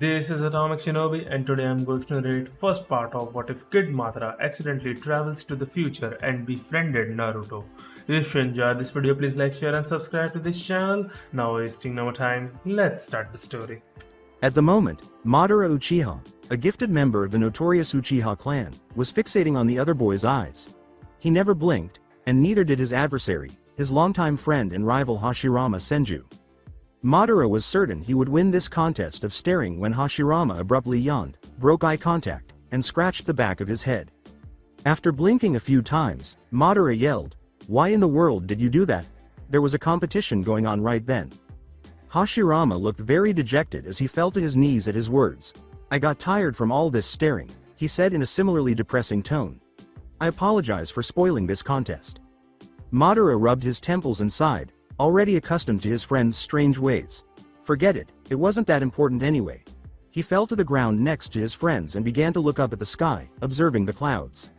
This is Atomic Shinobi and today I'm going to narrate first part of what if Kid Madara accidentally travels to the future and befriended Naruto. If you enjoyed this video, please like, share and subscribe to this channel. Now wasting no more time, let's start the story. At the moment, Madara Uchiha, a gifted member of the notorious Uchiha clan, was fixating on the other boy's eyes. He never blinked, and neither did his adversary, his longtime friend and rival Hashirama Senju. Madara was certain he would win this contest of staring when Hashirama abruptly yawned, broke eye contact, and scratched the back of his head. After blinking a few times, Madara yelled, "Why in the world did you do that?" There was a competition going on right then. Hashirama looked very dejected as he fell to his knees at his words. "I got tired from all this staring," he said in a similarly depressing tone. "I apologize for spoiling this contest." Madara rubbed his temples and sighed, already accustomed to his friend's strange ways. Forget it, it wasn't that important anyway. He fell to the ground next to his friends and began to look up at the sky, observing the clouds.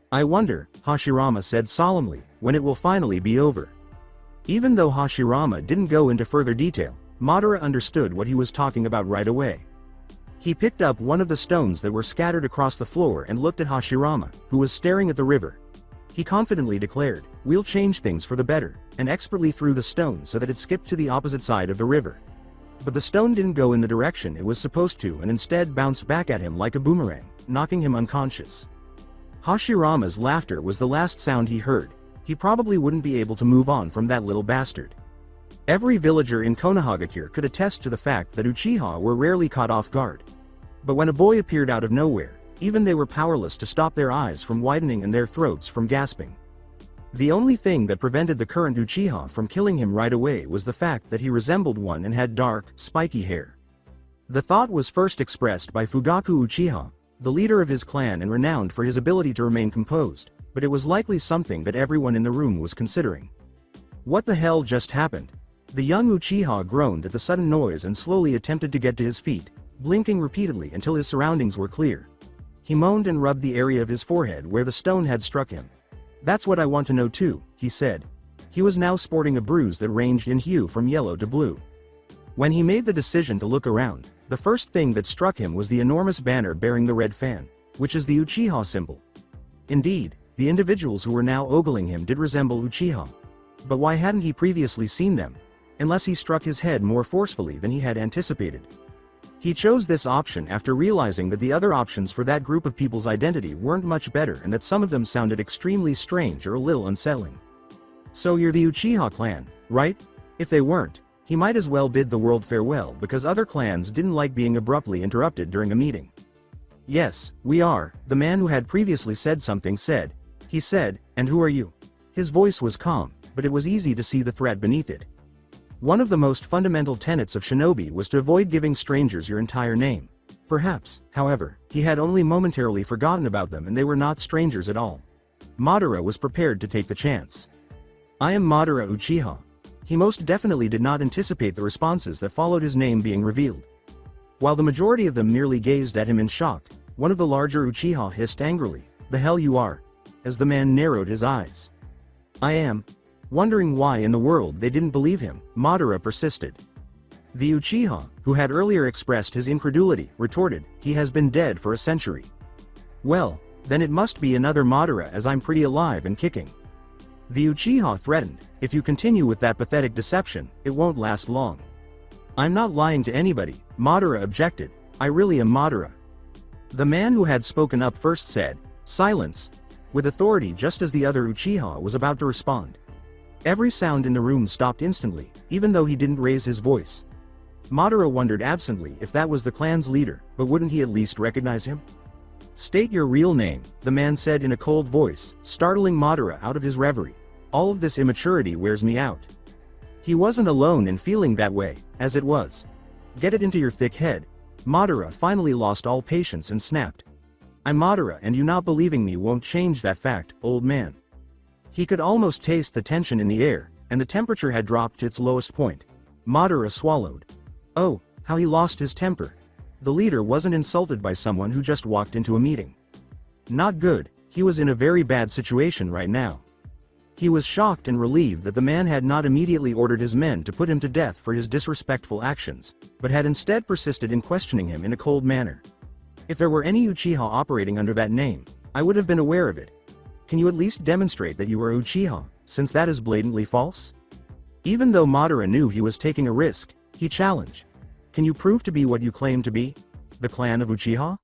"I wonder," Hashirama said solemnly, "when it will finally be over." Even though Hashirama didn't go into further detail, Madara understood what he was talking about right away. He picked up one of the stones that were scattered across the floor and looked at Hashirama, who was staring at the river. He confidently declared, "We'll change things for the better," and expertly threw the stone so that it skipped to the opposite side of the river. But the stone didn't go in the direction it was supposed to and instead bounced back at him like a boomerang, knocking him unconscious. Hashirama's laughter was the last sound he heard. He probably wouldn't be able to move on from that little bastard. Every villager in Konohagakure could attest to the fact that Uchiha were rarely caught off guard. But when a boy appeared out of nowhere, even they were powerless to stop their eyes from widening and their throats from gasping. The only thing that prevented the current Uchiha from killing him right away was the fact that he resembled one and had dark, spiky hair. The thought was first expressed by Fugaku Uchiha, the leader of his clan and renowned for his ability to remain composed, but it was likely something that everyone in the room was considering. What the hell just happened? The young Uchiha groaned at the sudden noise and slowly attempted to get to his feet, blinking repeatedly until his surroundings were clear. He moaned and rubbed the area of his forehead where the stone had struck him. "That's what I want to know too," he said. He was now sporting a bruise that ranged in hue from yellow to blue. When he made the decision to look around, the first thing that struck him was the enormous banner bearing the red fan, which is the Uchiha symbol. Indeed, the individuals who were now ogling him did resemble Uchiha. But why hadn't he previously seen them? Unless he struck his head more forcefully than he had anticipated. He chose this option after realizing that the other options for that group of people's identity weren't much better and that some of them sounded extremely strange or a little unsettling. "So you're the Uchiha clan, right?" If they weren't, he might as well bid the world farewell because other clans didn't like being abruptly interrupted during a meeting. "Yes, we are," the man who had previously said something said. He said, "And who are you?" His voice was calm, but it was easy to see the threat beneath it. One of the most fundamental tenets of shinobi was to avoid giving strangers your entire name. Perhaps, however, he had only momentarily forgotten about them and they were not strangers at all. Madara was prepared to take the chance. "I am Madara Uchiha." He most definitely did not anticipate the responses that followed his name being revealed. While the majority of them merely gazed at him in shock, one of the larger Uchiha hissed angrily, "The hell you are?" as the man narrowed his eyes. "I am." Wondering why in the world they didn't believe him, Madara persisted. The Uchiha, who had earlier expressed his incredulity, retorted, "He has been dead for a century." "Well, then it must be another Madara as I'm pretty alive and kicking." The Uchiha threatened, "If you continue with that pathetic deception, it won't last long." "I'm not lying to anybody," Madara objected. "I really am Madara." The man who had spoken up first said, "Silence," with authority just as the other Uchiha was about to respond. Every sound in the room stopped instantly, even though he didn't raise his voice. Madara wondered absently if that was the clan's leader, but wouldn't he at least recognize him? "State your real name," the man said in a cold voice, startling Madara out of his reverie. "All of this immaturity wears me out." He wasn't alone in feeling that way, as it was. "Get it into your thick head." Madara finally lost all patience and snapped. "I'm Madara and you not believing me won't change that fact, old man." He could almost taste the tension in the air, and the temperature had dropped to its lowest point. Madara swallowed. Oh, how he lost his temper. The leader wasn't insulted by someone who just walked into a meeting. Not good, he was in a very bad situation right now. He was shocked and relieved that the man had not immediately ordered his men to put him to death for his disrespectful actions, but had instead persisted in questioning him in a cold manner. If there were any Uchiha operating under that name, I would have been aware of it. Can you at least demonstrate that you are Uchiha, since that is blatantly false? Even though Madara knew he was taking a risk, he challenged. Can you prove to be what you claim to be? The clan of Uchiha?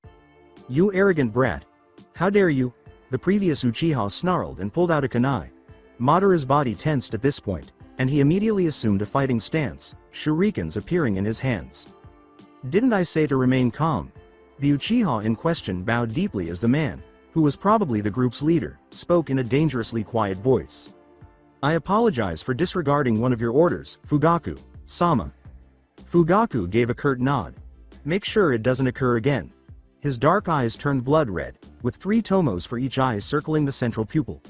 You arrogant brat. How dare you? The previous Uchiha snarled and pulled out a kunai. Madara's body tensed at this point, and he immediately assumed a fighting stance, shurikens appearing in his hands. Didn't I say to remain calm? The Uchiha in question bowed deeply as the man, who was probably the group's leader, spoke in a dangerously quiet voice. I apologize for disregarding one of your orders, Fugaku, Sama. Fugaku gave a curt nod. Make sure it doesn't occur again. His dark eyes turned blood red, with 3 tomos for each eye circling the central pupil.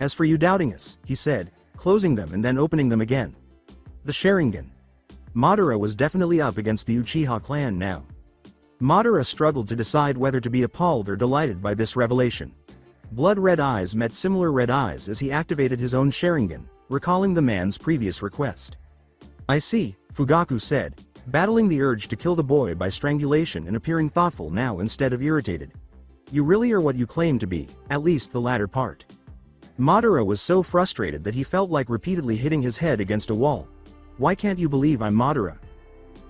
As for you doubting us, he said, closing them and then opening them again. The Sharingan. Madara was definitely up against the Uchiha clan now. Madara struggled to decide whether to be appalled or delighted by this revelation. Blood-red eyes met similar red eyes as he activated his own Sharingan, recalling the man's previous request. I see, Fugaku said, battling the urge to kill the boy by strangulation and appearing thoughtful now instead of irritated. You really are what you claim to be, at least the latter part. Madara was so frustrated that he felt like repeatedly hitting his head against a wall. Why can't you believe I'm Madara?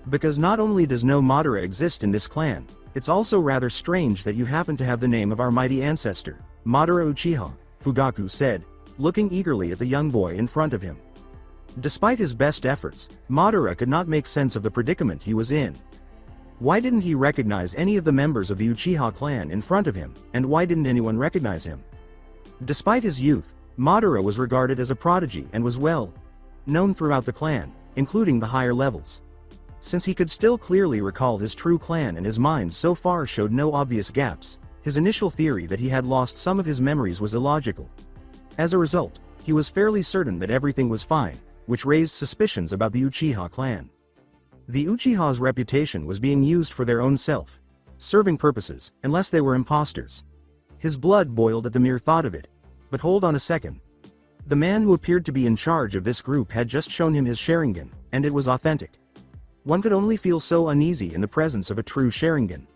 Because not only does no Madara exist in this clan, it's also rather strange that you happen to have the name of our mighty ancestor, Madara Uchiha, Fugaku said, looking eagerly at the young boy in front of him. Despite his best efforts, Madara could not make sense of the predicament he was in. Why didn't he recognize any of the members of the Uchiha clan in front of him, and why didn't anyone recognize him? Despite his youth, Madara was regarded as a prodigy and was well known throughout the clan, including the higher levels. Since he could still clearly recall his true clan and his mind so far showed no obvious gaps, his initial theory that he had lost some of his memories was illogical. As a result, he was fairly certain that everything was fine, which raised suspicions about the Uchiha clan. The Uchiha's reputation was being used for their own self-serving purposes, unless they were imposters. His blood boiled at the mere thought of it. But hold on a second. The man who appeared to be in charge of this group had just shown him his Sharingan, and it was authentic. One could only feel so uneasy in the presence of a true Sharingan.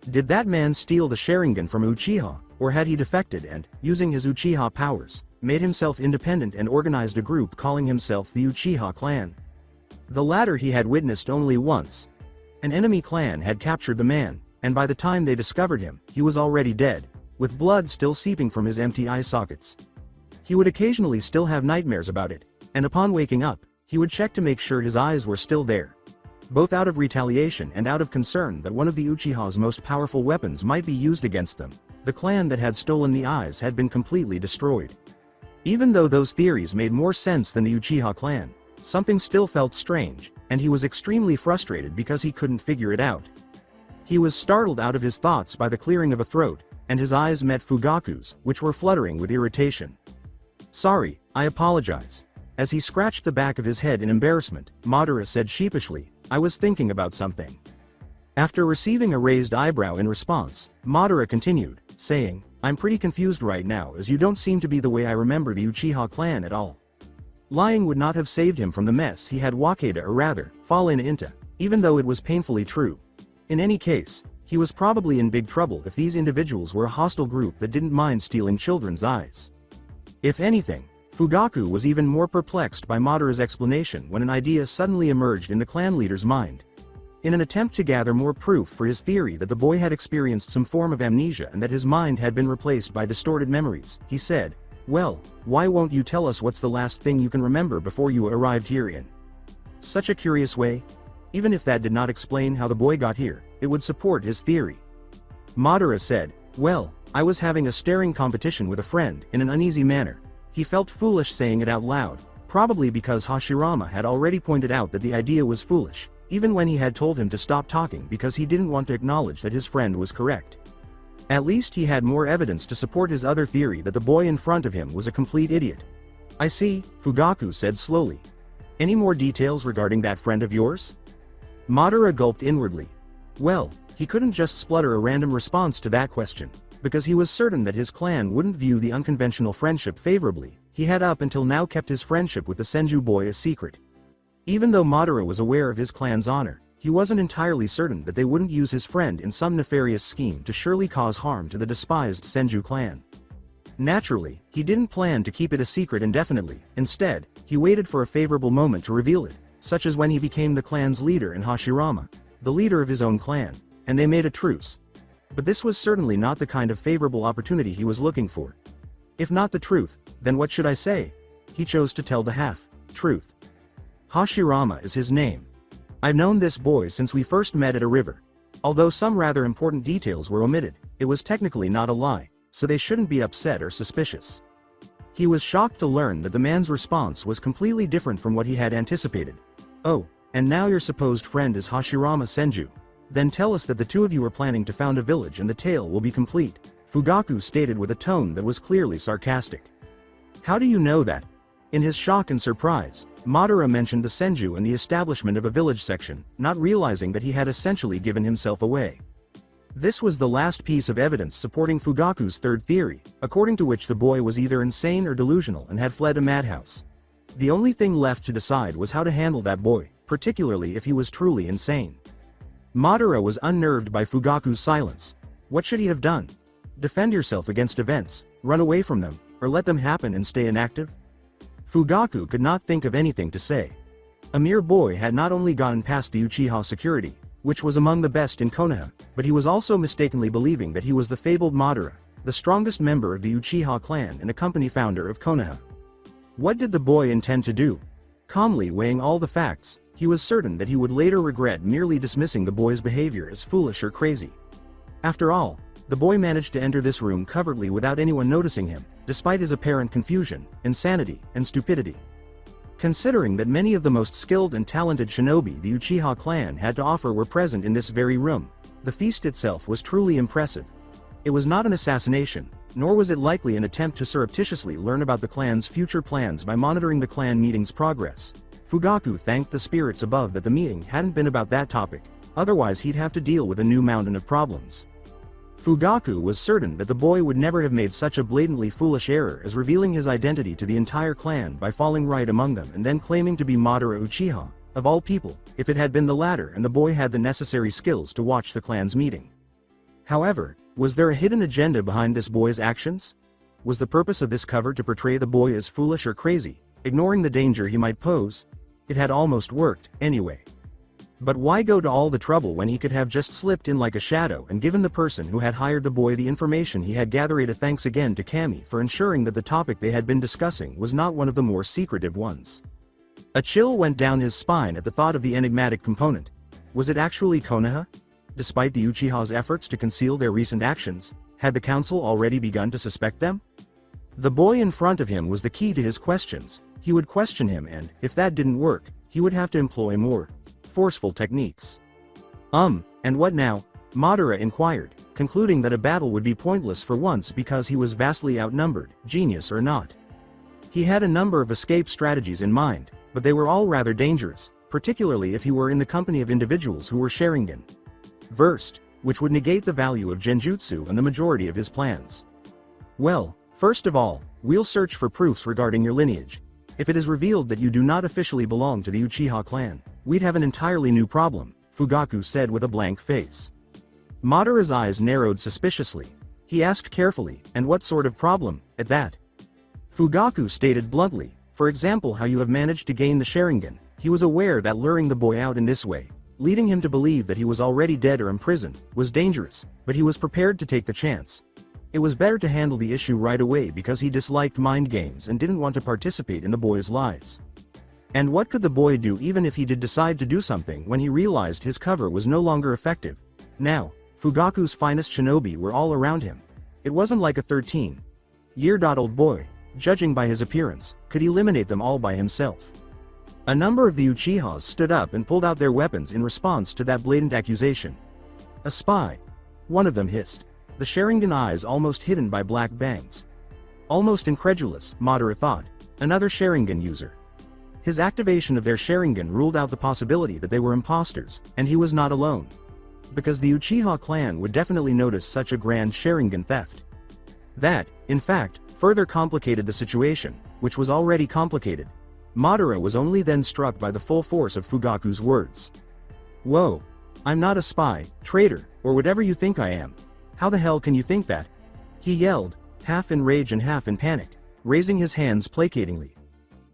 Did that man steal the Sharingan from Uchiha, or had he defected and, using his Uchiha powers, made himself independent and organized a group calling himself the Uchiha clan? The latter he had witnessed only once. An enemy clan had captured the man, and by the time they discovered him, he was already dead, with blood still seeping from his empty eye sockets. He would occasionally still have nightmares about it, and upon waking up, he would check to make sure his eyes were still there. Both out of retaliation and out of concern that one of the Uchiha's most powerful weapons might be used against them, the clan that had stolen the eyes had been completely destroyed. Even though those theories made more sense than the Uchiha clan, something still felt strange, and he was extremely frustrated because he couldn't figure it out. He was startled out of his thoughts by the clearing of a throat, and his eyes met Fugaku's, which were fluttering with irritation. Sorry, I apologize. As he scratched the back of his head in embarrassment, Madara said sheepishly, I was thinking about something. After receiving a raised eyebrow in response, Madara continued, saying, I'm pretty confused right now as you don't seem to be the way I remember the Uchiha clan at all. Lying would not have saved him from the mess he had wakeda or rather, fallen into, even though it was painfully true. In any case, he was probably in big trouble if these individuals were a hostile group that didn't mind stealing children's eyes. If anything, Fugaku was even more perplexed by Madara's explanation when an idea suddenly emerged in the clan leader's mind. In an attempt to gather more proof for his theory that the boy had experienced some form of amnesia and that his mind had been replaced by distorted memories, he said, well, why won't you tell us what's the last thing you can remember before you arrived here in such a curious way? Even if that did not explain how the boy got here, it would support his theory. Madara said, well, I was having a staring competition with a friend in an uneasy manner. He felt foolish saying it out loud, probably because Hashirama had already pointed out that the idea was foolish, even when he had told him to stop talking because he didn't want to acknowledge that his friend was correct. At least he had more evidence to support his other theory that the boy in front of him was a complete idiot. I see, Fugaku said slowly. Any more details regarding that friend of yours? Madara gulped inwardly. Well, he couldn't just splutter a random response to that question, because he was certain that his clan wouldn't view the unconventional friendship favorably, He had up until now kept his friendship with the Senju boy a secret. Even though Madara was aware of his clan's honor, he wasn't entirely certain that they wouldn't use his friend in some nefarious scheme to surely cause harm to the despised Senju clan. Naturally, he didn't plan to keep it a secret indefinitely. Instead, he waited for a favorable moment to reveal it, such as when he became the clan's leader in Hashirama, the leader of his own clan, and they made a truce. But this was certainly not the kind of favorable opportunity he was looking for. If not the truth, then what should I say? He chose to tell the half-truth. Hashirama is his name. I've known this boy since we first met at a river. Although some rather important details were omitted, it was technically not a lie, so they shouldn't be upset or suspicious. He was shocked to learn that the man's response was completely different from what he had anticipated. Oh, and now your supposed friend is Hashirama Senju. Then tell us that the two of you are planning to found a village and the tale will be complete, Fugaku stated with a tone that was clearly sarcastic. How do you know that? In his shock and surprise, Madara mentioned the Senju and the establishment of a village section, not realizing that he had essentially given himself away. This was the last piece of evidence supporting Fugaku's third theory, according to which the boy was either insane or delusional and had fled a madhouse. The only thing left to decide was how to handle that boy, particularly if he was truly insane. Madara was unnerved by Fugaku's silence. What should he have done? Defend yourself against events, run away from them, or let them happen and stay inactive? Fugaku could not think of anything to say. A mere boy had not only gotten past the Uchiha security, which was among the best in Konoha, but he was also mistakenly believing that he was the fabled Madara, the strongest member of the Uchiha clan and a company founder of Konoha. What did the boy intend to do? Calmly weighing all the facts, he was certain that he would later regret merely dismissing the boy's behavior as foolish or crazy. After all, the boy managed to enter this room covertly without anyone noticing him, despite his apparent confusion, insanity, and stupidity. Considering that many of the most skilled and talented shinobi the Uchiha clan had to offer were present in this very room, the feast itself was truly impressive. It was not an assassination, nor was it likely an attempt to surreptitiously learn about the clan's future plans by monitoring the clan meeting's progress. Fugaku thanked the spirits above that the meeting hadn't been about that topic, otherwise he'd have to deal with a new mountain of problems. Fugaku was certain that the boy would never have made such a blatantly foolish error as revealing his identity to the entire clan by falling right among them and then claiming to be Madara Uchiha, of all people, if it had been the latter and the boy had the necessary skills to watch the clan's meeting. However, was there a hidden agenda behind this boy's actions? Was the purpose of this cover to portray the boy as foolish or crazy, ignoring the danger he might pose? It had almost worked, anyway. But why go to all the trouble when he could have just slipped in like a shadow and given the person who had hired the boy the information he had gathered? A thanks again to Kami for ensuring that the topic they had been discussing was not one of the more secretive ones. A chill went down his spine at the thought of the enigmatic component. Was it actually Konoha? Despite the Uchiha's efforts to conceal their recent actions, had the council already begun to suspect them? The boy in front of him was the key to his questions. He would question him and, if that didn't work, he would have to employ more forceful techniques. And what now? Madara inquired, concluding that a battle would be pointless for once because he was vastly outnumbered, genius or not. He had a number of escape strategies in mind, but they were all rather dangerous, particularly if he were in the company of individuals who were Sharingan versed, which would negate the value of Genjutsu and the majority of his plans. Well, first of all, we'll search for proofs regarding your lineage. If it is revealed that you do not officially belong to the Uchiha clan, we'd have an entirely new problem, Fugaku said with a blank face. Madara's eyes narrowed suspiciously. He asked carefully, and what sort of problem, at that? Fugaku stated bluntly, for example how you have managed to gain the Sharingan. He was aware that luring the boy out in this way, leading him to believe that he was already dead or imprisoned, was dangerous, but he was prepared to take the chance. It was better to handle the issue right away because he disliked mind games and didn't want to participate in the boy's lies. And what could the boy do even if he did decide to do something when he realized his cover was no longer effective? Now, Fugaku's finest shinobi were all around him. It wasn't like a 13-year-old boy, judging by his appearance, could eliminate them all by himself. A number of the Uchihas stood up and pulled out their weapons in response to that blatant accusation. A spy. One of them hissed, the Sharingan eyes almost hidden by black bangs. Almost incredulous, Madara thought, another Sharingan user. His activation of their Sharingan ruled out the possibility that they were imposters, and he was not alone. Because the Uchiha clan would definitely notice such a grand Sharingan theft. That, in fact, further complicated the situation. which was already complicated. Madara was only then struck by the full force of Fugaku's words. Whoa! I'm not a spy, traitor, or whatever you think I am. How the hell can you think that? He yelled, half in rage and half in panic, raising his hands placatingly.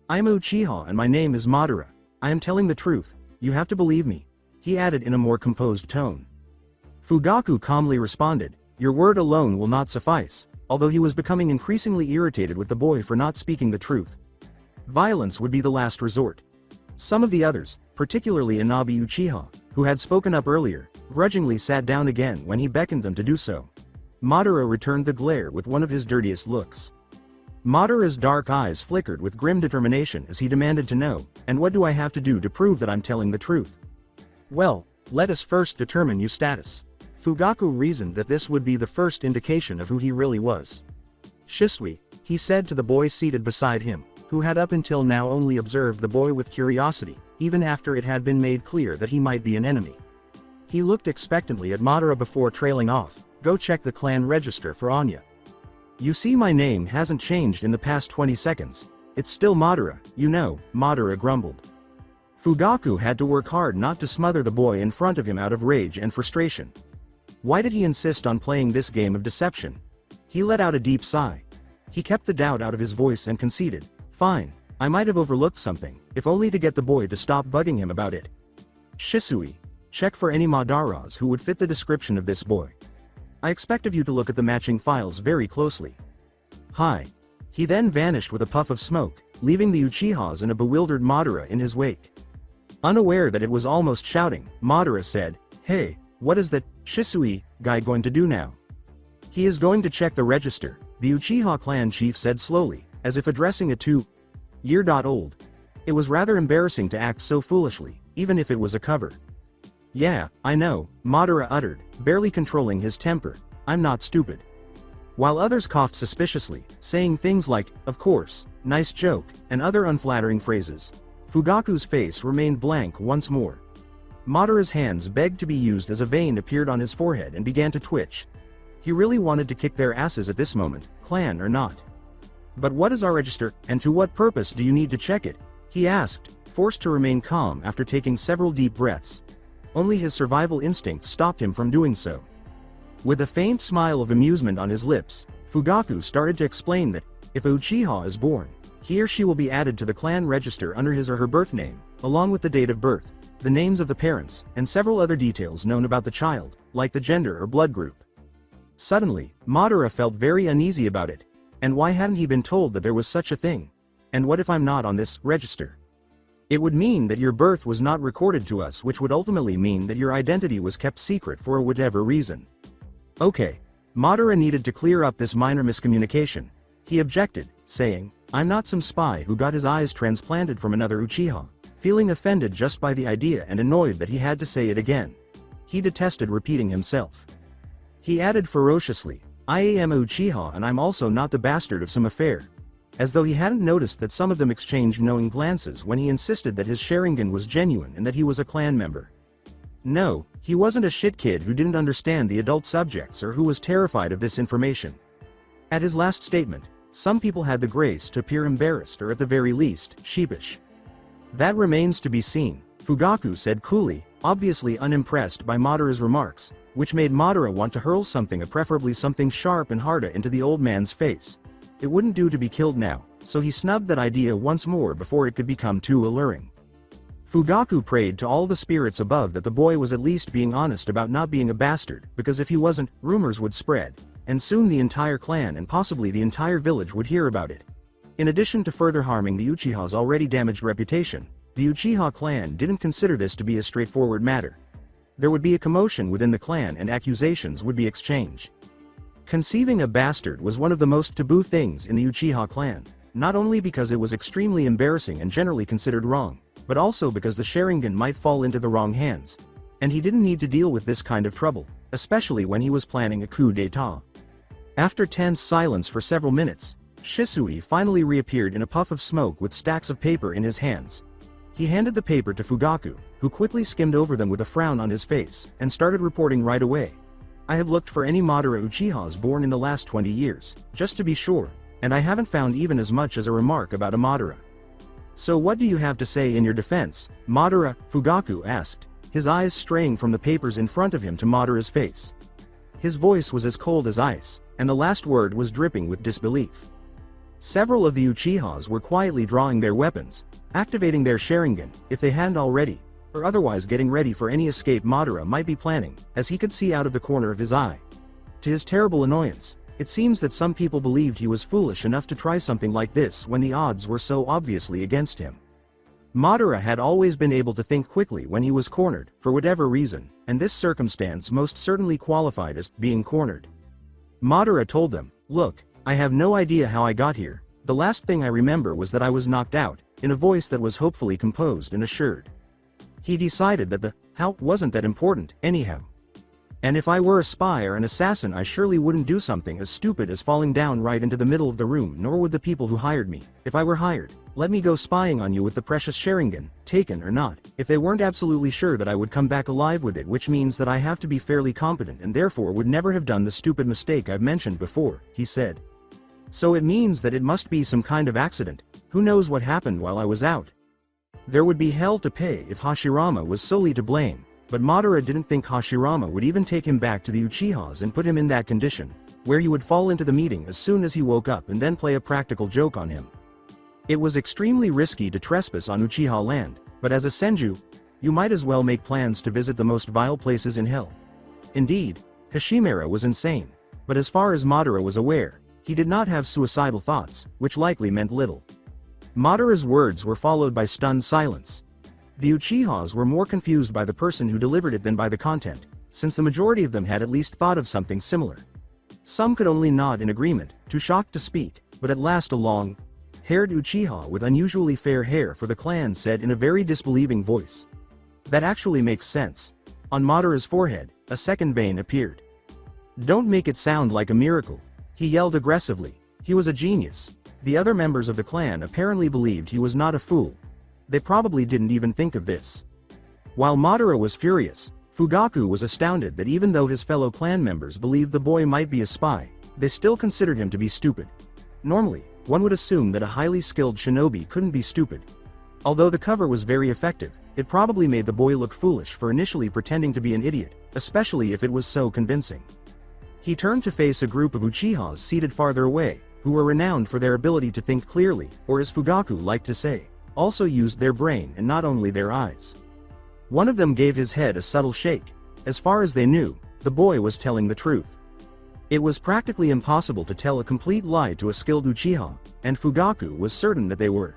I am Uchiha and my name is Madara. I am telling the truth, you have to believe me, he added in a more composed tone. Fugaku calmly responded, your word alone will not suffice, although he was becoming increasingly irritated with the boy for not speaking the truth. Violence would be the last resort. Some of the others, particularly Inabi Uchiha, who had spoken up earlier, grudgingly sat down again when he beckoned them to do so. Madara returned the glare with one of his dirtiest looks. Madara's dark eyes flickered with grim determination as he demanded to know, and what do I have to do to prove that I'm telling the truth? Well, let us first determine your status. Fugaku reasoned that this would be the first indication of who he really was. Shisui, he said to the boy seated beside him, who had up until now only observed the boy with curiosity, even after it had been made clear that he might be an enemy. He looked expectantly at Madara before trailing off, go check the clan register for Anya. You see my name hasn't changed in the past 20 seconds, it's still Madara, you know, Madara grumbled. Fugaku had to work hard not to smother the boy in front of him out of rage and frustration. Why did he insist on playing this game of deception? He let out a deep sigh. He kept the doubt out of his voice and conceded, fine, I might have overlooked something, if only to get the boy to stop bugging him about it. Shisui, check for any Madaras who would fit the description of this boy. I expect of you to look at the matching files very closely. Hi. He then vanished with a puff of smoke, leaving the Uchihas and a bewildered Madara in his wake. Unaware that it was almost shouting, Madara said, hey, what is that Shisui guy going to do now? He is going to check the register, the Uchiha clan chief said slowly, as if addressing a 2-year-old. It was rather embarrassing to act so foolishly, even if it was a cover. Yeah, I know, Madara uttered, barely controlling his temper, I'm not stupid. While others coughed suspiciously, saying things like, of course, nice joke, and other unflattering phrases, Fugaku's face remained blank once more. Madara's hands begged to be used as a vein appeared on his forehead and began to twitch. He really wanted to kick their asses at this moment, clan or not. But what is our register, and to what purpose do you need to check it? He asked, forced to remain calm after taking several deep breaths. Only his survival instinct stopped him from doing so. With a faint smile of amusement on his lips, Fugaku started to explain that, if a Uchiha is born, he or she will be added to the clan register under his or her birth name, along with the date of birth, the names of the parents, and several other details known about the child, like the gender or blood group. Suddenly, Madara felt very uneasy about it. And why hadn't he been told that there was such a thing? And what if I'm not on this register? It would mean that your birth was not recorded to us, which would ultimately mean that your identity was kept secret for whatever reason. Okay. Madara needed to clear up this minor miscommunication. He objected, saying, I'm not some spy who got his eyes transplanted from another Uchiha, feeling offended just by the idea and annoyed that he had to say it again. He detested repeating himself. He added ferociously, I am Uchiha and I'm also not the bastard of some affair. As though he hadn't noticed that some of them exchanged knowing glances when he insisted that his Sharingan was genuine and that he was a clan member. No, he wasn't a shit kid who didn't understand the adult subjects or who was terrified of this information. At his last statement, some people had the grace to appear embarrassed or at the very least, sheepish. That remains to be seen, Fugaku said coolly, obviously unimpressed by Madara's remarks, which made Madara want to hurl something, preferably something sharp and harder, into the old man's face. It wouldn't do to be killed now, so he snubbed that idea once more before it could become too alluring. Fugaku prayed to all the spirits above that the boy was at least being honest about not being a bastard, because if he wasn't, rumors would spread, and soon the entire clan and possibly the entire village would hear about it. In addition to further harming the Uchiha's already damaged reputation, the Uchiha clan didn't consider this to be a straightforward matter. There would be a commotion within the clan and accusations would be exchanged. Conceiving a bastard was one of the most taboo things in the Uchiha clan, not only because it was extremely embarrassing and generally considered wrong, but also because the Sharingan might fall into the wrong hands. And he didn't need to deal with this kind of trouble, especially when he was planning a coup d'etat. After tense silence for several minutes, Shisui finally reappeared in a puff of smoke with stacks of paper in his hands. He handed the paper to Fugaku, who quickly skimmed over them with a frown on his face, and started reporting right away. I have looked for any Madara Uchihas born in the last 20 years, just to be sure. and I haven't found even as much as a remark about a Madara. So what do you have to say in your defense, Madara? Fugaku asked, his eyes straying from the papers in front of him to Madara's face. His voice was as cold as ice, and the last word was dripping with disbelief. Several of the Uchihas were quietly drawing their weapons, activating their Sharingan, if they hadn't already, or otherwise getting ready for any escape Madara might be planning, as he could see out of the corner of his eye. To his terrible annoyance, it seems that some people believed he was foolish enough to try something like this when the odds were so obviously against him. Madara had always been able to think quickly when he was cornered, for whatever reason, and this circumstance most certainly qualified as being cornered. Madara told them, "Look, I have no idea how I got here. The last thing I remember was that I was knocked out," in a voice that was hopefully composed and assured. He decided that the how wasn't that important, anyhow. And if I were a spy or an assassin, I surely wouldn't do something as stupid as falling down right into the middle of the room, nor would the people who hired me, if I were hired, let me go spying on you with the precious Sharingan, taken or not, if they weren't absolutely sure that I would come back alive with it, which means that I have to be fairly competent and therefore would never have done the stupid mistake I've mentioned before, he said. So it means that it must be some kind of accident. Who knows what happened while I was out? There would be hell to pay if Hashirama was solely to blame. But Madara didn't think Hashirama would even take him back to the Uchihas and put him in that condition, where he would fall into the meeting as soon as he woke up and then play a practical joke on him. It was extremely risky to trespass on Uchiha land, but as a Senju, you might as well make plans to visit the most vile places in hell. Indeed, Hashirama was insane, but as far as Madara was aware, he did not have suicidal thoughts, which likely meant little. Madara's words were followed by stunned silence. The Uchihas were more confused by the person who delivered it than by the content, since the majority of them had at least thought of something similar. Some could only nod in agreement, too shocked to speak, but at last a long-haired Uchiha with unusually fair hair for the clan said in a very disbelieving voice. "That actually makes sense." On Madara's forehead, a second vein appeared. "Don't make it sound like a miracle," he yelled aggressively. He was a genius. The other members of the clan apparently believed he was not a fool. They probably didn't even think of this. While Madara was furious, Fugaku was astounded that even though his fellow clan members believed the boy might be a spy, they still considered him to be stupid. Normally, one would assume that a highly skilled shinobi couldn't be stupid. Although the cover was very effective, it probably made the boy look foolish for initially pretending to be an idiot, especially if it was so convincing. He turned to face a group of Uchihas seated farther away, who were renowned for their ability to think clearly, or as Fugaku liked to say, also used their brain and not only their eyes. One of them gave his head a subtle shake. As far as they knew, the boy was telling the truth. It was practically impossible to tell a complete lie to a skilled Uchiha, and Fugaku was certain that they were.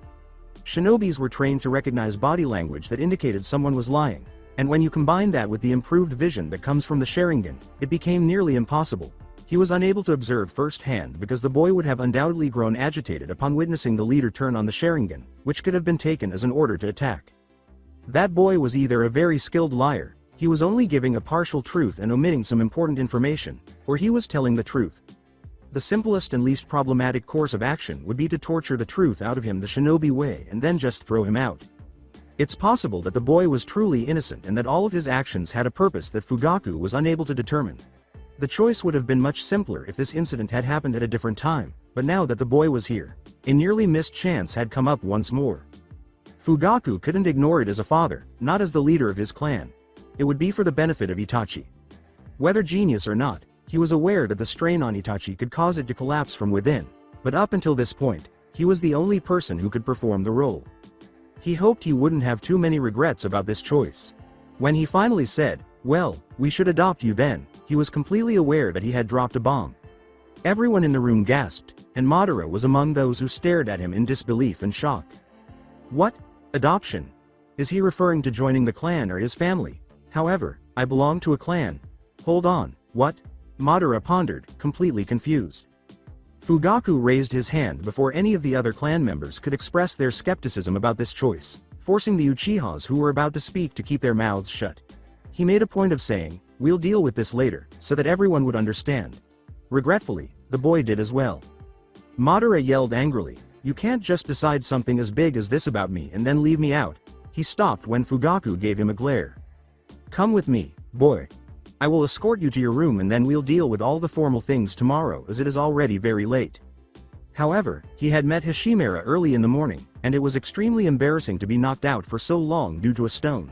Shinobis were trained to recognize body language that indicated someone was lying, and when you combine that with the improved vision that comes from the Sharingan, it became nearly impossible. He was unable to observe firsthand because the boy would have undoubtedly grown agitated upon witnessing the leader turn on the Sharingan, which could have been taken as an order to attack. That boy was either a very skilled liar, he was only giving a partial truth and omitting some important information, or he was telling the truth. The simplest and least problematic course of action would be to torture the truth out of him the shinobi way and then just throw him out. It's possible that the boy was truly innocent and that all of his actions had a purpose that Fugaku was unable to determine. The choice would have been much simpler if this incident had happened at a different time, but now that the boy was here, a nearly missed chance had come up once more. Fugaku couldn't ignore it as a father, not as the leader of his clan. It would be for the benefit of Itachi. Whether genius or not, he was aware that the strain on Itachi could cause it to collapse from within, but up until this point, he was the only person who could perform the role. He hoped he wouldn't have too many regrets about this choice. When he finally said, "Well, we should adopt you then," he was completely aware that he had dropped a bomb. Everyone in the room gasped, and Madara was among those who stared at him in disbelief and shock. What? Adoption? Is he referring to joining the clan or his family? However, I belong to a clan. Hold on, what? Madara pondered, completely confused. Fugaku raised his hand before any of the other clan members could express their skepticism about this choice, forcing the Uchihas who were about to speak to keep their mouths shut. He made a point of saying, "We'll deal with this later," so that everyone would understand. Regretfully, the boy did as well. Madara yelled angrily, "You can't just decide something as big as this about me and then leave me out." He stopped when Fugaku gave him a glare. "Come with me, boy. I will escort you to your room and then we'll deal with all the formal things tomorrow as it is already very late." However, he had met Hashirama early in the morning, and it was extremely embarrassing to be knocked out for so long due to a stone.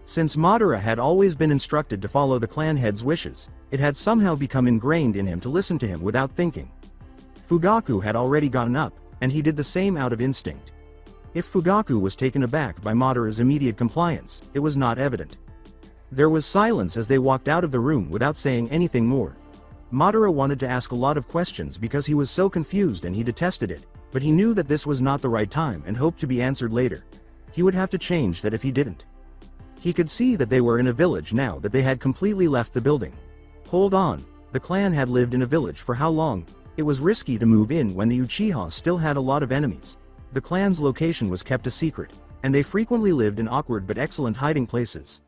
Since Madara had always been instructed to follow the clan head's wishes, it had somehow become ingrained in him to listen to him without thinking. Fugaku had already gotten up, and he did the same out of instinct. If Fugaku was taken aback by Madara's immediate compliance, it was not evident. There was silence as they walked out of the room without saying anything more. Madara wanted to ask a lot of questions because he was so confused and he detested it, but he knew that this was not the right time and hoped to be answered later. He would have to change that if he didn't. He could see that they were in a village now that they had completely left the building. Hold on, the clan had lived in a village for how long? It was risky to move in when the Uchiha still had a lot of enemies. The clan's location was kept a secret, and they frequently lived in awkward but excellent hiding places.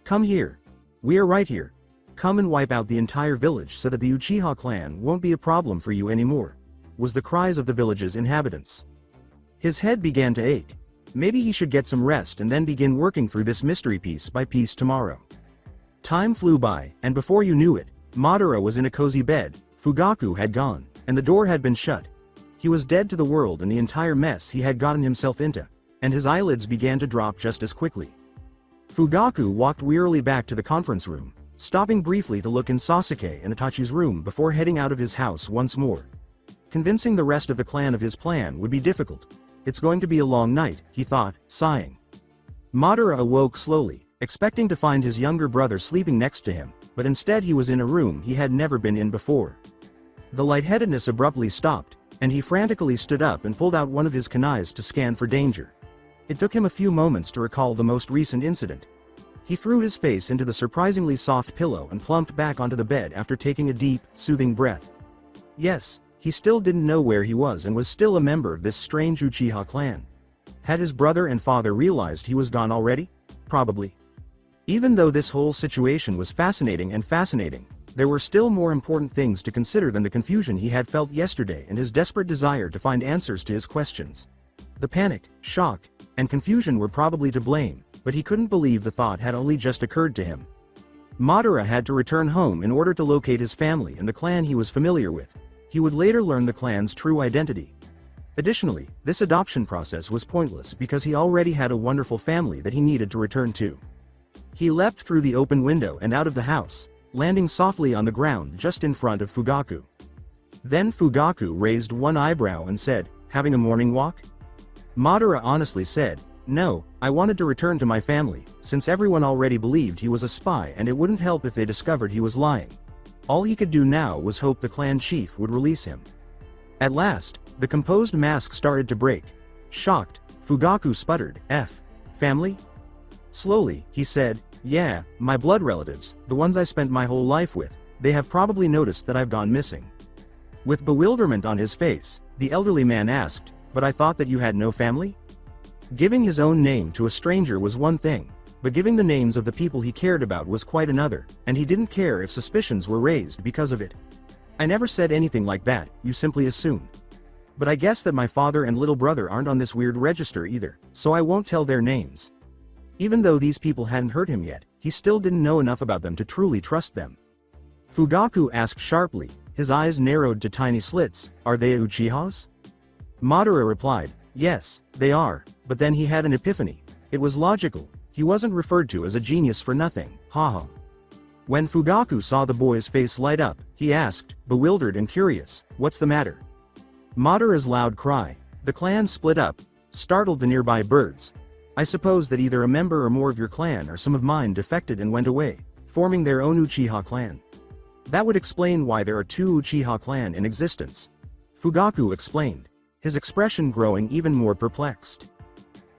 Come here. We are right here. Come and wipe out the entire village so that the Uchiha clan won't be a problem for you anymore, was the cries of the village's inhabitants. His head began to ache. Maybe he should get some rest and then begin working through this mystery piece by piece tomorrow. Time flew by, and before you knew it, Madara was in a cozy bed, Fugaku had gone, and the door had been shut. He was dead to the world and the entire mess he had gotten himself into, and his eyelids began to drop just as quickly. Fugaku walked wearily back to the conference room, stopping briefly to look in Sasuke and Itachi's room before heading out of his house once more. Convincing the rest of the clan of his plan would be difficult. It's going to be a long night, he thought, sighing. Madara awoke slowly, expecting to find his younger brother sleeping next to him, but instead he was in a room he had never been in before. The lightheadedness abruptly stopped, and he frantically stood up and pulled out one of his kunais to scan for danger. It took him a few moments to recall the most recent incident. He threw his face into the surprisingly soft pillow and plumped back onto the bed after taking a deep, soothing breath. Yes, he still didn't know where he was and was still a member of this strange Uchiha clan. Had his brother and father realized he was gone already? Probably. Even though this whole situation was fascinating, there were still more important things to consider than the confusion he had felt yesterday and his desperate desire to find answers to his questions. The panic, shock, and confusion were probably to blame, but he couldn't believe the thought had only just occurred to him. Madara had to return home in order to locate his family and the clan he was familiar with. He would later learn the clan's true identity. Additionally, this adoption process was pointless because he already had a wonderful family that he needed to return to. He leapt through the open window and out of the house, landing softly on the ground just in front of Fugaku. Then Fugaku raised one eyebrow and said, "Having a morning walk?" Madara honestly said, "No, I wanted to return to my family, since everyone already believed he was a spy and it wouldn't help if they discovered he was lying. All he could do now was hope the clan chief would release him." At last, the composed mask started to break. Shocked, Fugaku sputtered, "Family?" Slowly, he said, "Yeah, my blood relatives, the ones I spent my whole life with. They have probably noticed that I've gone missing." With bewilderment on his face, the elderly man asked, "But I thought that you had no family?" Giving his own name to a stranger was one thing, but giving the names of the people he cared about was quite another, and he didn't care if suspicions were raised because of it. "I never said anything like that, you simply assumed. But I guess that my father and little brother aren't on this weird register either, so I won't tell their names." Even though these people hadn't hurt him yet, he still didn't know enough about them to truly trust them. Fugaku asked sharply, his eyes narrowed to tiny slits, "Are they Uchihas?" Madara replied, "Yes, they are," but then he had an epiphany. It was logical, he wasn't referred to as a genius for nothing, haha. When Fugaku saw the boy's face light up, he asked, bewildered and curious, "What's the matter?" Madara's loud cry, "The clan split up," startled the nearby birds. "I suppose that either a member or more of your clan or some of mine defected and went away, forming their own Uchiha clan. That would explain why there are two Uchiha clan in existence," Fugaku explained, his expression growing even more perplexed.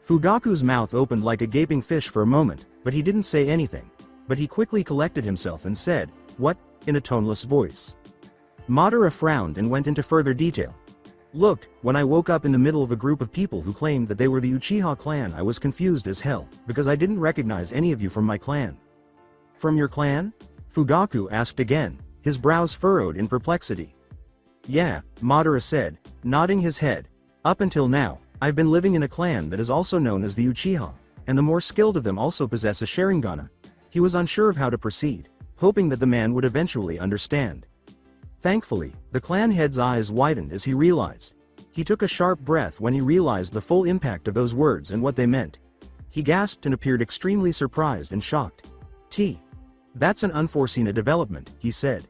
Fugaku's mouth opened like a gaping fish for a moment, but he didn't say anything. But he quickly collected himself and said, "What?" in a toneless voice. Madara frowned and went into further detail. "Look, when I woke up in the middle of a group of people who claimed that they were the Uchiha clan, I was confused as hell, because I didn't recognize any of you from my clan." "From your clan?" Fugaku asked again, his brows furrowed in perplexity. "Yeah," Madara said, nodding his head. "Up until now, I've been living in a clan that is also known as the Uchiha, and the more skilled of them also possess a Sharingan." He was unsure of how to proceed, hoping that the man would eventually understand. Thankfully, the clan head's eyes widened as he realized. He took a sharp breath when he realized the full impact of those words and what they meant. He gasped and appeared extremely surprised and shocked. That's an unforeseen development, he said.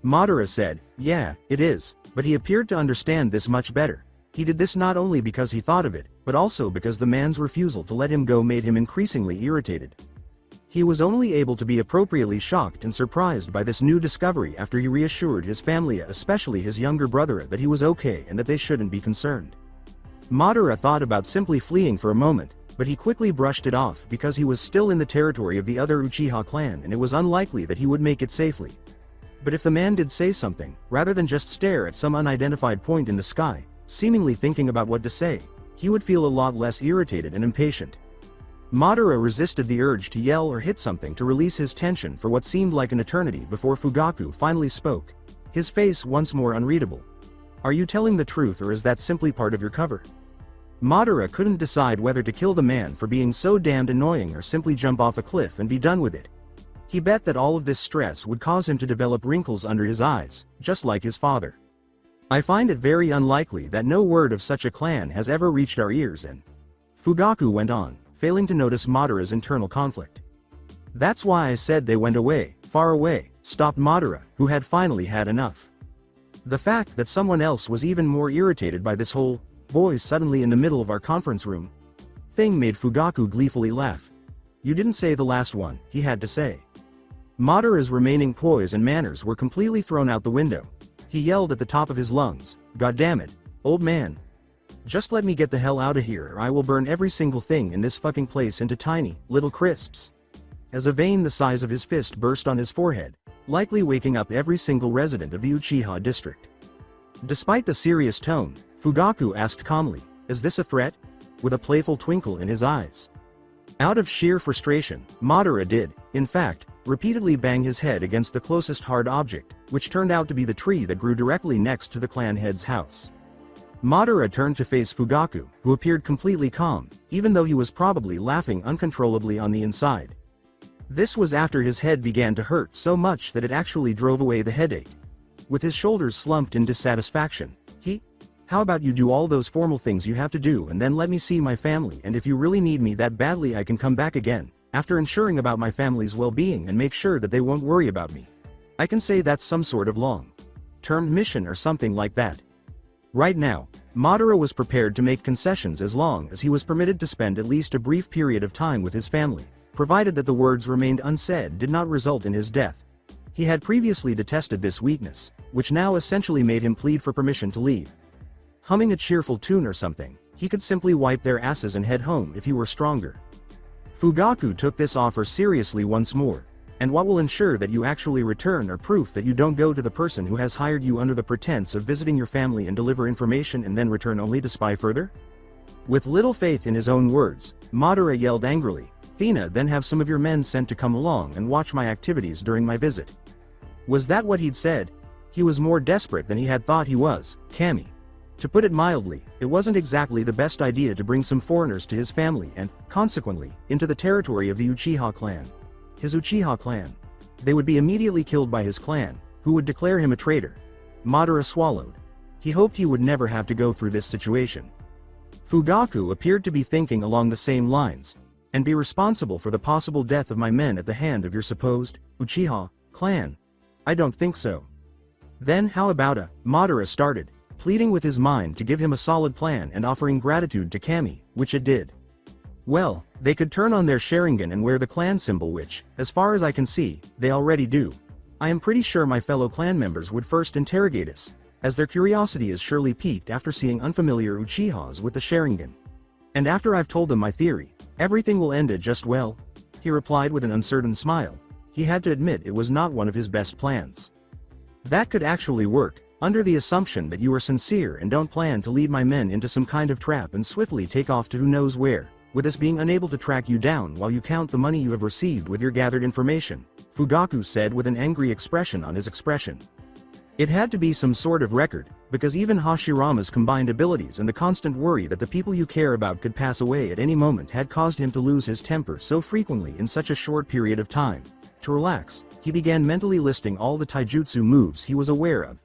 Madara said, yeah, it is, but he appeared to understand this much better. He did this not only because he thought of it, but also because the man's refusal to let him go made him increasingly irritated. He was only able to be appropriately shocked and surprised by this new discovery after he reassured his family, especially his younger brother, that he was okay and that they shouldn't be concerned. Madara thought about simply fleeing for a moment, but he quickly brushed it off because he was still in the territory of the other Uchiha clan and it was unlikely that he would make it safely. But if the man did say something, rather than just stare at some unidentified point in the sky, seemingly thinking about what to say, he would feel a lot less irritated and impatient. Madara resisted the urge to yell or hit something to release his tension for what seemed like an eternity before Fugaku finally spoke, his face once more unreadable. Are you telling the truth or is that simply part of your cover? Madara couldn't decide whether to kill the man for being so damned annoying or simply jump off a cliff and be done with it. He bet that all of this stress would cause him to develop wrinkles under his eyes, just like his father. I find it very unlikely that no word of such a clan has ever reached our ears, and Fugaku went on, failing to notice Madara's internal conflict. That's why I said they went away, far away, stopped Madara, who had finally had enough. The fact that someone else was even more irritated by this whole boys suddenly in the middle of our conference room thing made Fugaku gleefully laugh. You didn't say the last one, he had to say. Madara's remaining poise and manners were completely thrown out the window. He yelled at the top of his lungs, God damn it, old man. Just let me get the hell out of here or I will burn every single thing in this fucking place into tiny, little crisps. As a vein the size of his fist burst on his forehead, likely waking up every single resident of the Uchiha district. Despite the serious tone, Fugaku asked calmly, is this a threat? With a playful twinkle in his eyes. Out of sheer frustration, Madara did, in fact, repeatedly bang his head against the closest hard object, which turned out to be the tree that grew directly next to the clan head's house. Madara turned to face Fugaku, who appeared completely calm, even though he was probably laughing uncontrollably on the inside. This was after his head began to hurt so much that it actually drove away the headache. With his shoulders slumped in dissatisfaction, how about you do all those formal things you have to do and then let me see my family, and if you really need me that badly I can come back again, after ensuring about my family's well-being and make sure that they won't worry about me. I can say that's some sort of long-term mission or something like that. Right now, Madara was prepared to make concessions as long as he was permitted to spend at least a brief period of time with his family, provided that the words remained unsaid did not result in his death. He had previously detested this weakness, which now essentially made him plead for permission to leave. Humming a cheerful tune or something, he could simply wipe their asses and head home if he were stronger. Fugaku took this offer seriously once more, and what will ensure that you actually return are proof that you don't go to the person who has hired you under the pretense of visiting your family and deliver information and then return only to spy further? With little faith in his own words, Madara yelled angrily, Thena, then have some of your men sent to come along and watch my activities during my visit. Was that what he'd said? He was more desperate than he had thought he was, Kami. To put it mildly, it wasn't exactly the best idea to bring some foreigners to his family and, consequently, into the territory of the Uchiha clan. His Uchiha clan. They would be immediately killed by his clan, who would declare him a traitor. Madara swallowed. He hoped he would never have to go through this situation. Fugaku appeared to be thinking along the same lines, and be responsible for the possible death of my men at the hand of your supposed Uchiha clan. I don't think so. Then how about Madara started, pleading with his mind to give him a solid plan and offering gratitude to Kami, which it did. Well, they could turn on their Sharingan and wear the clan symbol, which, as far as I can see, they already do. I am pretty sure my fellow clan members would first interrogate us, as their curiosity is surely piqued after seeing unfamiliar Uchihas with the Sharingan. And after I've told them my theory, everything will end just well, he replied with an uncertain smile. He had to admit it was not one of his best plans. That could actually work, under the assumption that you are sincere and don't plan to lead my men into some kind of trap and swiftly take off to who knows where, with us being unable to track you down while you count the money you have received with your gathered information, Fugaku said with an angry expression on his expression. It had to be some sort of record, because even Hashirama's combined abilities and the constant worry that the people you care about could pass away at any moment had caused him to lose his temper so frequently in such a short period of time. To relax, he began mentally listing all the taijutsu moves he was aware of.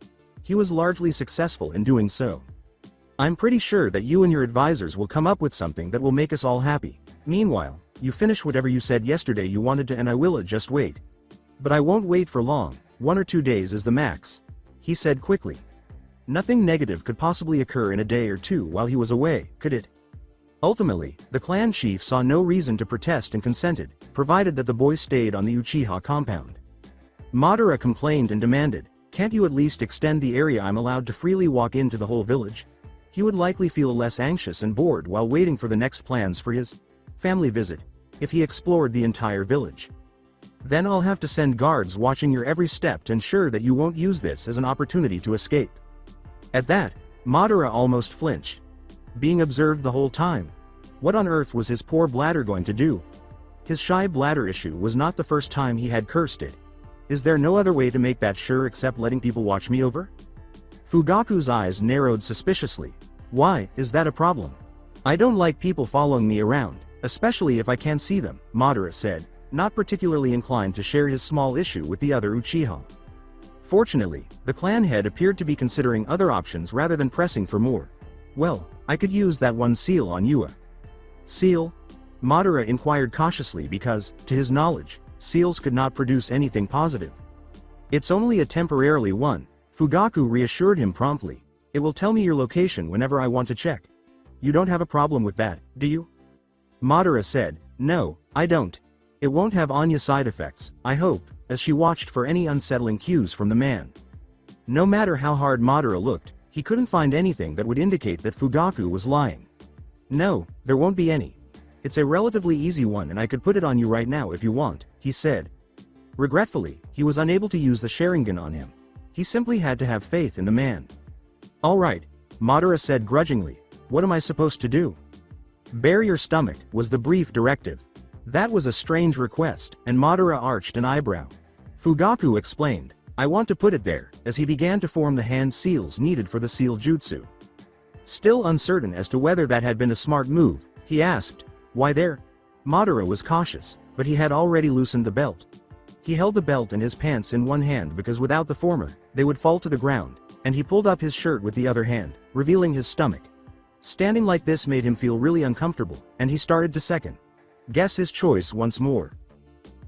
He was largely successful in doing so. I'm pretty sure that you and your advisors will come up with something that will make us all happy. Meanwhile, you finish whatever you said yesterday you wanted to and I will just wait. But I won't wait for long, 1 or 2 days is the max. He said quickly. Nothing negative could possibly occur in a day or two while he was away, could it? Ultimately, the clan chief saw no reason to protest and consented, provided that the boy stayed on the Uchiha compound. Madara complained and demanded, can't you at least extend the area I'm allowed to freely walk into the whole village? He would likely feel less anxious and bored while waiting for the next plans for his family visit, if he explored the entire village. Then I'll have to send guards watching your every step to ensure that you won't use this as an opportunity to escape. At that, Madara almost flinched. Being observed the whole time? What on earth was his poor bladder going to do? His shy bladder issue was not the first time he had cursed it. Is there no other way to make that sure except letting people watch me over? Fugaku's eyes narrowed suspiciously. Why, is that a problem? I don't like people following me around, especially if I can't see them, Madara said, not particularly inclined to share his small issue with the other Uchiha. Fortunately, the clan head appeared to be considering other options rather than pressing for more. Well, I could use that one seal on you. Seal? Madara inquired cautiously because, to his knowledge, seals could not produce anything positive. It's only a temporarily one, Fugaku reassured him promptly. It will tell me your location whenever I want to check. You don't have a problem with that, do you? Madara said, no, I don't. It won't have Anya side effects, I hope, as she watched for any unsettling cues from the man. No matter how hard Madara looked, he couldn't find anything that would indicate that Fugaku was lying. No, there won't be any. It's a relatively easy one and I could put it on you right now if you want, he said. Regretfully, he was unable to use the Sharingan on him. He simply had to have faith in the man. Alright, Madara said grudgingly, what am I supposed to do? Bare your stomach, was the brief directive. That was a strange request, and Madara arched an eyebrow. Fugaku explained, I want to put it there, as he began to form the hand seals needed for the seal jutsu. Still uncertain as to whether that had been a smart move, he asked, why there? Madara was cautious, but he had already loosened the belt. He held the belt and his pants in one hand because without the former, they would fall to the ground, and he pulled up his shirt with the other hand, revealing his stomach. Standing like this made him feel really uncomfortable, and he started to second guess his choice once more.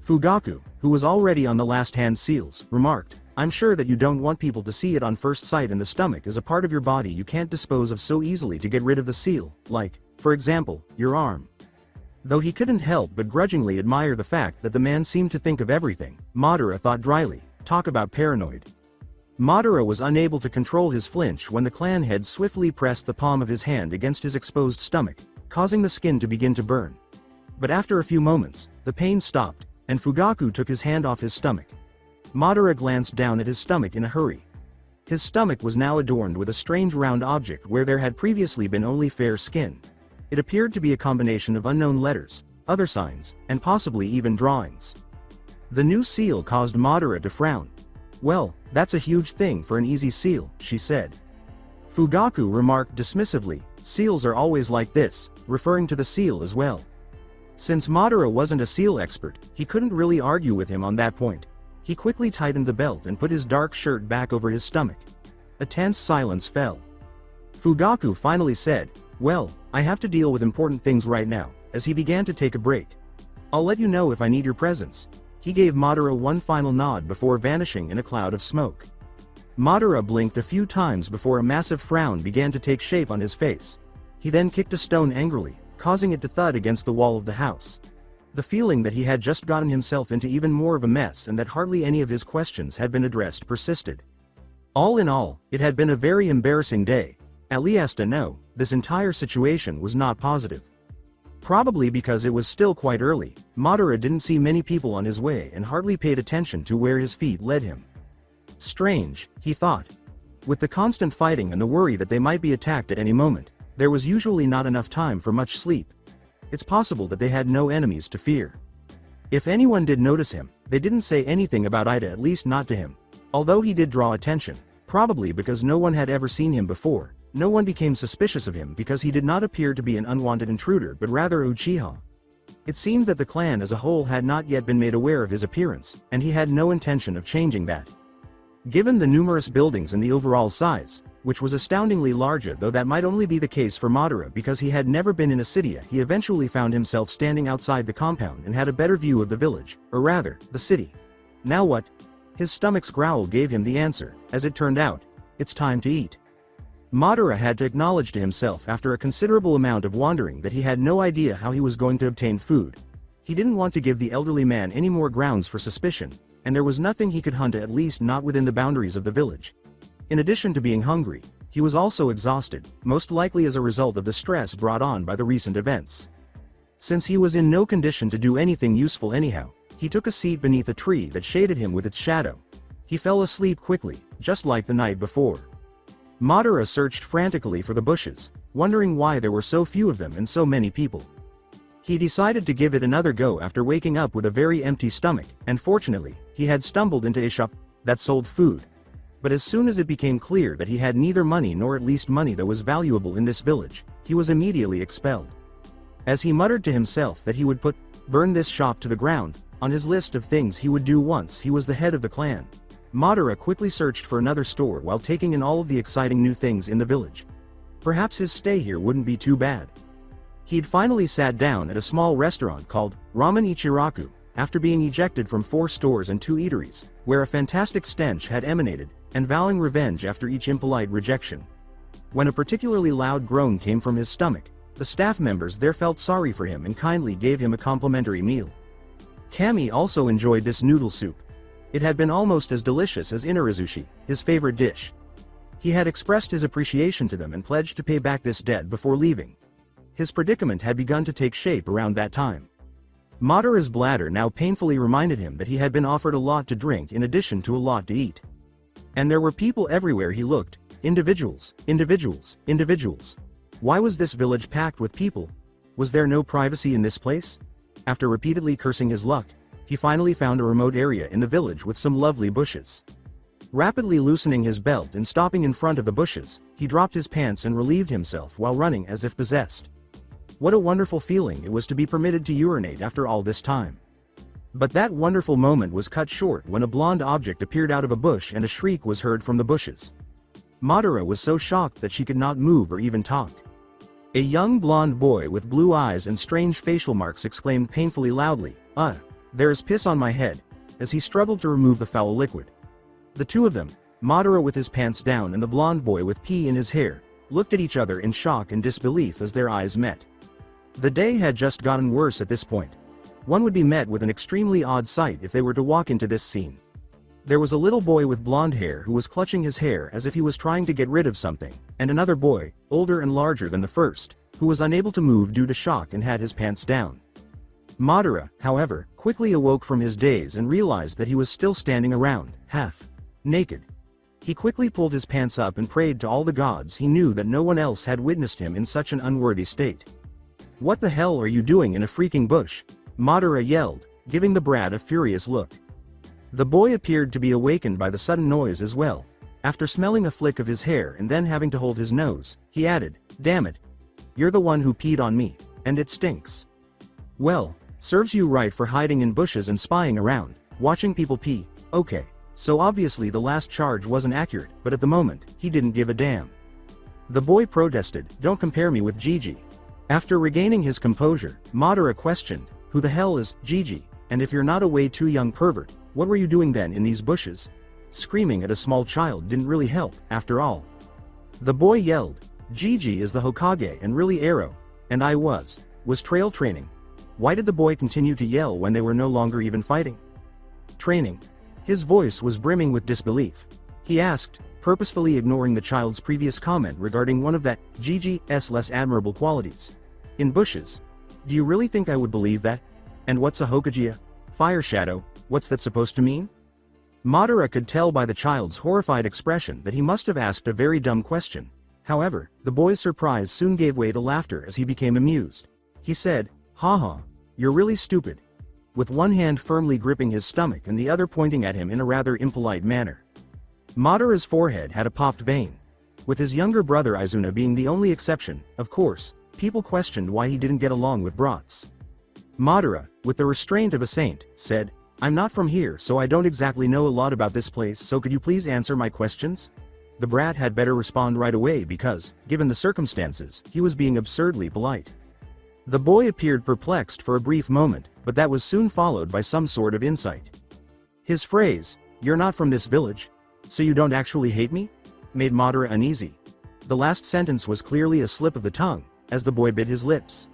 Fugaku, who was already on the last hand seals, remarked, I'm sure that you don't want people to see it on first sight, and the stomach is a part of your body you can't dispose of so easily to get rid of the seal, like, for example, your arm. Though he couldn't help but grudgingly admire the fact that the man seemed to think of everything, Madara thought dryly, talk about paranoid. Madara was unable to control his flinch when the clan head swiftly pressed the palm of his hand against his exposed stomach, causing the skin to begin to burn. But after a few moments, the pain stopped, and Fugaku took his hand off his stomach. Madara glanced down at his stomach in a hurry. His stomach was now adorned with a strange round object where there had previously been only fair skin. It appeared to be a combination of unknown letters, other signs, and possibly even drawings. The new seal caused Madara to frown. Well, that's a huge thing for an easy seal, she said. Fugaku remarked dismissively, seals are always like this, referring to the seal as well. Since Madara wasn't a seal expert, he couldn't really argue with him on that point. He quickly tightened the belt and put his dark shirt back over his stomach. A tense silence fell. Fugaku finally said, well, I have to deal with important things right now, as he began to take a break. I'll let you know if I need your presence. He gave Madara one final nod before vanishing in a cloud of smoke. Madara blinked a few times before a massive frown began to take shape on his face. He then kicked a stone angrily, causing it to thud against the wall of the house. The feeling that he had just gotten himself into even more of a mess and that hardly any of his questions had been addressed persisted. All in all, it had been a very embarrassing day. At least this entire situation was not positive. Probably because it was still quite early, Madara didn't see many people on his way and hardly paid attention to where his feet led him. Strange, he thought. With the constant fighting and the worry that they might be attacked at any moment, there was usually not enough time for much sleep. It's possible that they had no enemies to fear. If anyone did notice him, they didn't say anything about Ida, at least not to him. Although he did draw attention, probably because no one had ever seen him before, no one became suspicious of him because he did not appear to be an unwanted intruder but rather Uchiha. It seemed that the clan as a whole had not yet been made aware of his appearance, and he had no intention of changing that. Given the numerous buildings and the overall size, which was astoundingly larger, though that might only be the case for Madara because he had never been in a city, he eventually found himself standing outside the compound and had a better view of the village, or rather, the city. Now what? His stomach's growl gave him the answer. As it turned out, it's time to eat. Madara had to acknowledge to himself after a considerable amount of wandering that he had no idea how he was going to obtain food. He didn't want to give the elderly man any more grounds for suspicion, and there was nothing he could hunt, at least not within the boundaries of the village. In addition to being hungry, he was also exhausted, most likely as a result of the stress brought on by the recent events. Since he was in no condition to do anything useful anyhow, he took a seat beneath a tree that shaded him with its shadow. He fell asleep quickly, just like the night before. Madara searched frantically for the bushes, wondering why there were so few of them and so many people. He decided to give it another go after waking up with a very empty stomach, and fortunately, he had stumbled into a shop that sold food. But as soon as it became clear that he had neither money nor at least money that was valuable in this village, he was immediately expelled. As he muttered to himself that he would burn this shop to the ground, on his list of things he would do once he was the head of the clan, Madara quickly searched for another store while taking in all of the exciting new things in the village. Perhaps his stay here wouldn't be too bad. He'd finally sat down at a small restaurant called Ramen Ichiraku, after being ejected from 4 stores and 2 eateries, where a fantastic stench had emanated, and vowing revenge after each impolite rejection. When a particularly loud groan came from his stomach, the staff members there felt sorry for him and kindly gave him a complimentary meal. Kami also enjoyed this noodle soup. It had been almost as delicious as inarizushi, his favorite dish. He had expressed his appreciation to them and pledged to pay back this debt before leaving. His predicament had begun to take shape around that time. Madara's bladder now painfully reminded him that he had been offered a lot to drink in addition to a lot to eat. And there were people everywhere he looked, individuals, individuals, individuals. Why was this village packed with people? Was there no privacy in this place? After repeatedly cursing his luck, he finally found a remote area in the village with some lovely bushes. Rapidly loosening his belt and stopping in front of the bushes, he dropped his pants and relieved himself while running as if possessed. What a wonderful feeling it was to be permitted to urinate after all this time. But that wonderful moment was cut short when a blonde object appeared out of a bush and a shriek was heard from the bushes. Madara was so shocked that she could not move or even talk. A young blonde boy with blue eyes and strange facial marks exclaimed painfully loudly, there's piss on my head," as he struggled to remove the foul liquid. The two of them, Madara with his pants down and the blonde boy with pee in his hair, looked at each other in shock and disbelief as their eyes met. The day had just gotten worse at this point. One would be met with an extremely odd sight if they were to walk into this scene. There was a little boy with blonde hair who was clutching his hair as if he was trying to get rid of something, and another boy, older and larger than the first, who was unable to move due to shock and had his pants down. Madara, however, quickly awoke from his daze and realized that he was still standing around, half naked. He quickly pulled his pants up and prayed to all the gods he knew that no one else had witnessed him in such an unworthy state. "What the hell are you doing in a freaking bush?" Madara yelled, giving the brat a furious look. The boy appeared to be awakened by the sudden noise as well. After smelling a flick of his hair and then having to hold his nose, he added, "Damn it. You're the one who peed on me, and it stinks." "Well, serves you right for hiding in bushes and spying around, watching people pee. Okay, so obviously the last charge wasn't accurate, but at the moment, he didn't give a damn." The boy protested, "Don't compare me with Gigi." After regaining his composure, Madara questioned, "Who the hell is Gigi, and if you're not a way too young pervert, what were you doing then in these bushes?" Screaming at a small child didn't really help, after all. The boy yelled, "Gigi is the Hokage and really arrow, and I was trail training." Why did the boy continue to yell when they were no longer even fighting? Training. His voice was brimming with disbelief. He asked, purposefully ignoring the child's previous comment regarding one of that Gigi's less admirable qualities. "In bushes? Do you really think I would believe that? And what's a Hokage? Fire shadow, what's that supposed to mean?" Madara could tell by the child's horrified expression that he must have asked a very dumb question. However, the boy's surprise soon gave way to laughter as he became amused. He said, "Haha, you're really stupid," with one hand firmly gripping his stomach and the other pointing at him in a rather impolite manner. Madara's forehead had a popped vein. With his younger brother Izuna being the only exception, of course, people questioned why he didn't get along with brats. Madara, with the restraint of a saint, said, "I'm not from here, so I don't exactly know a lot about this place, so could you please answer my questions?" The brat had better respond right away because, given the circumstances, he was being absurdly polite. The boy appeared perplexed for a brief moment, but that was soon followed by some sort of insight. His phrase, "You're not from this village, so you don't actually hate me?" made Madara uneasy. The last sentence was clearly a slip of the tongue, as the boy bit his lips.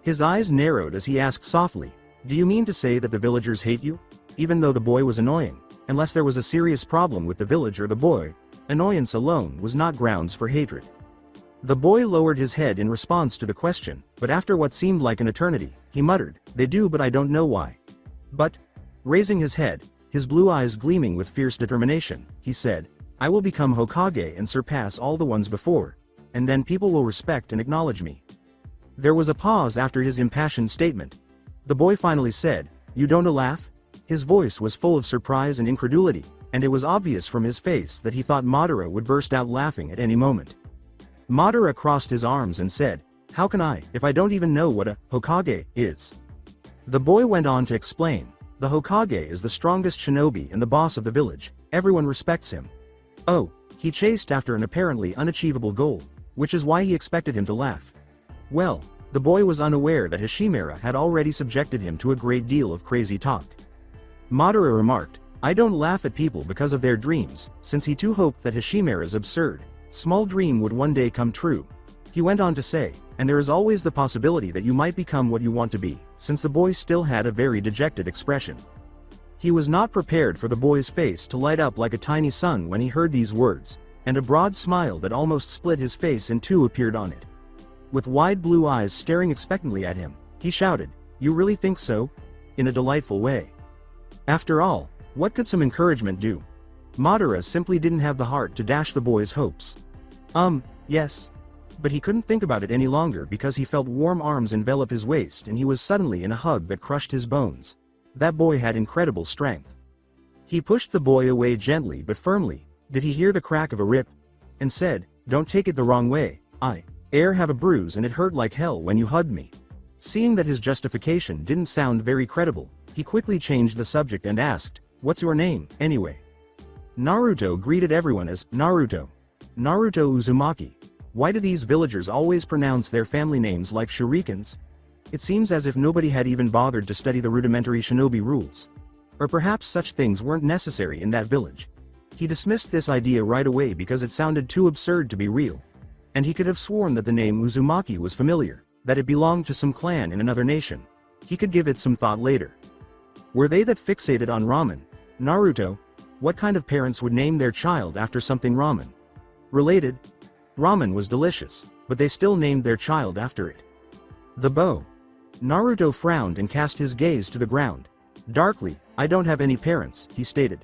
His eyes narrowed as he asked softly, "Do you mean to say that the villagers hate you?" Even though the boy was annoying, unless there was a serious problem with the village or the boy, annoyance alone was not grounds for hatred. The boy lowered his head in response to the question, but after what seemed like an eternity, he muttered, "They do, but I don't know why." But, raising his head, his blue eyes gleaming with fierce determination, he said, "I will become Hokage and surpass all the ones before, and then people will respect and acknowledge me." There was a pause after his impassioned statement. The boy finally said, "You don't laugh?" His voice was full of surprise and incredulity, and it was obvious from his face that he thought Madara would burst out laughing at any moment. Madara crossed his arms and said, "How can I, if I don't even know what a Hokage is?" The boy went on to explain, "The Hokage is the strongest shinobi and the boss of the village, everyone respects him." Oh, he chased after an apparently unachievable goal, which is why he expected him to laugh. Well, the boy was unaware that Hashirama had already subjected him to a great deal of crazy talk. Madara remarked, "I don't laugh at people because of their dreams," since he too hoped that Hashirama's absurd, small dream would one day come true. He went on to say, "And there is always the possibility that you might become what you want to be," since the boy still had a very dejected expression. He was not prepared for the boy's face to light up like a tiny sun when he heard these words, and a broad smile that almost split his face in two appeared on it. With wide blue eyes staring expectantly at him, he shouted, "You really think so?" in a delightful way. After all, what could some encouragement do? Madara simply didn't have the heart to dash the boy's hopes. Yes. But he couldn't think about it any longer because he felt warm arms envelop his waist and he was suddenly in a hug that crushed his bones. That boy had incredible strength. He pushed the boy away gently but firmly, did he hear the crack of a rip? And said, "Don't take it the wrong way, I have a bruise and it hurt like hell when you hugged me." Seeing that his justification didn't sound very credible, he quickly changed the subject and asked, "What's your name, anyway?" Naruto greeted everyone as Naruto. Naruto Uzumaki. Why do these villagers always pronounce their family names like shurikens? It seems as if nobody had even bothered to study the rudimentary shinobi rules. Or perhaps such things weren't necessary in that village. He dismissed this idea right away because it sounded too absurd to be real. And he could have sworn that the name Uzumaki was familiar, that it belonged to some clan in another nation. He could give it some thought later. Were they that fixated on ramen? Naruto? What kind of parents would name their child after something ramen related? Ramen was delicious, but they still named their child after it. The bow. Naruto frowned and cast his gaze to the ground. Darkly, "I don't have any parents," he stated.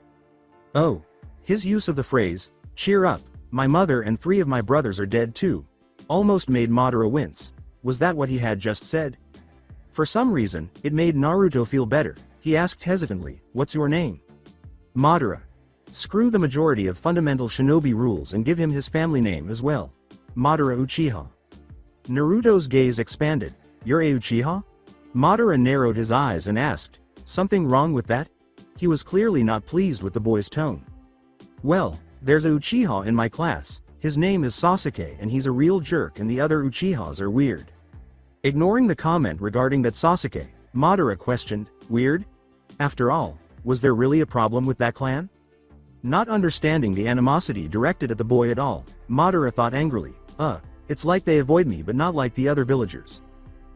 Oh. His use of the phrase, "Cheer up, my mother and 3 of my brothers are dead too," almost made Madara wince. Was that what he had just said? For some reason, it made Naruto feel better. He asked hesitantly, "What's your name?" Madara. Screw the majority of fundamental shinobi rules and give him his family name as well. Madara Uchiha. Naruto's gaze expanded. "You're a Uchiha?" Madara narrowed his eyes and asked, "Something wrong with that?" He was clearly not pleased with the boy's tone. "Well, there's a Uchiha in my class. His name is Sasuke and he's a real jerk and the other Uchihas are weird." Ignoring the comment regarding that Sasuke, Madara questioned, "Weird? After all, was there really a problem with that clan?" Not understanding the animosity directed at the boy at all, Madara thought angrily, It's like they avoid me but not like the other villagers.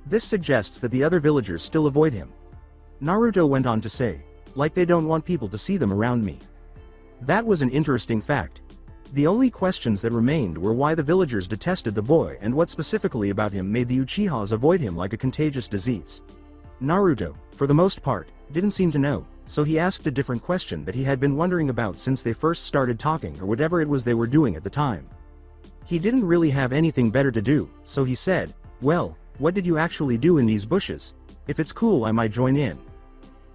This suggests that the other villagers still avoid him." Naruto went on to say, "Like they don't want people to see them around me." That was an interesting fact. The only questions that remained were why the villagers detested the boy and what specifically about him made the Uchihas avoid him like a contagious disease. Naruto, for the most part, didn't seem to know, so he asked a different question that he had been wondering about since they first started talking or whatever it was they were doing at the time. He didn't really have anything better to do, so he said, "Well, what did you actually do in these bushes? If it's cool I might join in."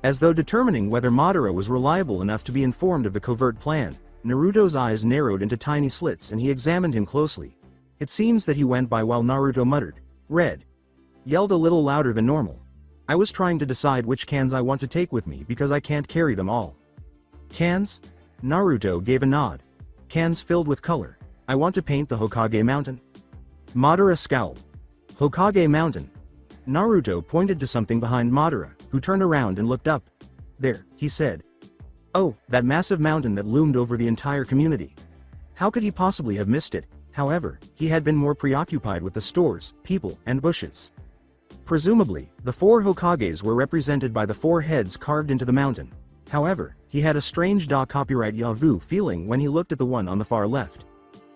As though determining whether Madara was reliable enough to be informed of the covert plan, Naruto's eyes narrowed into tiny slits and he examined him closely. It seems that he went by while Naruto muttered, "Red," yelled a little louder than normal. I was trying to decide which cans I want to take with me because I can't carry them all. Cans? Naruto gave a nod. Cans filled with color. I want to paint the Hokage mountain. Madara scowled. Hokage mountain. Naruto pointed to something behind Madara, who turned around and looked up. There, he said. Oh, that massive mountain that loomed over the entire community. How could he possibly have missed it? However, he had been more preoccupied with the stores, people, and bushes. Presumably, the 4 Hokages were represented by the 4 heads carved into the mountain. However, he had a strange copyright vu feeling when he looked at the one on the far left.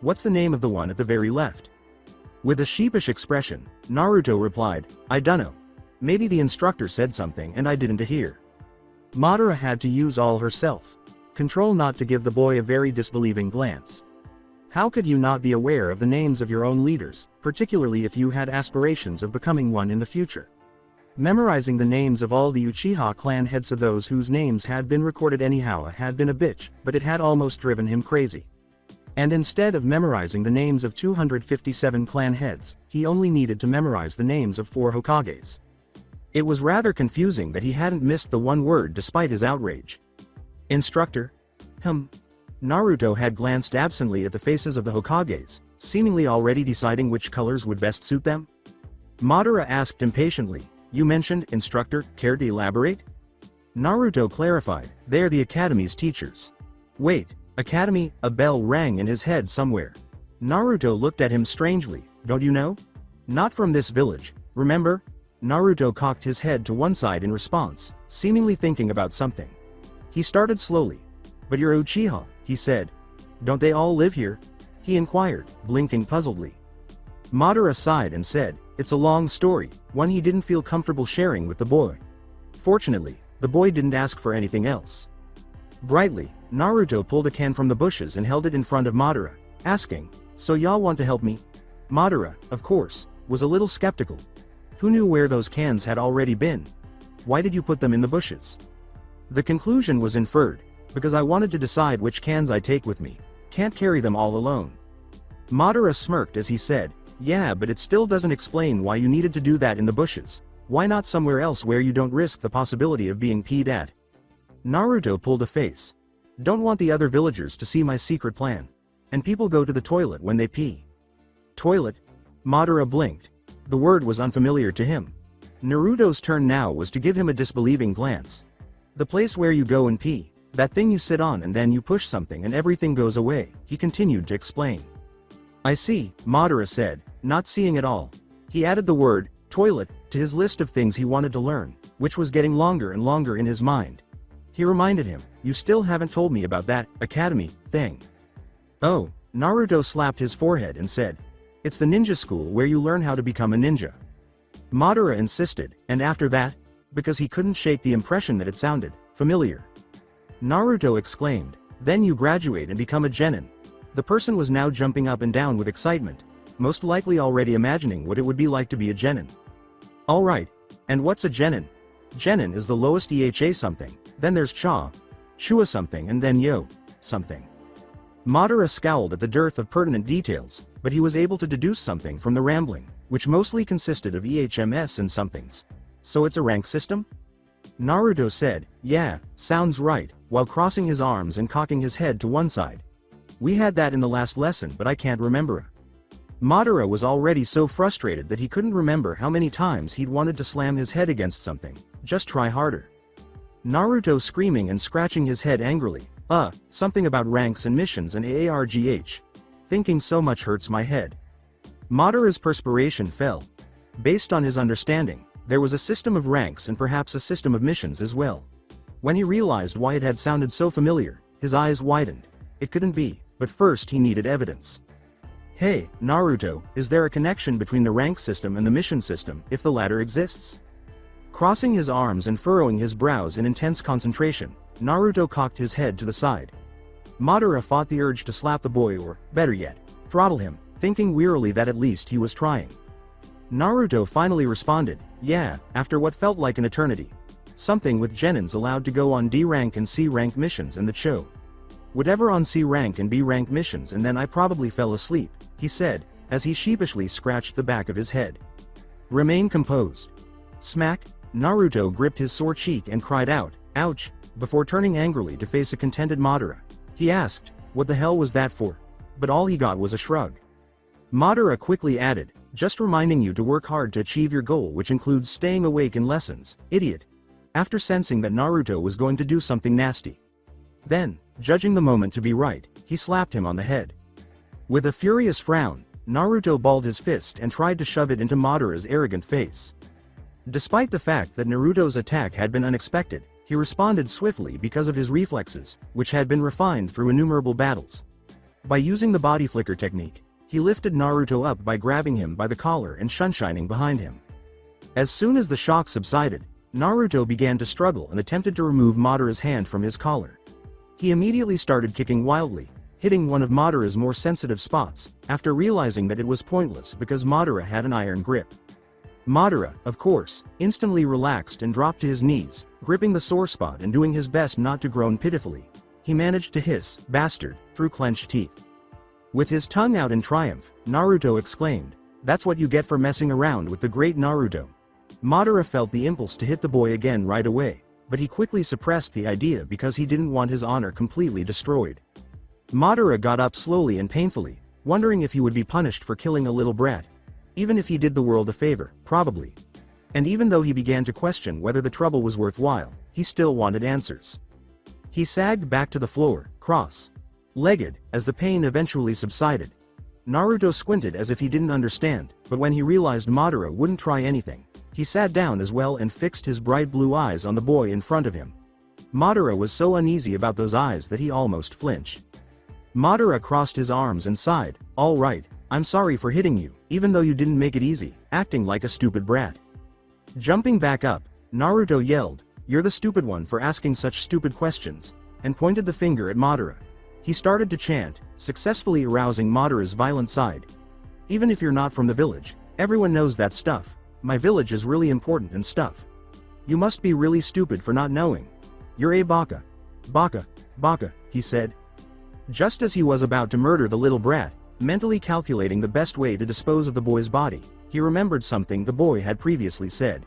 What's the name of the one at the very left? With a sheepish expression, Naruto replied, I dunno. Maybe the instructor said something and I didn't hear. Madara had to use all herself. Control not to give the boy a very disbelieving glance. How could you not be aware of the names of your own leaders, particularly if you had aspirations of becoming one in the future? Memorizing the names of all the Uchiha clan heads of those whose names had been recorded anyhow had been a bitch, but it had almost driven him crazy. And instead of memorizing the names of 257 clan heads, he only needed to memorize the names of 4 Hokages. It was rather confusing that he hadn't missed the one word despite his outrage. Instructor? Naruto had glanced absently at the faces of the Hokages, seemingly already deciding which colors would best suit them. Madara asked impatiently, you mentioned instructor, care to elaborate? Naruto clarified, they are the academy's teachers. Wait, academy? A bell rang in his head somewhere. Naruto looked at him strangely, don't you know? Not from this village, remember? Naruto cocked his head to one side in response, seemingly thinking about something. He started slowly. But you're Uchiha, he said. Don't they all live here? He inquired, blinking puzzledly. Madara sighed and said, it's a long story, one he didn't feel comfortable sharing with the boy. Fortunately, the boy didn't ask for anything else. Brightly, Naruto pulled a can from the bushes and held it in front of Madara, asking, so y'all want to help me? Madara, of course, was a little skeptical. Who knew where those cans had already been? Why did you put them in the bushes? The conclusion was inferred, because I wanted to decide which cans I take with me. Can't carry them all alone. Madara smirked as he said, yeah, but it still doesn't explain why you needed to do that in the bushes. Why not somewhere else where you don't risk the possibility of being peed at? Naruto pulled a face. Don't want the other villagers to see my secret plan. And people go to the toilet when they pee. Toilet? Madara blinked. The word was unfamiliar to him. Naruto's turn now was to give him a disbelieving glance. The place where you go and pee. That thing you sit on and then you push something and everything goes away, he continued to explain. I see, Madara said, not seeing at all. He added the word, toilet, to his list of things he wanted to learn, which was getting longer and longer in his mind. He reminded him, you still haven't told me about that, academy, thing. Oh, Naruto slapped his forehead and said, it's the ninja school where you learn how to become a ninja. Madara insisted, and after that? Because he couldn't shake the impression that it sounded familiar. Naruto exclaimed, then you graduate and become a genin. The person was now jumping up and down with excitement, most likely already imagining what it would be like to be a genin. Alright, and what's a genin? Genin is the lowest EHA something, then there's Chua something and then Yo, something. Madara scowled at the dearth of pertinent details, but he was able to deduce something from the rambling, which mostly consisted of EHMS and somethings. So it's a rank system? Naruto said, yeah, sounds right, while crossing his arms and cocking his head to one side. We had that in the last lesson but I can't remember. Madara was already so frustrated that he couldn't remember how many times he'd wanted to slam his head against something, just try harder. Naruto screaming and scratching his head angrily, something about ranks and missions and AARGH. Thinking so much hurts my head. Madara's perspiration fell. Based on his understanding, there was a system of ranks and perhaps a system of missions as well. When he realized why it had sounded so familiar, his eyes widened. It couldn't be, but first he needed evidence. Hey, Naruto, is there a connection between the rank system and the mission system, if the latter exists? Crossing his arms and furrowing his brows in intense concentration, Naruto cocked his head to the side. Madara fought the urge to slap the boy or, better yet, throttle him, thinking wearily that at least he was trying. Naruto finally responded, yeah, after what felt like an eternity. Something with genins allowed to go on D rank and C rank missions and the Cho. Whatever on C rank and B rank missions and then I probably fell asleep, he said, as he sheepishly scratched the back of his head. Remain composed. Smack. Naruto gripped his sore cheek and cried out, "Ouch," before turning angrily to face a contented Madara. He asked, "What the hell was that for?" But all he got was a shrug. Madara quickly added, "Just reminding you to work hard to achieve your goal, which includes staying awake in lessons, idiot," after sensing that Naruto was going to do something nasty. Then, judging the moment to be right, he slapped him on the head. With a furious frown, Naruto balled his fist and tried to shove it into Madara's arrogant face. Despite the fact that Naruto's attack had been unexpected, he responded swiftly because of his reflexes, which had been refined through innumerable battles. By using the body flicker technique, he lifted Naruto up by grabbing him by the collar and sunshining behind him. As soon as the shock subsided, Naruto began to struggle and attempted to remove Madara's hand from his collar. He immediately started kicking wildly, hitting one of Madara's more sensitive spots, after realizing that it was pointless because Madara had an iron grip. Madara, of course, instantly relaxed and dropped to his knees, gripping the sore spot and doing his best not to groan pitifully. He managed to hiss, "Bastard," through clenched teeth. With his tongue out in triumph, Naruto exclaimed, "That's what you get for messing around with the great Naruto." Madara felt the impulse to hit the boy again right away, but he quickly suppressed the idea because he didn't want his honor completely destroyed. Madara got up slowly and painfully, wondering if he would be punished for killing a little brat. Even if he did the world a favor, probably. And even though he began to question whether the trouble was worthwhile, he still wanted answers. He sagged back to the floor, cross-legged, as the pain eventually subsided. Naruto squinted as if he didn't understand, but when he realized Madara wouldn't try anything, he sat down as well and fixed his bright blue eyes on the boy in front of him. Madara was so uneasy about those eyes that he almost flinched. Madara crossed his arms and sighed, "All right, I'm sorry for hitting you, even though you didn't make it easy, acting like a stupid brat." Jumping back up, Naruto yelled, "You're the stupid one for asking such stupid questions," and pointed the finger at Madara. He started to chant, successfully arousing Madara's violent side. "Even if you're not from the village, everyone knows that stuff. My village is really important and stuff. You must be really stupid for not knowing. You're a baka. Baka, baka," he said. Just as he was about to murder the little brat, mentally calculating the best way to dispose of the boy's body, he remembered something the boy had previously said.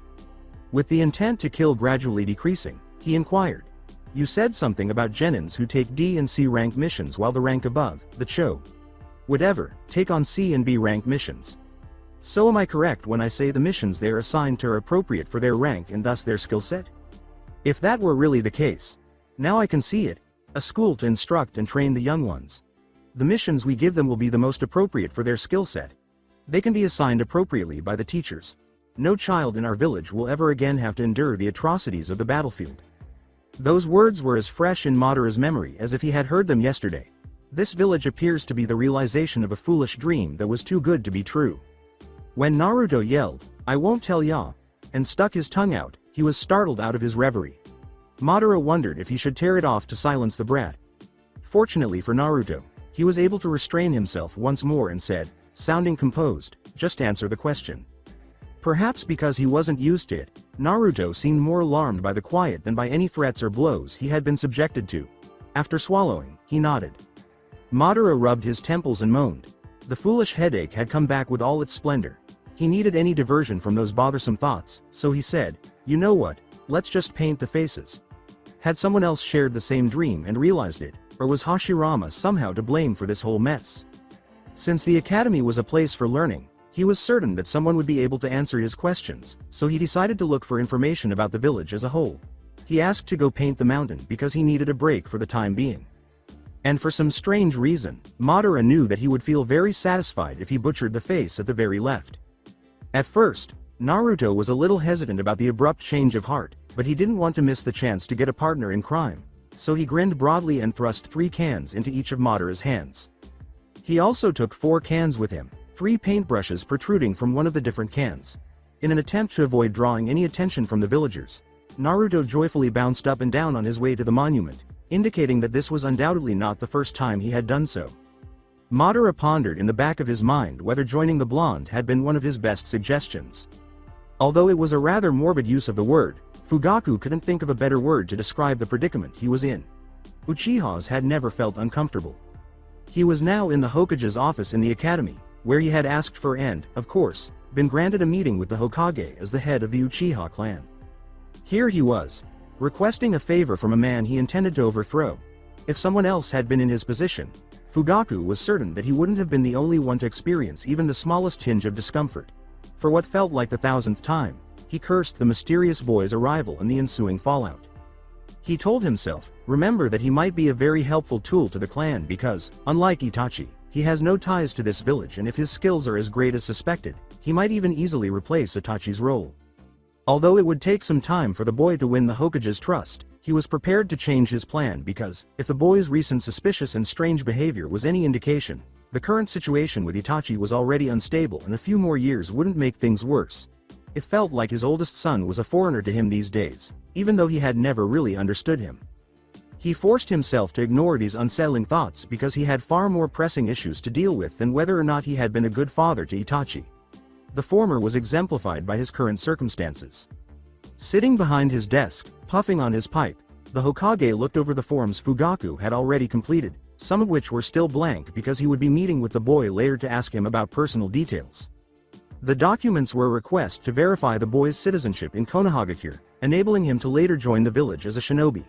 With the intent to kill gradually decreasing, he inquired, "You said something about genins who take D and C rank missions while the rank above, the Cho, would ever take on C and B rank missions. So am I correct when I say the missions they're assigned to are appropriate for their rank and thus their skill set? If that were really the case, now I can see it, a school to instruct and train the young ones. The missions we give them will be the most appropriate for their skill set. They can be assigned appropriately by the teachers. No child in our village will ever again have to endure the atrocities of the battlefield." Those words were as fresh in Madara's memory as if he had heard them yesterday. This village appears to be the realization of a foolish dream that was too good to be true. When Naruto yelled, "I won't tell ya," and stuck his tongue out, he was startled out of his reverie. Madara wondered if he should tear it off to silence the brat. Fortunately for Naruto, he was able to restrain himself once more and said, sounding composed, "Just answer the question." Perhaps because he wasn't used to it, Naruto seemed more alarmed by the quiet than by any threats or blows he had been subjected to. After swallowing, he nodded. Madara rubbed his temples and moaned. The foolish headache had come back with all its splendor. He needed any diversion from those bothersome thoughts, so he said, "You know what, let's just paint the faces." Had someone else shared the same dream and realized it, or was Hashirama somehow to blame for this whole mess? Since the academy was a place for learning, he was certain that someone would be able to answer his questions, so he decided to look for information about the village as a whole. He asked to go paint the mountain because he needed a break for the time being. And for some strange reason, Madara knew that he would feel very satisfied if he butchered the face at the very left. At first, Naruto was a little hesitant about the abrupt change of heart, but he didn't want to miss the chance to get a partner in crime, so he grinned broadly and thrust 3 cans into each of Madara's hands. He also took 4 cans with him, 3 paintbrushes protruding from one of the different cans. In an attempt to avoid drawing any attention from the villagers, Naruto joyfully bounced up and down on his way to the monument, indicating that this was undoubtedly not the first time he had done so. Madara pondered in the back of his mind whether joining the blonde had been one of his best suggestions. Although it was a rather morbid use of the word, Fugaku couldn't think of a better word to describe the predicament he was in. Uchihas had never felt uncomfortable. He was now in the Hokage's office in the academy, where he had asked for and, of course, been granted a meeting with the Hokage as the head of the Uchiha clan. Here he was, requesting a favor from a man he intended to overthrow. If someone else had been in his position, Fugaku was certain that he wouldn't have been the only one to experience even the smallest tinge of discomfort. For what felt like the 1000th time, he cursed the mysterious boy's arrival and the ensuing fallout. He told himself, remember that he might be a very helpful tool to the clan because, unlike Itachi, he has no ties to this village, and if his skills are as great as suspected, he might even easily replace Itachi's role. Although it would take some time for the boy to win the Hokage's trust, he was prepared to change his plan because, if the boy's recent suspicious and strange behavior was any indication, the current situation with Itachi was already unstable and a few more years wouldn't make things worse. It felt like his oldest son was a foreigner to him these days, even though he had never really understood him. He forced himself to ignore these unsettling thoughts because he had far more pressing issues to deal with than whether or not he had been a good father to Itachi. The former was exemplified by his current circumstances. Sitting behind his desk, puffing on his pipe, the Hokage looked over the forms Fugaku had already completed, some of which were still blank because he would be meeting with the boy later to ask him about personal details. The documents were a request to verify the boy's citizenship in Konohagakure, enabling him to later join the village as a shinobi.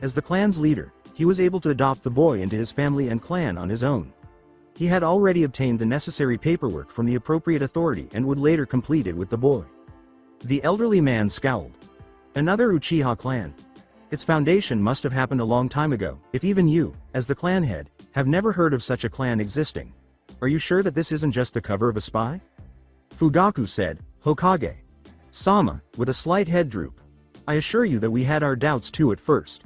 As the clan's leader, he was able to adopt the boy into his family and clan on his own. He had already obtained the necessary paperwork from the appropriate authority and would later complete it with the boy. The elderly man scowled. Another Uchiha clan. Its foundation must have happened a long time ago, if even you, as the clan head, have never heard of such a clan existing. Are you sure that this isn't just the cover of a spy? Fugaku said, Hokage. Sama, with a slight head droop. I assure you that we had our doubts too at first.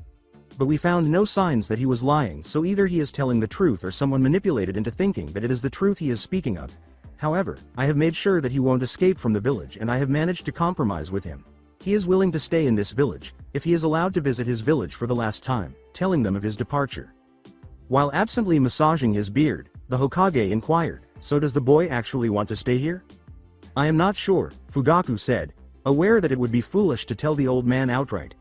But we found no signs that he was lying, so either he is telling the truth or someone manipulated into thinking that it is the truth he is speaking of. However, I have made sure that he won't escape from the village and I have managed to compromise with him. He is willing to stay in this village, if he is allowed to visit his village for the last time, telling them of his departure. While absently massaging his beard, the Hokage inquired, so does the boy actually want to stay here? I am not sure, Fugaku said, aware that it would be foolish to tell the old man outright.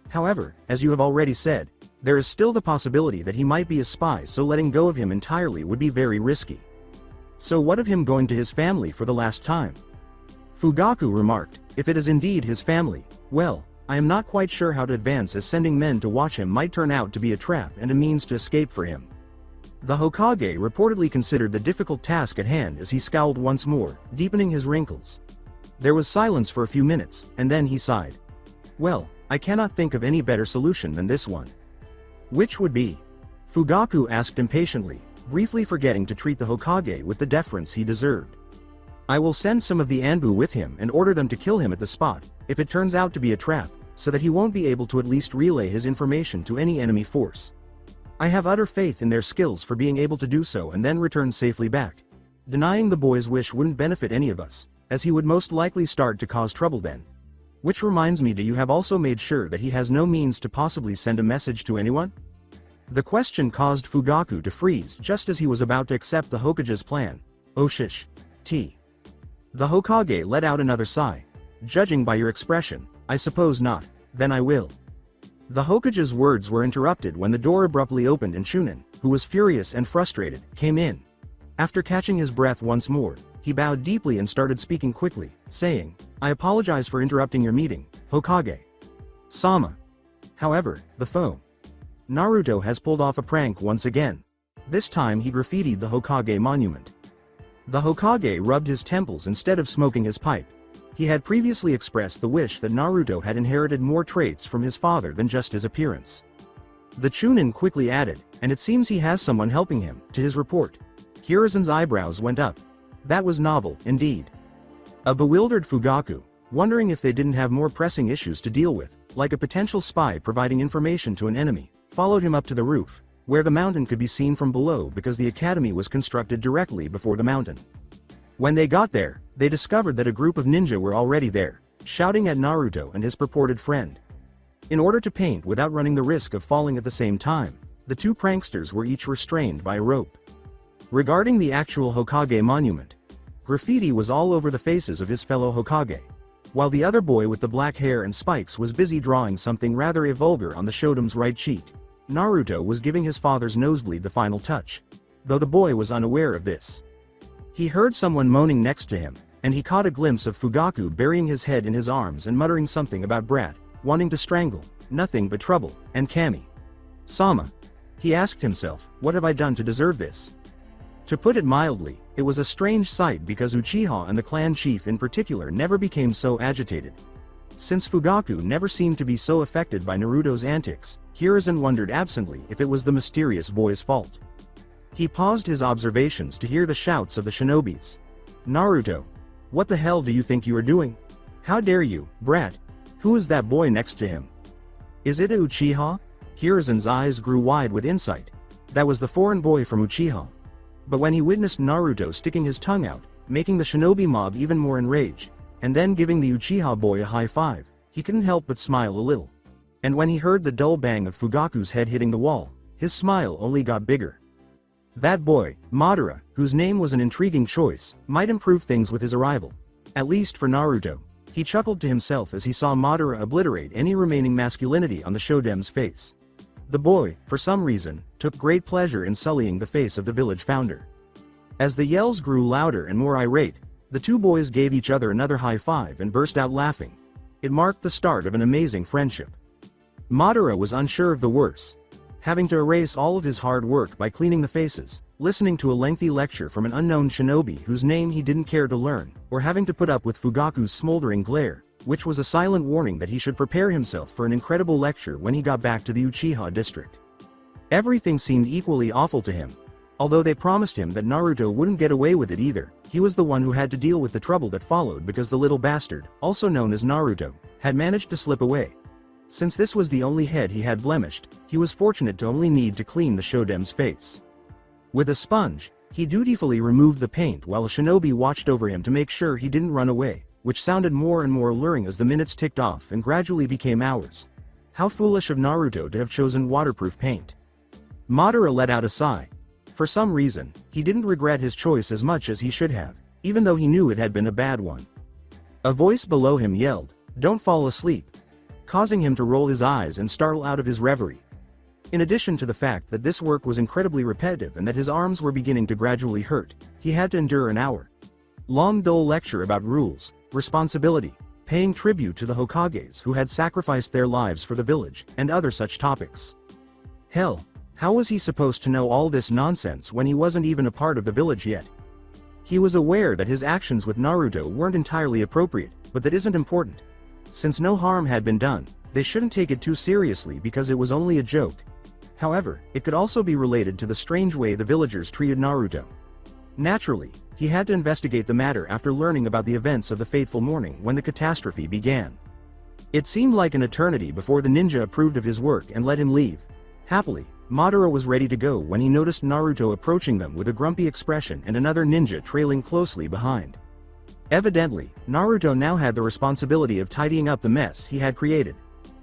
However, as you have already said, there is still the possibility that he might be a spy, so letting go of him entirely would be very risky. So what of him going to his family for the last time? Fugaku remarked, if it is indeed his family, well, I am not quite sure how to advance, as sending men to watch him might turn out to be a trap and a means to escape for him. The Hokage reportedly considered the difficult task at hand as he scowled once more, deepening his wrinkles. There was silence for a few minutes, and then he sighed. Well, I cannot think of any better solution than this one. Which would be? Fugaku asked impatiently, briefly forgetting to treat the Hokage with the deference he deserved. I will send some of the Anbu with him and order them to kill him at the spot, if it turns out to be a trap, so that he won't be able to at least relay his information to any enemy force. I have utter faith in their skills for being able to do so and then return safely back. Denying the boy's wish wouldn't benefit any of us, as he would most likely start to cause trouble then. Which reminds me, do you have also made sure that he has no means to possibly send a message to anyone? The question caused Fugaku to freeze just as he was about to accept the Hokage's plan. Oh shish. T. The Hokage let out another sigh. Judging by your expression, I suppose not. Then I will. The Hokage's words were interrupted when the door abruptly opened and Chunin, who was furious and frustrated, came in. After catching his breath once more, he bowed deeply and started speaking quickly, saying, I apologize for interrupting your meeting, Hokage. Sama. However, the foe. Naruto has pulled off a prank once again. This time he graffitied the Hokage monument. The Hokage rubbed his temples instead of smoking his pipe. He had previously expressed the wish that Naruto had inherited more traits from his father than just his appearance. The Chunin quickly added, and it seems he has someone helping him, to his report. Hiruzen's eyebrows went up. That was novel, indeed. A bewildered Fugaku, wondering if they didn't have more pressing issues to deal with, like a potential spy providing information to an enemy, followed him up to the roof, where the mountain could be seen from below because the academy was constructed directly before the mountain. When they got there, they discovered that a group of ninja were already there, shouting at Naruto and his purported friend. In order to paint without running the risk of falling at the same time, the two pranksters were each restrained by a rope. Regarding the actual Hokage monument, graffiti was all over the faces of his fellow Hokage, while the other boy with the black hair and spikes was busy drawing something rather vulgar on the Shodom's right cheek. Naruto was giving his father's nosebleed the final touch, though the boy was unaware of this. He heard someone moaning next to him, and he caught a glimpse of Fugaku burying his head in his arms and muttering something about brat, wanting to strangle, nothing but trouble, and Kami. Sama. He asked himself, what have I done to deserve this? To put it mildly, it was a strange sight because Uchiha and the clan chief in particular never became so agitated. Since Fugaku never seemed to be so affected by Naruto's antics, Hiruzen wondered absently if it was the mysterious boy's fault. He paused his observations to hear the shouts of the shinobis. Naruto! What the hell do you think you are doing? How dare you, brat? Who is that boy next to him? Is it a Uchiha? Hiruzen's eyes grew wide with insight. That was the foreign boy from Uchiha. But when he witnessed Naruto sticking his tongue out, making the shinobi mob even more enraged, and then giving the Uchiha boy a high five, he couldn't help but smile a little. And when he heard the dull bang of Fugaku's head hitting the wall, his smile only got bigger. That boy, Madara, whose name was an intriguing choice, might improve things with his arrival. At least for Naruto. He chuckled to himself as he saw Madara obliterate any remaining masculinity on the Shodem's face. The boy, for some reason, took great pleasure in sullying the face of the village founder. As the yells grew louder and more irate, the two boys gave each other another high five and burst out laughing. It marked the start of an amazing friendship. Madara was unsure of the worse. Having to erase all of his hard work by cleaning the faces, listening to a lengthy lecture from an unknown shinobi whose name he didn't care to learn, or having to put up with Fugaku's smoldering glare, which was a silent warning that he should prepare himself for an incredible lecture when he got back to the Uchiha district. Everything seemed equally awful to him. Although they promised him that Naruto wouldn't get away with it either, he was the one who had to deal with the trouble that followed because the little bastard, also known as Naruto, had managed to slip away. Since this was the only head he had blemished, he was fortunate to only need to clean the Shodem's face. With a sponge, he dutifully removed the paint while a shinobi watched over him to make sure he didn't run away, which sounded more and more alluring as the minutes ticked off and gradually became hours. How foolish of Naruto to have chosen waterproof paint. Madara let out a sigh. For some reason, he didn't regret his choice as much as he should have, even though he knew it had been a bad one. A voice below him yelled, "Don't fall asleep," causing him to roll his eyes and startle out of his reverie. In addition to the fact that this work was incredibly repetitive and that his arms were beginning to gradually hurt, he had to endure an hour-long dull lecture about rules, responsibility, paying tribute to the Hokages who had sacrificed their lives for the village, and other such topics. Hell, how was he supposed to know all this nonsense when he wasn't even a part of the village yet? He was aware that his actions with Naruto weren't entirely appropriate, but that isn't important. Since no harm had been done, they shouldn't take it too seriously because it was only a joke. However, it could also be related to the strange way the villagers treated Naruto. Naturally, he had to investigate the matter after learning about the events of the fateful morning when the catastrophe began. It seemed like an eternity before the ninja approved of his work and let him leave. Happily, Madara was ready to go when he noticed Naruto approaching them with a grumpy expression and another ninja trailing closely behind. Evidently, Naruto now had the responsibility of tidying up the mess he had created.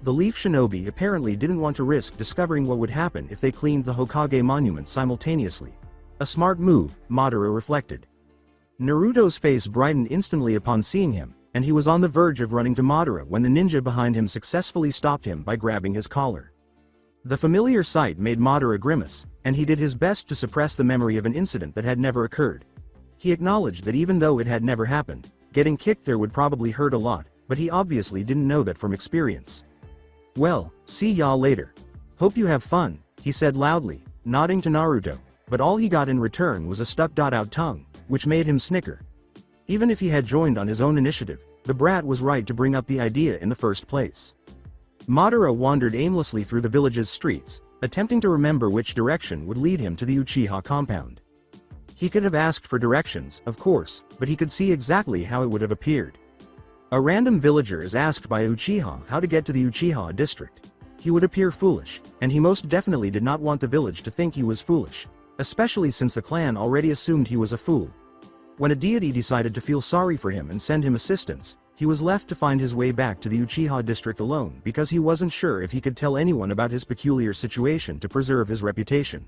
The Leaf Shinobi apparently didn't want to risk discovering what would happen if they cleaned the Hokage monument simultaneously. A smart move, Madara reflected. Naruto's face brightened instantly upon seeing him, and he was on the verge of running to Madara when the ninja behind him successfully stopped him by grabbing his collar. The familiar sight made Madara grimace, and he did his best to suppress the memory of an incident that had never occurred. He acknowledged that even though it had never happened, getting kicked there would probably hurt a lot, but he obviously didn't know that from experience. "Well, see y'all later. Hope you have fun," he said loudly, nodding to Naruto, but all he got in return was a stuck-out tongue, which made him snicker. Even if he had joined on his own initiative, the brat was right to bring up the idea in the first place. Madara wandered aimlessly through the village's streets, attempting to remember which direction would lead him to the Uchiha compound. He could have asked for directions, of course, but he could see exactly how it would have appeared. A random villager is asked by Uchiha how to get to the Uchiha district. He would appear foolish, and he most definitely did not want the village to think he was foolish, especially since the clan already assumed he was a fool. When a deity decided to feel sorry for him and send him assistance, he was left to find his way back to the Uchiha district alone because he wasn't sure if he could tell anyone about his peculiar situation to preserve his reputation.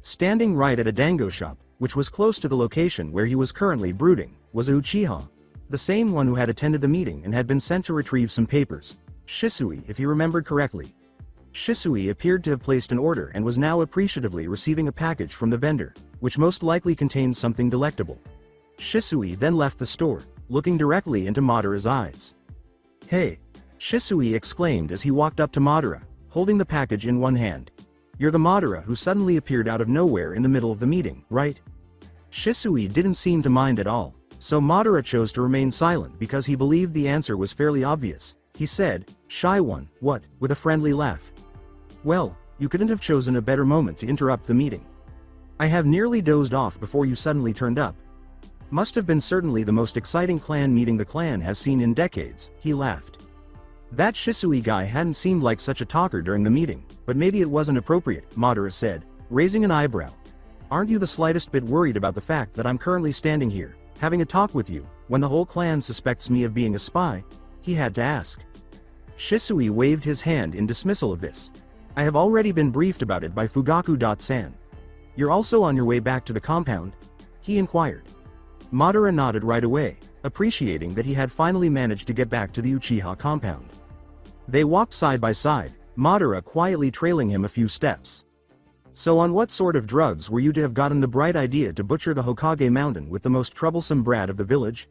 Standing right at a dango shop, which was close to the location where he was currently brooding, was a Uchiha, the same one who had attended the meeting and had been sent to retrieve some papers. Shisui, if he remembered correctly. Shisui appeared to have placed an order and was now appreciatively receiving a package from the vendor, which most likely contained something delectable. Shisui then left the store, looking directly into Madara's eyes. "Hey." Shisui exclaimed as he walked up to Madara, holding the package in one hand. You're the Madara who suddenly appeared out of nowhere in the middle of the meeting, right? Shisui didn't seem to mind at all, so Madara chose to remain silent because he believed the answer was fairly obvious. He said, "Shy one, what?" with a friendly laugh. "Well, you couldn't have chosen a better moment to interrupt the meeting. I have nearly dozed off before you suddenly turned up. Must have been certainly the most exciting clan meeting the clan has seen in decades," he laughed. That Shisui guy hadn't seemed like such a talker during the meeting, but maybe it wasn't appropriate, Madara said, raising an eyebrow. "Aren't you the slightest bit worried about the fact that I'm currently standing here, having a talk with you, when the whole clan suspects me of being a spy?" he had to ask. Shisui waved his hand in dismissal of this. "I have already been briefed about it by Fugaku-san. You're also on your way back to the compound?" he inquired. Madara nodded right away, appreciating that he had finally managed to get back to the Uchiha compound. They walked side by side, Madara quietly trailing him a few steps. "So on what sort of drugs were you to have gotten the bright idea to butcher the Hokage mountain with the most troublesome brat of the village?"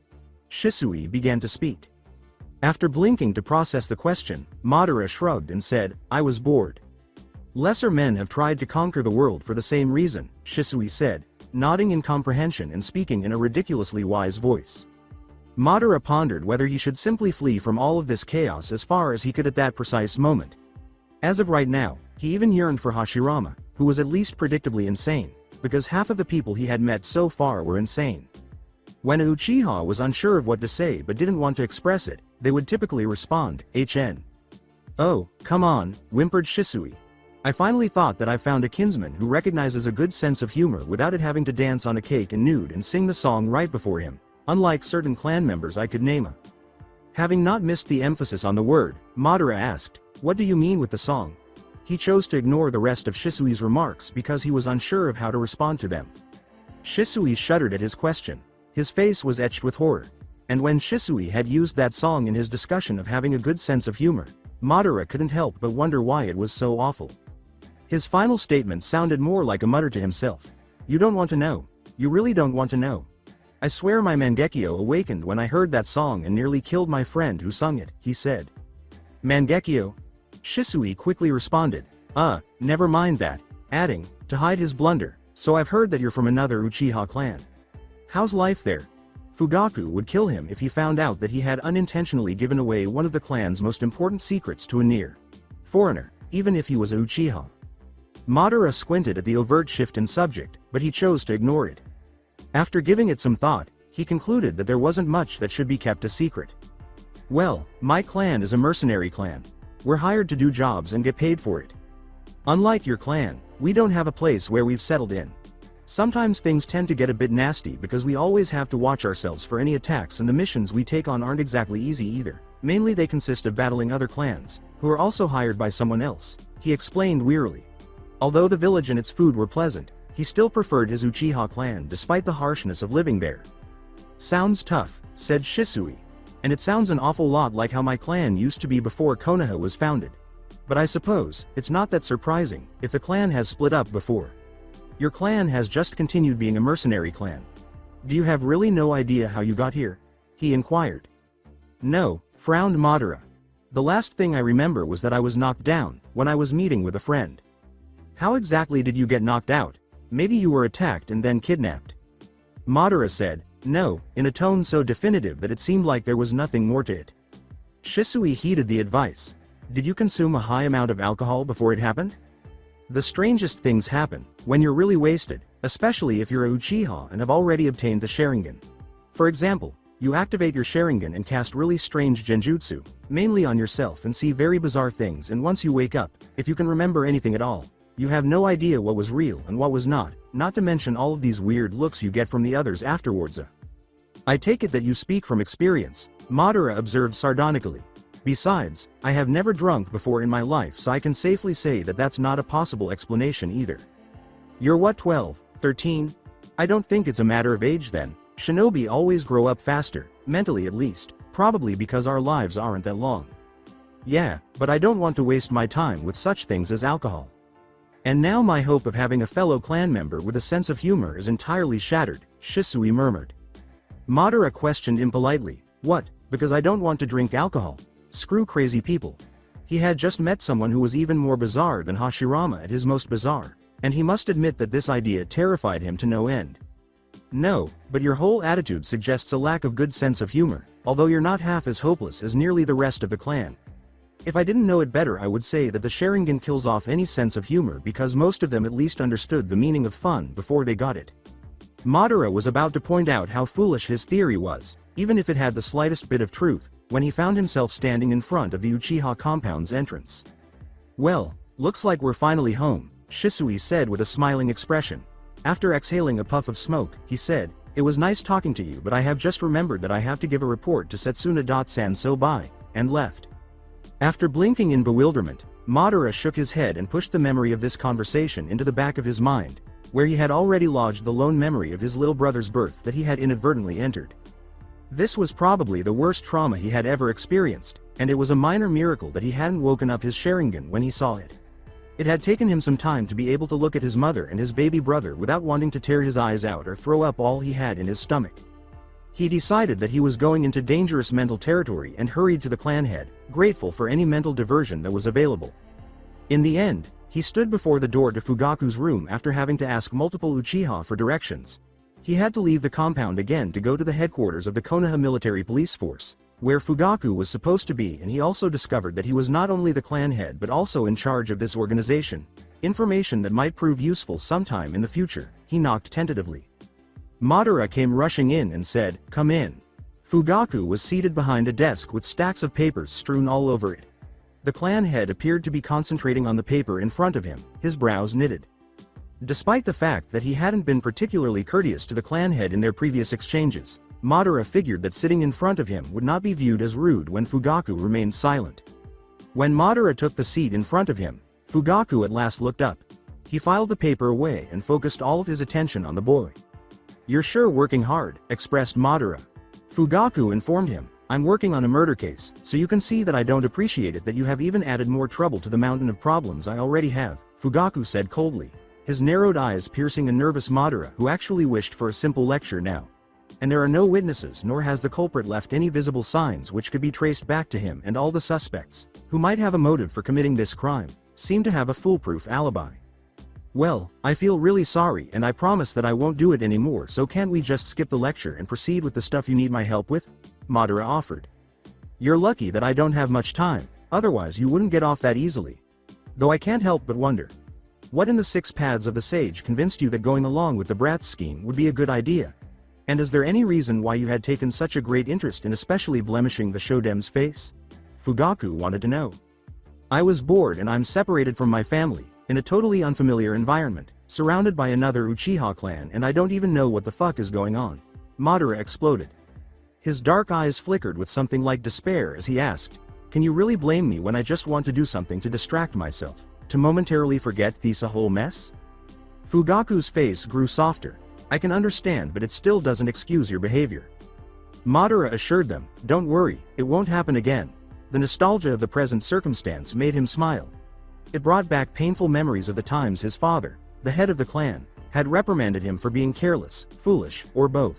Shisui began to speak. After blinking to process the question, Madara shrugged and said, "I was bored." "Lesser men have tried to conquer the world for the same reason," Shisui said, nodding in comprehension and speaking in a ridiculously wise voice. Madara pondered whether he should simply flee from all of this chaos as far as he could at that precise moment. As of right now, he even yearned for Hashirama, who was at least predictably insane, because half of the people he had met so far were insane. When a Uchiha was unsure of what to say but didn't want to express it, they would typically respond, "HN." "Oh, come on," whimpered Shisui. "I finally thought that I found a kinsman who recognizes a good sense of humor without it having to dance on a cake and nude and sing the song right before him, unlike certain clan members I could name." Having not missed the emphasis on the word, Madara asked, "What do you mean with the song?" He chose to ignore the rest of Shisui's remarks because he was unsure of how to respond to them. Shisui shuddered at his question. His face was etched with horror. And when Shisui had used that song in his discussion of having a good sense of humor, Madara couldn't help but wonder why it was so awful. His final statement sounded more like a mutter to himself. "You don't want to know. You really don't want to know. I swear my Mangekyo awakened when I heard that song and nearly killed my friend who sung it," he said. "Mangekyo?" Shisui quickly responded, Never mind that," adding, to hide his blunder, "So I've heard that you're from another Uchiha clan. How's life there?" Fugaku would kill him if he found out that he had unintentionally given away one of the clan's most important secrets to a near foreigner, even if he was a Uchiha. Madara squinted at the overt shift in subject, but he chose to ignore it. After giving it some thought, he concluded that there wasn't much that should be kept a secret. "Well, my clan is a mercenary clan. We're hired to do jobs and get paid for it. Unlike your clan, we don't have a place where we've settled in. Sometimes things tend to get a bit nasty because we always have to watch ourselves for any attacks, and the missions we take on aren't exactly easy either. Mainly they consist of battling other clans, who are also hired by someone else," he explained wearily. Although the village and its food were pleasant, he still preferred his Uchiha clan despite the harshness of living there. "Sounds tough," said Shisui. "And it sounds an awful lot like how my clan used to be before Konoha was founded. But I suppose it's not that surprising if the clan has split up before. Your clan has just continued being a mercenary clan. Do you have really no idea how you got here?" he inquired. "No," frowned Madara. "The last thing I remember was that I was knocked down when I was meeting with a friend." "How exactly did you get knocked out? Maybe you were attacked and then kidnapped?" Madara said, "No," in a tone so definitive that it seemed like there was nothing more to it. Shisui heeded the advice. "Did you consume a high amount of alcohol before it happened?" "The strangest things happen when you're really wasted, especially if you're a Uchiha and have already obtained the Sharingan. For example, you activate your Sharingan and cast really strange genjutsu, mainly on yourself, and see very bizarre things, and once you wake up, if you can remember anything at all, you have no idea what was real and what was not to mention all of these weird looks you get from the others afterwards." "I take it that you speak from experience," Madara observed sardonically. "Besides, I have never drunk before in my life, so I can safely say that that's not a possible explanation either." "You're what, 12, 13? I don't think it's a matter of age then. Shinobi always grow up faster, mentally at least, probably because our lives aren't that long." "Yeah, but I don't want to waste my time with such things as alcohol. And now my hope of having a fellow clan member with a sense of humor is entirely shattered," Shisui murmured. Madara questioned impolitely, "What, because I don't want to drink alcohol?" Screw crazy people. He had just met someone who was even more bizarre than Hashirama at his most bizarre, and he must admit that this idea terrified him to no end. No, but your whole attitude suggests a lack of good sense of humor, although you're not half as hopeless as nearly the rest of the clan. If I didn't know it better, I would say that the Sharingan kills off any sense of humor because most of them at least understood the meaning of fun before they got it. Madara was about to point out how foolish his theory was, even if it had the slightest bit of truth, when he found himself standing in front of the Uchiha compound's entrance. "Well, looks like we're finally home," Shisui said with a smiling expression. After exhaling a puff of smoke, he said, "It was nice talking to you, but I have just remembered that I have to give a report to Setsuna-san, so bye," and left. After blinking in bewilderment, Madara shook his head and pushed the memory of this conversation into the back of his mind, where he had already lodged the lone memory of his little brother's birth that he had inadvertently entered. This was probably the worst trauma he had ever experienced, and it was a minor miracle that he hadn't woken up his Sharingan when he saw it. It had taken him some time to be able to look at his mother and his baby brother without wanting to tear his eyes out or throw up all he had in his stomach. He decided that he was going into dangerous mental territory and hurried to the clan head, grateful for any mental diversion that was available. In the end, he stood before the door to Fugaku's room after having to ask multiple Uchiha for directions. He had to leave the compound again to go to the headquarters of the Konoha military police force, where Fugaku was supposed to be, and he also discovered that he was not only the clan head but also in charge of this organization, information that might prove useful sometime in the future. He knocked tentatively. Madara came rushing in and said, "Come in." Fugaku was seated behind a desk with stacks of papers strewn all over it. The clan head appeared to be concentrating on the paper in front of him, his brows knitted. Despite the fact that he hadn't been particularly courteous to the clan head in their previous exchanges, Madara figured that sitting in front of him would not be viewed as rude when Fugaku remained silent. When Madara took the seat in front of him, Fugaku at last looked up. He filed the paper away and focused all of his attention on the boy. "You're sure working hard," expressed Madara. Fugaku informed him, "I'm working on a murder case, so you can see that I don't appreciate it that you have even added more trouble to the mountain of problems I already have," Fugaku said coldly, his narrowed eyes piercing a nervous Madara who actually wished for a simple lecture now. "And there are no witnesses, nor has the culprit left any visible signs which could be traced back to him, and all the suspects, who might have a motive for committing this crime, seem to have a foolproof alibi. Well, I feel really sorry and I promise that I won't do it anymore, so can't we just skip the lecture and proceed with the stuff you need my help with?" Madara offered. "You're lucky that I don't have much time, otherwise you wouldn't get off that easily. Though I can't help but wonder, what in the 6 paths of the sage convinced you that going along with the Bratz scheme would be a good idea? And is there any reason why you had taken such a great interest in especially blemishing the Shodem's face?" Fugaku wanted to know. "I was bored and I'm separated from my family, in a totally unfamiliar environment, surrounded by another Uchiha clan, and I don't even know what the fuck is going on," Madara exploded. His dark eyes flickered with something like despair as he asked, "Can you really blame me when I just want to do something to distract myself, to momentarily forget this whole mess?" Fugaku's face grew softer. "I can understand, but it still doesn't excuse your behavior." Madara assured them, "Don't worry, it won't happen again." The nostalgia of the present circumstance made him smile. It brought back painful memories of the times his father, the head of the clan, had reprimanded him for being careless, foolish, or both.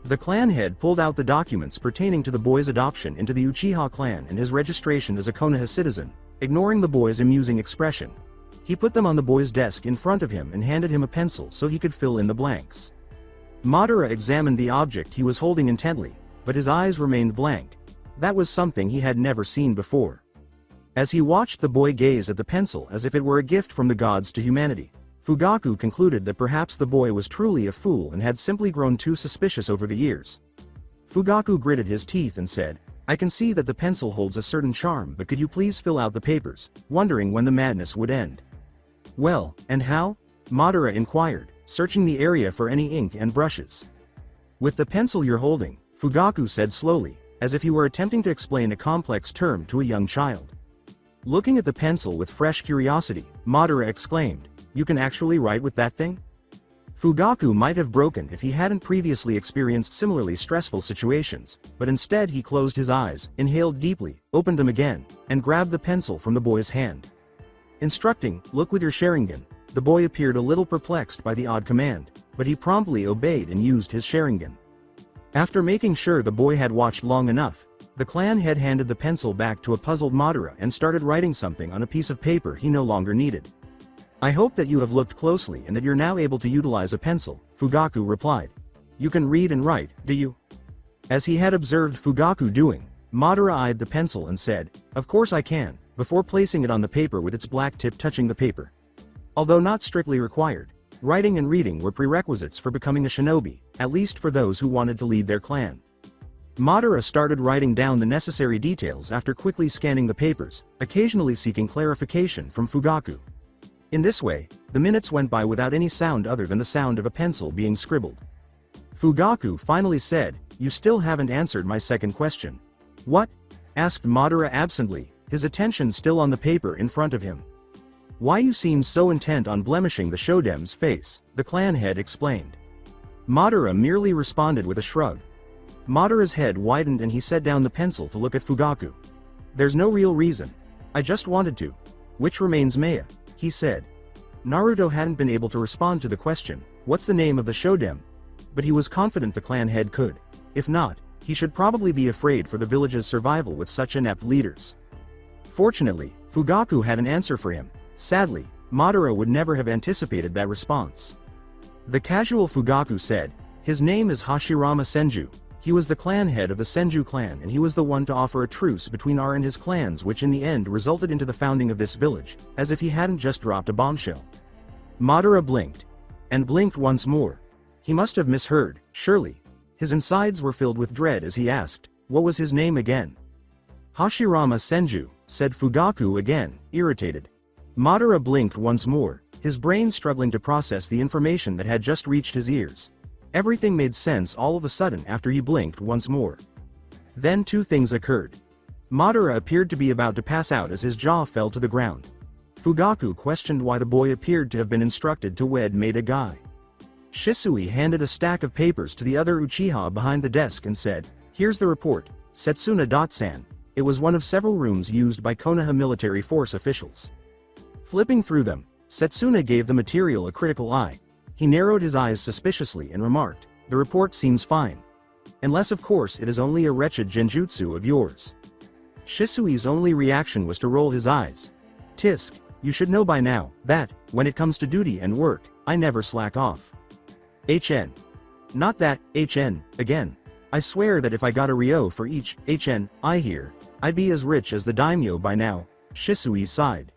The clan head pulled out the documents pertaining to the boy's adoption into the Uchiha clan and his registration as a Konoha citizen, ignoring the boy's amusing expression. He put them on the boy's desk in front of him and handed him a pencil so he could fill in the blanks. Madara examined the object he was holding intently, but his eyes remained blank. That was something he had never seen before. As he watched the boy gaze at the pencil as if it were a gift from the gods to humanity, Fugaku concluded that perhaps the boy was truly a fool and had simply grown too suspicious over the years. Fugaku gritted his teeth and said, "I can see that the pencil holds a certain charm, but could you please fill out the papers," wondering when the madness would end. "Well, and how?" Madara inquired, searching the area for any ink and brushes. "With the pencil you're holding," Fugaku said slowly, as if he were attempting to explain a complex term to a young child. Looking at the pencil with fresh curiosity, Madara exclaimed, "You can actually write with that thing?" Fugaku might have broken if he hadn't previously experienced similarly stressful situations, but instead he closed his eyes, inhaled deeply, opened them again, and grabbed the pencil from the boy's hand. Instructing, "Look with your Sharingan," the boy appeared a little perplexed by the odd command, but he promptly obeyed and used his Sharingan. After making sure the boy had watched long enough, The clan head handed the pencil back to a puzzled Madara and started writing something on a piece of paper he no longer needed. "I hope that you have looked closely and that you're now able to utilize a pencil," Fugaku replied. "You can read and write, do you?" As he had observed Fugaku doing, Madara eyed the pencil and said, "Of course I can," before placing it on the paper with its black tip touching the paper. Although not strictly required, writing and reading were prerequisites for becoming a shinobi, at least for those who wanted to lead their clan. Madara started writing down the necessary details after quickly scanning the papers, occasionally seeking clarification from Fugaku. In this way, the minutes went by without any sound other than the sound of a pencil being scribbled. Fugaku finally said, "You still haven't answered my second question." "What?" asked Madara absently, his attention still on the paper in front of him. "Why you seem so intent on blemishing the Shodem's face," the clan head explained. Madara merely responded with a shrug. Madara's head widened and he set down the pencil to look at Fugaku. "There's no real reason. I just wanted to. Which remains Maya," he said. Naruto hadn't been able to respond to the question, "What's the name of the Shodem?" But he was confident the clan head could. If not, he should probably be afraid for the village's survival with such inept leaders. Fortunately, Fugaku had an answer for him. Sadly, Madara would never have anticipated that response. The casual Fugaku said, "His name is Hashirama Senju. He was the clan head of the Senju clan and he was the one to offer a truce between our and his clans, which in the end resulted into the founding of this village, as if he hadn't just dropped a bombshell." Madara blinked. And blinked once more. He must have misheard, surely. His insides were filled with dread as he asked, "What was his name again?" "Hashirama Senju," said Fugaku again, irritated. Madara blinked once more, his brain struggling to process the information that had just reached his ears. Everything made sense all of a sudden after he blinked once more. Then two things occurred. Madara appeared to be about to pass out as his jaw fell to the ground. Fugaku questioned why the boy appeared to have been instructed to wed Maida Guy. Shisui handed a stack of papers to the other Uchiha behind the desk and said, "Here's the report, Setsuna-san." It was one of several rooms used by Konoha military force officials. Flipping through them, Setsuna gave the material a critical eye. He narrowed his eyes suspiciously and remarked, "The report seems fine. Unless of course it is only a wretched genjutsu of yours." Shisui's only reaction was to roll his eyes. "Tisk, you should know by now, that, when it comes to duty and work, I never slack off. HN. Not that, HN, again. I swear that if I got a Ryo for each, HN, I hear, I'd be as rich as the daimyo by now," Shisui sighed.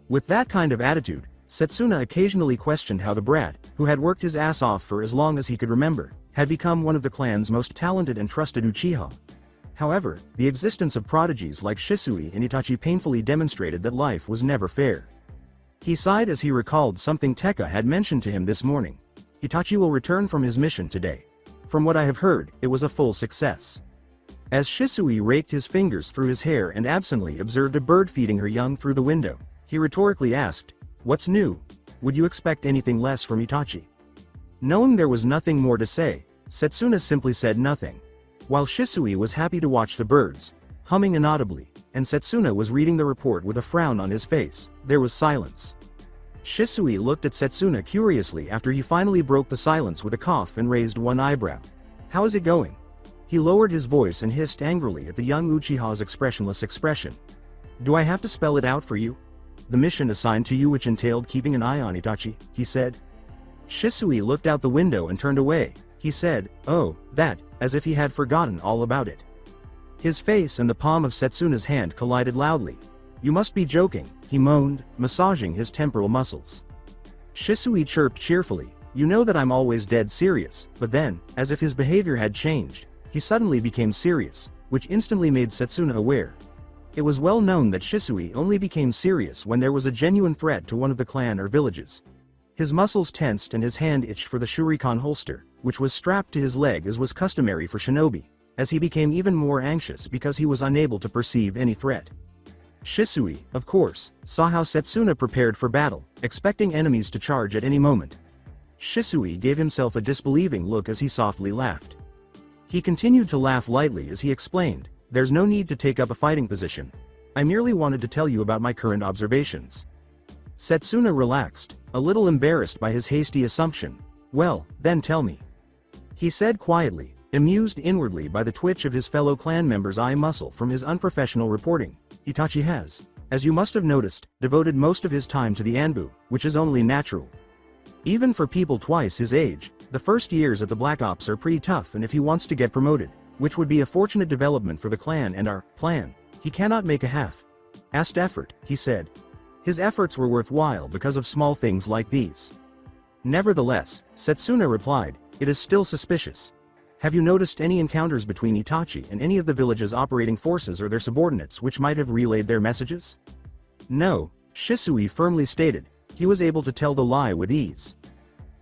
With that kind of attitude, Setsuna occasionally questioned how the brat, who had worked his ass off for as long as he could remember, had become one of the clan's most talented and trusted Uchiha. However, the existence of prodigies like Shisui and Itachi painfully demonstrated that life was never fair. He sighed as he recalled something Tekka had mentioned to him this morning. "Itachi will return from his mission today. From what I have heard, it was a full success." As Shisui raked his fingers through his hair and absently observed a bird feeding her young through the window, he rhetorically asked, "What's new? Would you expect anything less from Itachi?" Knowing there was nothing more to say, Setsuna simply said nothing. While Shisui was happy to watch the birds, humming inaudibly, and Setsuna was reading the report with a frown on his face, there was silence. Shisui looked at Setsuna curiously after he finally broke the silence with a cough and raised one eyebrow. "How is it going?" He lowered his voice and hissed angrily at the young Uchiha's expressionless expression. "Do I have to spell it out for you? The mission assigned to you which entailed keeping an eye on Itachi," he said. Shisui looked out the window and turned away. He said, "Oh, that," as if he had forgotten all about it. His face and the palm of Setsuna's hand collided loudly. "You must be joking," he moaned, massaging his temporal muscles. Shisui chirped cheerfully, "You know that I'm always dead serious," but then, as if his behavior had changed, he suddenly became serious, which instantly made Setsuna aware. It was well known that Shisui only became serious when there was a genuine threat to one of the clan or villages. His muscles tensed and his hand itched for the shuriken holster, which was strapped to his leg as was customary for shinobi, as he became even more anxious because he was unable to perceive any threat. Shisui, of course, saw how Setsuna prepared for battle, expecting enemies to charge at any moment. Shisui gave himself a disbelieving look as he softly laughed. He continued to laugh lightly as he explained, "There's no need to take up a fighting position. I merely wanted to tell you about my current observations." Setsuna relaxed, a little embarrassed by his hasty assumption. "Well, then tell me," he said quietly, Amused inwardly by the twitch of his fellow clan member's eye muscle from his unprofessional reporting, Itachi has, as you must have noticed, devoted most of his time to the Anbu, which is only natural. Even for people twice his age, the first years at the Black Ops are pretty tough, and if he wants to get promoted, which would be a fortunate development for the clan and our plan, he cannot make a half-assed effort, he said. His efforts were worthwhile because of small things like these. Nevertheless, Setsuna replied, it is still suspicious. Have you noticed any encounters between Itachi and any of the village's operating forces or their subordinates which might have relayed their messages? No, Shisui firmly stated. He was able to tell the lie with ease.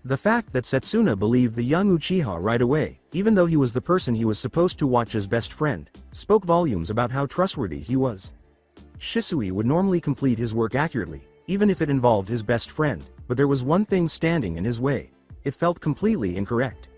The fact that Setsuna believed the young Uchiha right away, even though he was the person he was supposed to watch as best friend, spoke volumes about how trustworthy he was. Shisui would normally complete his work accurately, even if it involved his best friend, but there was one thing standing in his way. It felt completely incorrect.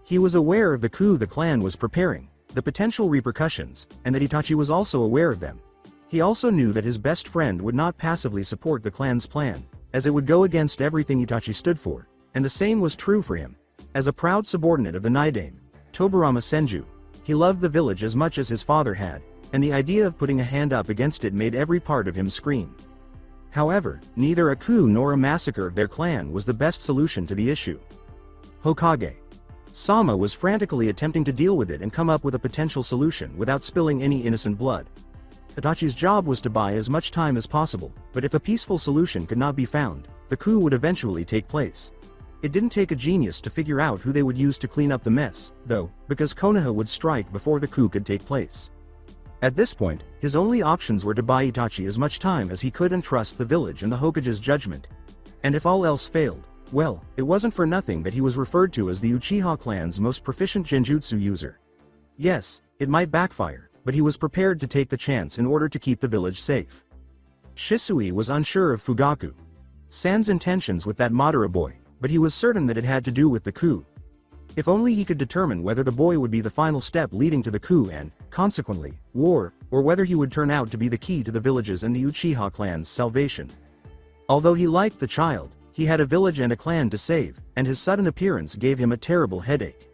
He was aware of the coup the clan was preparing, the potential repercussions, and that Itachi was also aware of them. He also knew that his best friend would not passively support the clan's plan, as it would go against everything Itachi stood for, and the same was true for him. As a proud subordinate of the Naidame, Tobarama Senju, he loved the village as much as his father had, and the idea of putting a hand up against it made every part of him scream. However, neither a coup nor a massacre of their clan was the best solution to the issue. Hokage Sama was frantically attempting to deal with it and come up with a potential solution without spilling any innocent blood. Itachi's job was to buy as much time as possible, but if a peaceful solution could not be found, the coup would eventually take place. It didn't take a genius to figure out who they would use to clean up the mess, though, because Konoha would strike before the coup could take place. At this point, his only options were to buy Itachi as much time as he could and trust the village and the Hokage's judgment. And if all else failed, well, it wasn't for nothing that he was referred to as the Uchiha clan's most proficient genjutsu user. Yes, it might backfire, but he was prepared to take the chance in order to keep the village safe. Shisui was unsure of Fugaku-san's intentions with that Madara boy, but he was certain that it had to do with the coup. If only he could determine whether the boy would be the final step leading to the coup and, consequently, war, or whether he would turn out to be the key to the village's and the Uchiha clan's salvation. Although he liked the child, he had a village and a clan to save, and his sudden appearance gave him a terrible headache.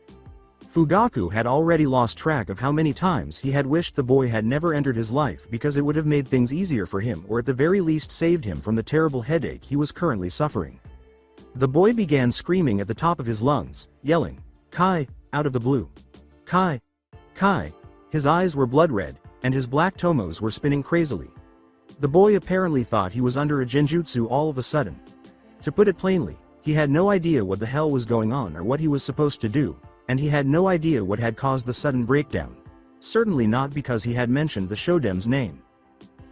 Fugaku had already lost track of how many times he had wished the boy had never entered his life because it would have made things easier for him or at the very least saved him from the terrible headache he was currently suffering. The boy began screaming at the top of his lungs, yelling, "Kai!" out of the blue. "Kai! Kai!" His eyes were blood red, and his black tomos were spinning crazily. The boy apparently thought he was under a genjutsu all of a sudden. To put it plainly, he had no idea what the hell was going on or what he was supposed to do, and he had no idea what had caused the sudden breakdown. Certainly not because he had mentioned the Shodem's name.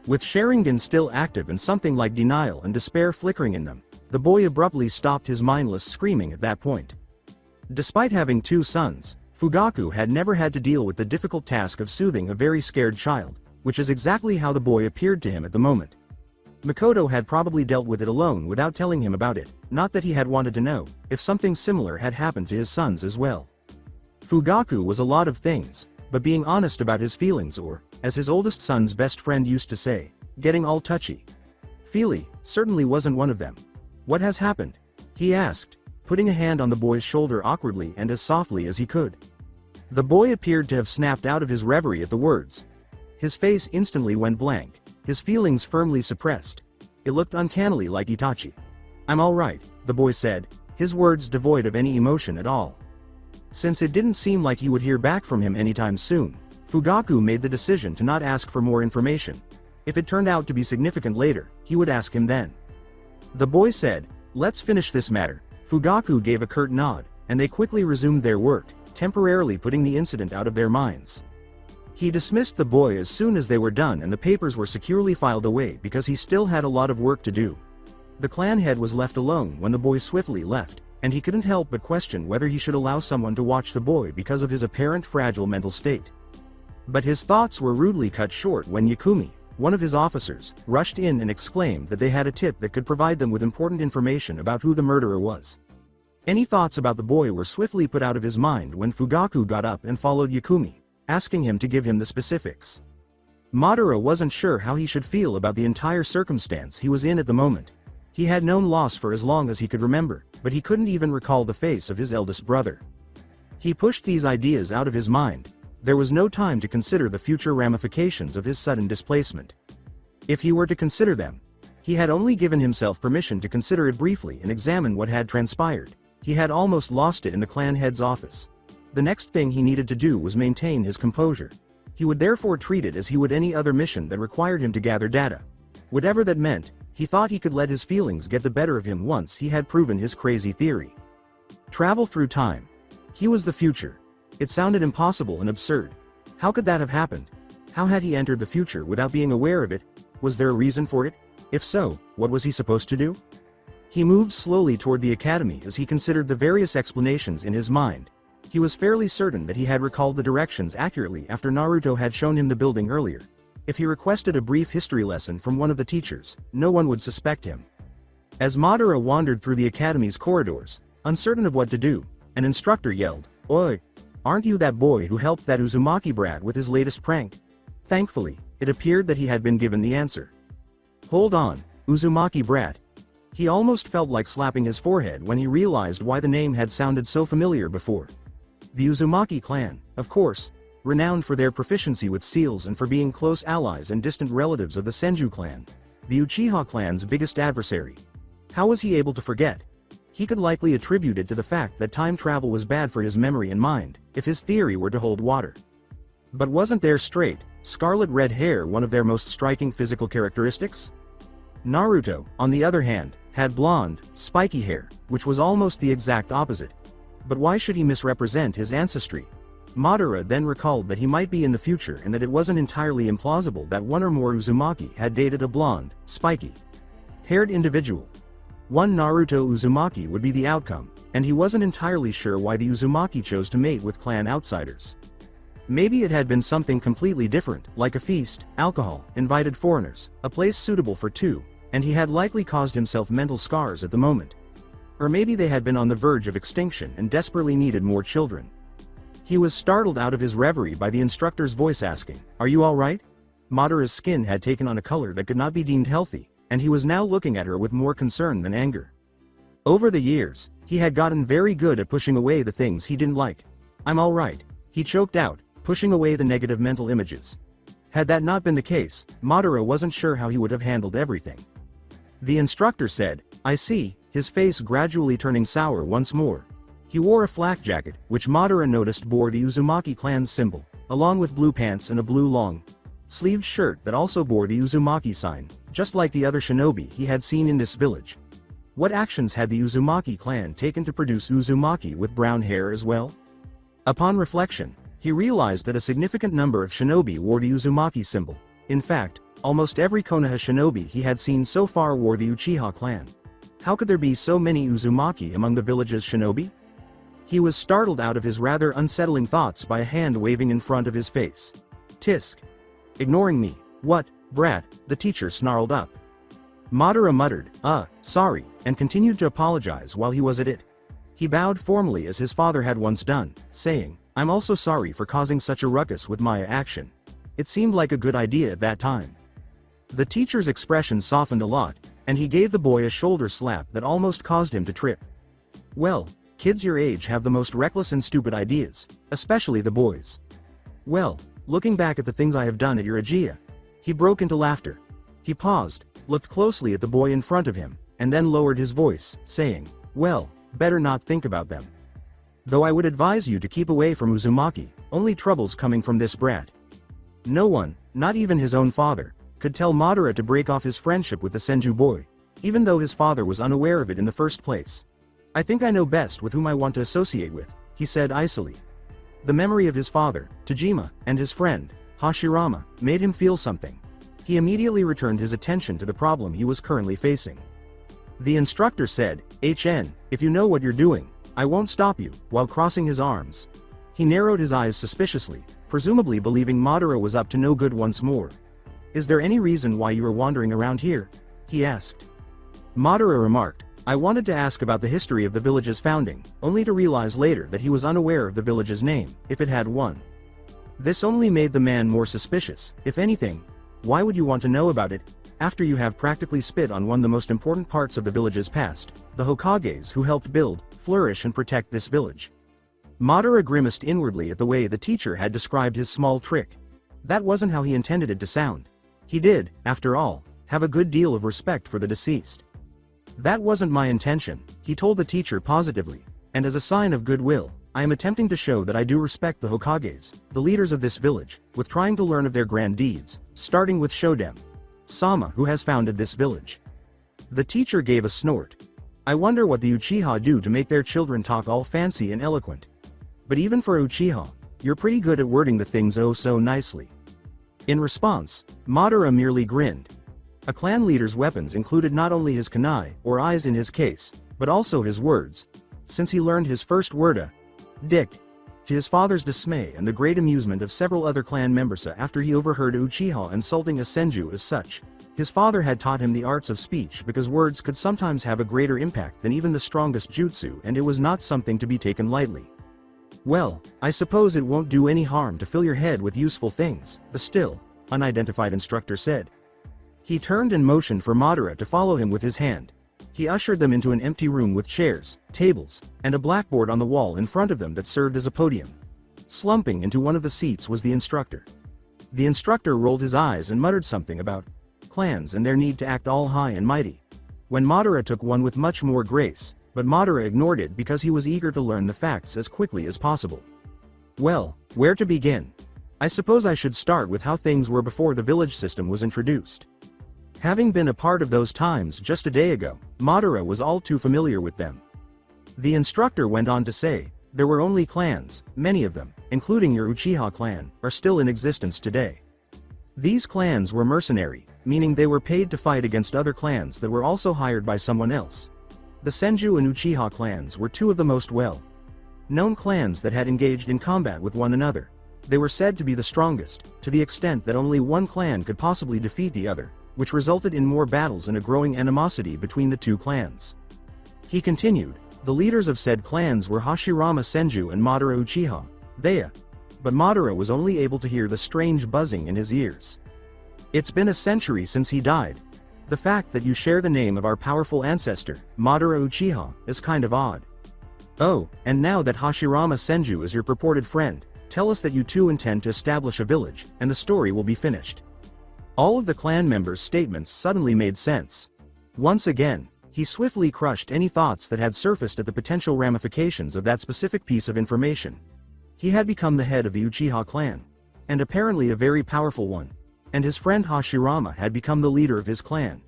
With Sharingan still active and something like denial and despair flickering in them, the boy abruptly stopped his mindless screaming at that point. Despite having two sons, Fugaku had never had to deal with the difficult task of soothing a very scared child, which is exactly how the boy appeared to him at the moment. Makoto had probably dealt with it alone without telling him about it, not that he had wanted to know if something similar had happened to his sons as well. Fugaku was a lot of things, but being honest about his feelings or, as his oldest son's best friend used to say, getting all touchy-feely, certainly wasn't one of them. "What has happened?" he asked, putting a hand on the boy's shoulder awkwardly and as softly as he could. The boy appeared to have snapped out of his reverie at the words. His face instantly went blank, his feelings firmly suppressed. It looked uncannily like Itachi. "I'm all right," the boy said, his words devoid of any emotion at all. Since it didn't seem like he would hear back from him anytime soon, Fugaku made the decision to not ask for more information. If it turned out to be significant later, he would ask him then. The boy said, "Let's finish this matter." Fugaku gave a curt nod, and they quickly resumed their work, temporarily putting the incident out of their minds. He dismissed the boy as soon as they were done and the papers were securely filed away because he still had a lot of work to do. The clan head was left alone when the boy swiftly left, and he couldn't help but question whether he should allow someone to watch the boy because of his apparent fragile mental state. But his thoughts were rudely cut short when Yakumi, one of his officers, rushed in and exclaimed that they had a tip that could provide them with important information about who the murderer was. Any thoughts about the boy were swiftly put out of his mind when Fugaku got up and followed Yakumi, asking him to give him the specifics. Madara wasn't sure how he should feel about the entire circumstance he was in at the moment. He had known loss for as long as he could remember, but he couldn't even recall the face of his eldest brother. He pushed these ideas out of his mind. There was no time to consider the future ramifications of his sudden displacement. If he were to consider them, he had only given himself permission to consider it briefly and examine what had transpired. He had almost lost it in the clan head's office. The next thing he needed to do was maintain his composure. He would therefore treat it as he would any other mission that required him to gather data. Whatever that meant, he thought he could let his feelings get the better of him once he had proven his crazy theory. Travel through time. He was the future. It sounded impossible and absurd. How could that have happened? How had he entered the future without being aware of it? Was there a reason for it? If so, what was he supposed to do? He moved slowly toward the academy as he considered the various explanations in his mind. He was fairly certain that he had recalled the directions accurately after Naruto had shown him the building earlier. If he requested a brief history lesson from one of the teachers, no one would suspect him. As Madara wandered through the academy's corridors, uncertain of what to do, an instructor yelled, "Oi! Aren't you that boy who helped that Uzumaki brat with his latest prank?" Thankfully, it appeared that he had been given the answer. Hold on, Uzumaki brat. He almost felt like slapping his forehead when he realized why the name had sounded so familiar before. The Uzumaki clan, of course, renowned for their proficiency with seals and for being close allies and distant relatives of the Senju clan, the Uchiha clan's biggest adversary. How was he able to forget? He could likely attribute it to the fact that time travel was bad for his memory and mind, if his theory were to hold water. But wasn't their straight, scarlet red hair one of their most striking physical characteristics? Naruto, on the other hand, had blonde, spiky hair, which was almost the exact opposite. But why should he misrepresent his ancestry? Madara then recalled that he might be in the future and that it wasn't entirely implausible that one or more Uzumaki had dated a blonde, spiky-haired individual. One Naruto Uzumaki would be the outcome, and he wasn't entirely sure why the Uzumaki chose to mate with clan outsiders. Maybe it had been something completely different, like a feast, alcohol, invited foreigners, a place suitable for two, and he had likely caused himself mental scars at the moment. Or maybe they had been on the verge of extinction and desperately needed more children. He was startled out of his reverie by the instructor's voice asking, "Are you all right?" Madara's skin had taken on a color that could not be deemed healthy, and he was now looking at her with more concern than anger. Over the years, he had gotten very good at pushing away the things he didn't like. "I'm all right," he choked out, pushing away the negative mental images. Had that not been the case, Madara wasn't sure how he would have handled everything. The instructor said, "I see," his face gradually turning sour once more. He wore a flak jacket, which Madara noticed bore the Uzumaki clan's symbol, along with blue pants and a blue long-sleeved shirt that also bore the Uzumaki sign, just like the other shinobi he had seen in this village. What actions had the Uzumaki clan taken to produce Uzumaki with brown hair as well? Upon reflection, he realized that a significant number of shinobi wore the Uzumaki symbol. In fact, almost every Konoha shinobi he had seen so far wore the Uchiha clan. How could there be so many Uzumaki among the village's shinobi? He was startled out of his rather unsettling thoughts by a hand waving in front of his face. "Tisk. Ignoring me. What, brat?" the teacher snarled up. Madara muttered, sorry," and continued to apologize while he was at it. He bowed formally as his father had once done, saying, "I'm also sorry for causing such a ruckus with my action. It seemed like a good idea at that time." The teacher's expression softened a lot, and he gave the boy a shoulder slap that almost caused him to trip. "Well, kids your age have the most reckless and stupid ideas, especially the boys. Well, looking back at the things I have done at your Uchiha." He broke into laughter. He paused, looked closely at the boy in front of him, and then lowered his voice, saying, "Well, better not think about them. Though I would advise you to keep away from Uzumaki, only troubles coming from this brat." No one, not even his own father, could tell Madara to break off his friendship with the Senju boy, even though his father was unaware of it in the first place. "I think I know best with whom I want to associate with," he said icily. The memory of his father, Tajima, and his friend, Hashirama, made him feel something. He immediately returned his attention to the problem he was currently facing. The instructor said, "HN, if you know what you're doing, I won't stop you," while crossing his arms. He narrowed his eyes suspiciously, presumably believing Madara was up to no good once more. "Is there any reason why you are wandering around here?" he asked. Madara remarked, "I wanted to ask about the history of the village's founding, only to realize later that he was unaware of the village's name, if it had one." This only made the man more suspicious. If anything, why would you want to know about it, after you have practically spit on one of the most important parts of the village's past, the Hokages who helped build, flourish and protect this village? Madara grimaced inwardly at the way the teacher had described his small trick. That wasn't how he intended it to sound. He did, after all, have a good deal of respect for the deceased. That wasn't my intention, he told the teacher positively, and as a sign of goodwill, I am attempting to show that I do respect the Hokages, the leaders of this village, with trying to learn of their grand deeds, starting with Shodem Sama, who has founded this village. The teacher gave a snort. I wonder what the Uchiha do to make their children talk all fancy and eloquent. But even for Uchiha, you're pretty good at wording the things oh so nicely. In response, Madara merely grinned. A clan leader's weapons included not only his kunai, or eyes in his case, but also his words. Since he learned his first word, dick, to his father's dismay and the great amusement of several other clan members after he overheard Uchiha insulting a senju as such, his father had taught him the arts of speech because words could sometimes have a greater impact than even the strongest jutsu, and it was not something to be taken lightly. Well, I suppose it won't do any harm to fill your head with useful things, the still unidentified instructor said. He turned and motioned for Madara to follow him with his hand. He ushered them into an empty room with chairs, tables, and a blackboard on the wall in front of them that served as a podium. Slumping into one of the seats was the instructor. The instructor rolled his eyes and muttered something about clans and their need to act all high and mighty. When Madara took one with much more grace, but Madara ignored it because he was eager to learn the facts as quickly as possible. Well, where to begin? I suppose I should start with how things were before the village system was introduced. Having been a part of those times just a day ago, Madara was all too familiar with them. The instructor went on to say, there were only clans, many of them, including your Uchiha clan, are still in existence today. These clans were mercenary, meaning they were paid to fight against other clans that were also hired by someone else. The Senju and Uchiha clans were two of the most well-known clans that had engaged in combat with one another. They were said to be the strongest, to the extent that only one clan could possibly defeat the other, which resulted in more battles and a growing animosity between the two clans. He continued, the leaders of said clans were Hashirama Senju and Madara Uchiha, but Madara was only able to hear the strange buzzing in his ears. It's been a century since he died. The fact that you share the name of our powerful ancestor, Madara Uchiha, is kind of odd. Oh, and now that Hashirama Senju is your purported friend, tell us that you two intend to establish a village, and the story will be finished. All of the clan members' statements suddenly made sense. Once again, he swiftly crushed any thoughts that had surfaced at the potential ramifications of that specific piece of information. He had become the head of the Uchiha clan, and apparently a very powerful one, and his friend Hashirama had become the leader of his clan.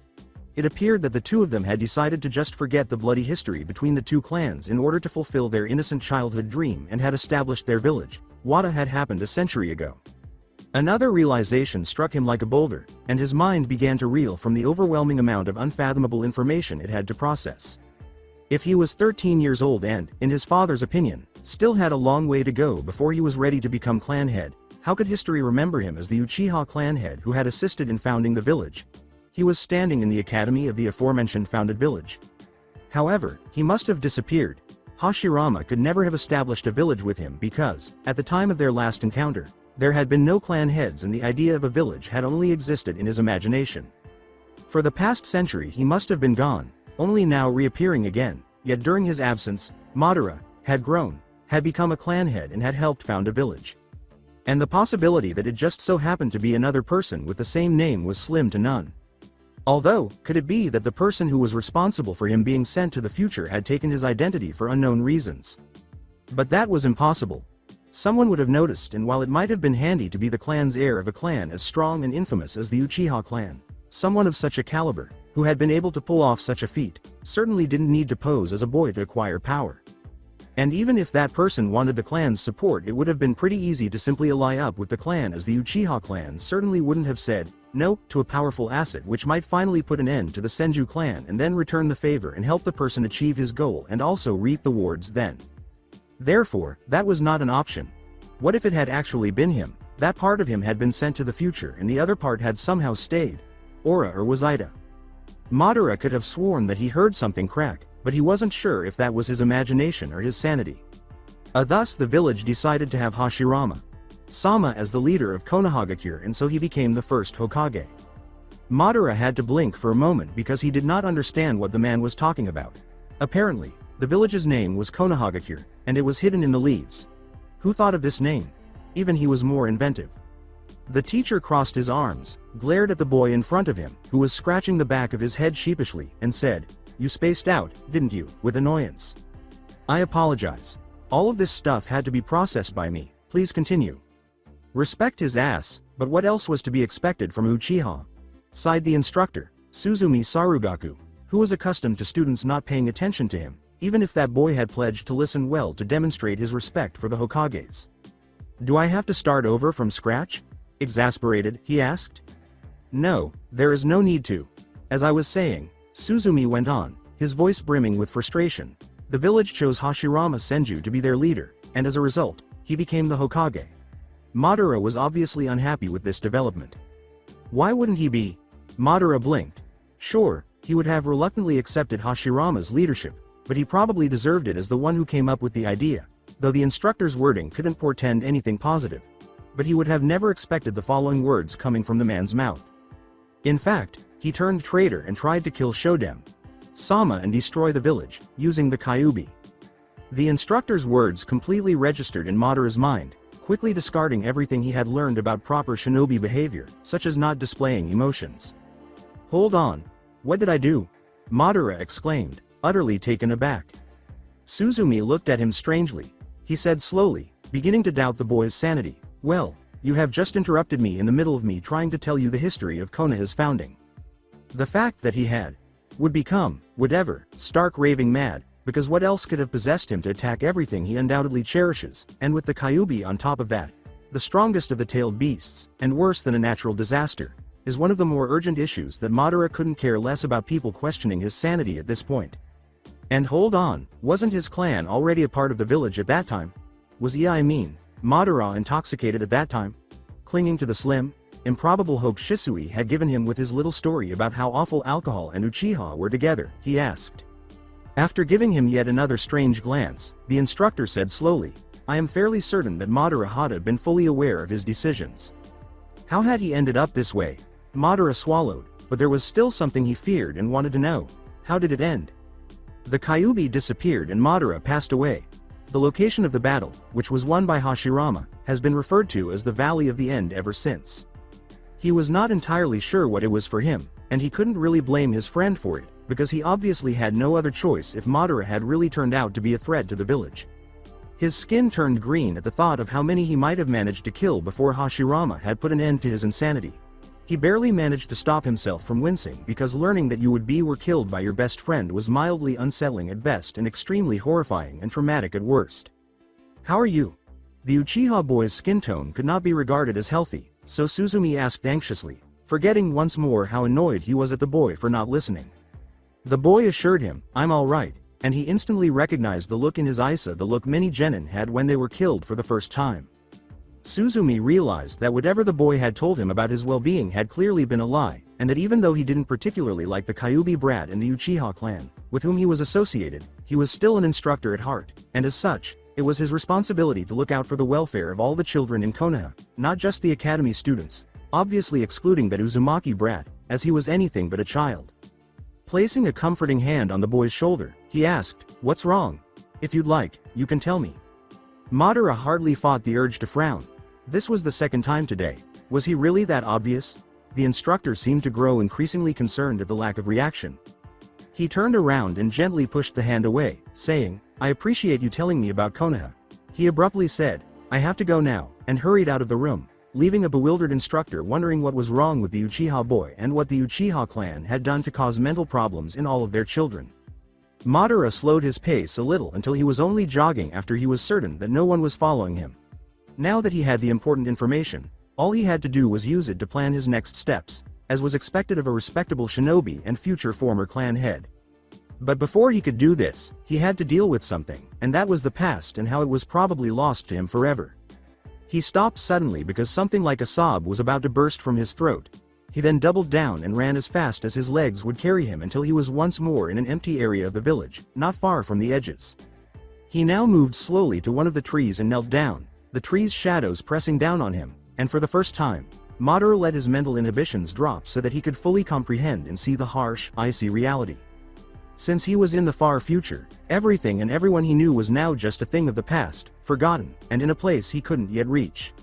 It appeared that the two of them had decided to just forget the bloody history between the two clans in order to fulfill their innocent childhood dream and had established their village. What had happened a century ago? Another realization struck him like a boulder, and his mind began to reel from the overwhelming amount of unfathomable information it had to process. If he was 13 years old and, in his father's opinion, still had a long way to go before he was ready to become clan head, how could history remember him as the Uchiha clan head who had assisted in founding the village? He was standing in the academy of the aforementioned founded village. However, he must have disappeared. Hashirama could never have established a village with him because, at the time of their last encounter, there had been no clan heads and the idea of a village had only existed in his imagination. For the past century he must have been gone, only now reappearing again, yet during his absence, Madara had grown, had become a clan head and had helped found a village. And the possibility that it just so happened to be another person with the same name was slim to none. Although, could it be that the person who was responsible for him being sent to the future had taken his identity for unknown reasons? But that was impossible. Someone would have noticed, and while it might have been handy to be the clan's heir of a clan as strong and infamous as the Uchiha clan, someone of such a caliber, who had been able to pull off such a feat, certainly didn't need to pose as a boy to acquire power. And even if that person wanted the clan's support, it would have been pretty easy to simply ally up with the clan, as the Uchiha clan certainly wouldn't have said no to a powerful asset which might finally put an end to the Senju clan and then return the favor and help the person achieve his goal and also reap the rewards then. Therefore, that was not an option. What if it had actually been him? That part of him had been sent to the future and the other part had somehow stayed. Or was Ida? Madara could have sworn that he heard something crack, but he wasn't sure if that was his imagination or his sanity. Thus the village decided to have Hashirama Sama as the leader of Konohagakure, and so he became the first Hokage. Madara had to blink for a moment because he did not understand what the man was talking about. Apparently, The village's name was Konohagakure, and it was hidden in the leaves. Who thought of this name? Even he was more inventive. The teacher crossed his arms, glared at the boy in front of him, who was scratching the back of his head sheepishly, and said, "You spaced out, didn't you?" with annoyance. "I apologize. All of this stuff had to be processed by me, please continue." "Respect his ass, but what else was to be expected from Uchiha?" sighed the instructor, Suzumi Sarugaku, who was accustomed to students not paying attention to him, even if that boy had pledged to listen well to demonstrate his respect for the Hokages. "Do I have to start over from scratch?" exasperated, he asked. "No, there is no need to. As I was saying," Suzumi went on, his voice brimming with frustration, "the village chose Hashirama Senju to be their leader, and as a result, he became the Hokage." Madara was obviously unhappy with this development. Why wouldn't he be? Madara blinked. Sure, he would have reluctantly accepted Hashirama's leadership, but he probably deserved it as the one who came up with the idea, though the instructor's wording couldn't portend anything positive. But he would have never expected the following words coming from the man's mouth. In fact, he turned traitor and tried to kill Shodem Sama and destroy the village, using the Kyuubi. The instructor's words completely registered in Madara's mind, quickly discarding everything he had learned about proper shinobi behavior, such as not displaying emotions. "Hold on. What did I do?" Madara exclaimed, utterly taken aback. Suzumi looked at him strangely. He said slowly, beginning to doubt the boy's sanity, "Well, you have just interrupted me in the middle of me trying to tell you the history of Konoha's founding." The fact that he would ever, stark raving mad, because what else could have possessed him to attack everything he undoubtedly cherishes, and with the Kyuubi on top of that, the strongest of the tailed beasts, and worse than a natural disaster, is one of the more urgent issues that Madara couldn't care less about people questioning his sanity at this point. And hold on, wasn't his clan already a part of the village at that time? Was Madara intoxicated at that time? Clinging to the slim, improbable hope Shisui had given him with his little story about how awful alcohol and Uchiha were together, he asked. After giving him yet another strange glance, the instructor said slowly, "I am fairly certain that Madara had been fully aware of his decisions." How had he ended up this way? Madara swallowed, but there was still something he feared and wanted to know. How did it end? The Kyuubi disappeared and Madara passed away. The location of the battle, which was won by Hashirama, has been referred to as the Valley of the End ever since. He was not entirely sure what it was for him, and he couldn't really blame his friend for it, because he obviously had no other choice if Madara had really turned out to be a threat to the village. His skin turned green at the thought of how many he might have managed to kill before Hashirama had put an end to his insanity. He barely managed to stop himself from wincing because learning that you were killed by your best friend was mildly unsettling at best and extremely horrifying and traumatic at worst. "How are you?" The Uchiha boy's skin tone could not be regarded as healthy, so Suzumi asked anxiously, forgetting once more how annoyed he was at the boy for not listening. The boy assured him, "I'm all right," and he instantly recognized the look in his eyes, the look many genin had when they were killed for the first time. Suzumi realized that whatever the boy had told him about his well-being had clearly been a lie, and that even though he didn't particularly like the Kyuubi brat and the Uchiha clan, with whom he was associated, he was still an instructor at heart, and as such, it was his responsibility to look out for the welfare of all the children in Konoha, not just the academy students, obviously excluding that Uzumaki brat, as he was anything but a child. Placing a comforting hand on the boy's shoulder, he asked, "What's wrong? If you'd like, you can tell me." Madara hardly fought the urge to frown. This was the second time today. Was he really that obvious? The instructor seemed to grow increasingly concerned at the lack of reaction. He turned around and gently pushed the hand away, saying, "I appreciate you telling me about Konoha." He abruptly said, "I have to go now," and hurried out of the room, leaving a bewildered instructor wondering what was wrong with the Uchiha boy and what the Uchiha clan had done to cause mental problems in all of their children. Madara slowed his pace a little until he was only jogging after he was certain that no one was following him. Now that he had the important information, all he had to do was use it to plan his next steps, as was expected of a respectable shinobi and future former clan head. But before he could do this, he had to deal with something, and that was the past and how it was probably lost to him forever. He stopped suddenly because something like a sob was about to burst from his throat. He then doubled down and ran as fast as his legs would carry him until he was once more in an empty area of the village, not far from the edges. He now moved slowly to one of the trees and knelt down, the tree's shadows pressing down on him, and for the first time, Madara let his mental inhibitions drop so that he could fully comprehend and see the harsh, icy reality. Since he was in the far future, everything and everyone he knew was now just a thing of the past, forgotten, and in a place he couldn't yet reach.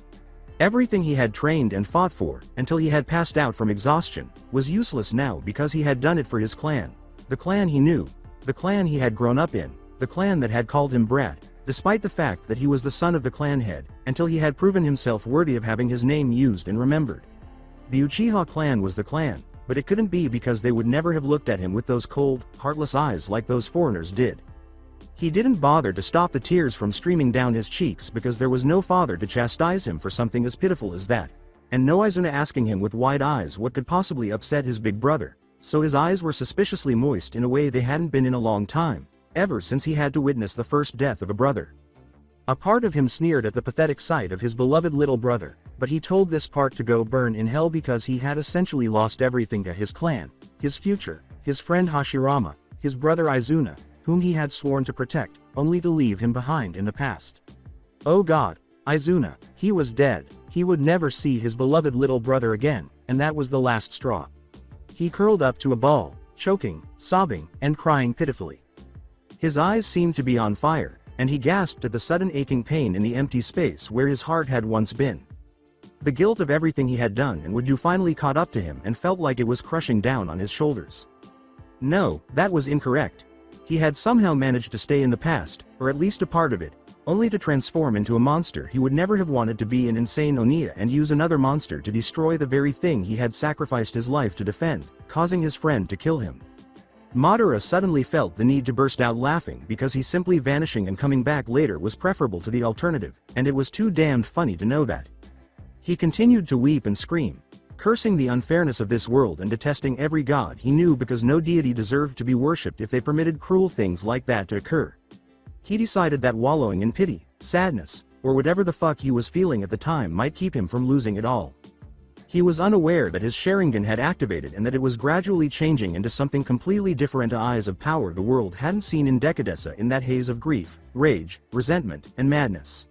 Everything he had trained and fought for, until he had passed out from exhaustion, was useless now because he had done it for his clan. The clan he knew. The clan he had grown up in. The clan that had called him brat, despite the fact that he was the son of the clan head, until he had proven himself worthy of having his name used and remembered. The Uchiha clan was the clan, but it couldn't be because they would never have looked at him with those cold, heartless eyes like those foreigners did. He didn't bother to stop the tears from streaming down his cheeks because there was no father to chastise him for something as pitiful as that, and no Izuna asking him with wide eyes what could possibly upset his big brother, so his eyes were suspiciously moist in a way they hadn't been in a long time, ever since he had to witness the first death of a brother. A part of him sneered at the pathetic sight of his beloved little brother, but he told this part to go burn in hell because he had essentially lost everything to his clan, his future, his friend Hashirama, his brother Izuna, whom he had sworn to protect, only to leave him behind in the past. Oh God, Izuna, he was dead, he would never see his beloved little brother again, and that was the last straw. He curled up to a ball, choking, sobbing, and crying pitifully. His eyes seemed to be on fire, and he gasped at the sudden aching pain in the empty space where his heart had once been. The guilt of everything he had done and would do finally caught up to him and felt like it was crushing down on his shoulders. No, that was incorrect. He had somehow managed to stay in the past, or at least a part of it, only to transform into a monster he would never have wanted to be, an insane Oniya, and use another monster to destroy the very thing he had sacrificed his life to defend, causing his friend to kill him. Madara suddenly felt the need to burst out laughing because he simply vanishing and coming back later was preferable to the alternative, and it was too damned funny to know that. He continued to weep and scream, cursing the unfairness of this world and detesting every god he knew because no deity deserved to be worshipped if they permitted cruel things like that to occur. He decided that wallowing in pity, sadness, or whatever the fuck he was feeling at the time might keep him from losing it all. He was unaware that his Sharingan had activated and that it was gradually changing into something completely different, eyes of power the world hadn't seen in Decadessa, in that haze of grief, rage, resentment, and madness.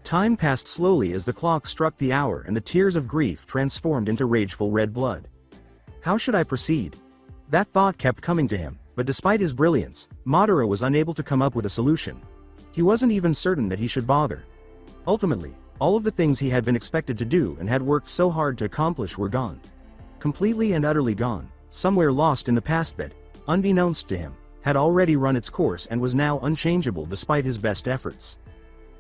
Time passed slowly as the clock struck the hour and the tears of grief transformed into rageful red blood. How should I proceed? That thought kept coming to him, but despite his brilliance, Madara was unable to come up with a solution. He wasn't even certain that he should bother. Ultimately, all of the things he had been expected to do and had worked so hard to accomplish were gone. Completely and utterly gone, somewhere lost in the past that, unbeknownst to him, had already run its course and was now unchangeable despite his best efforts.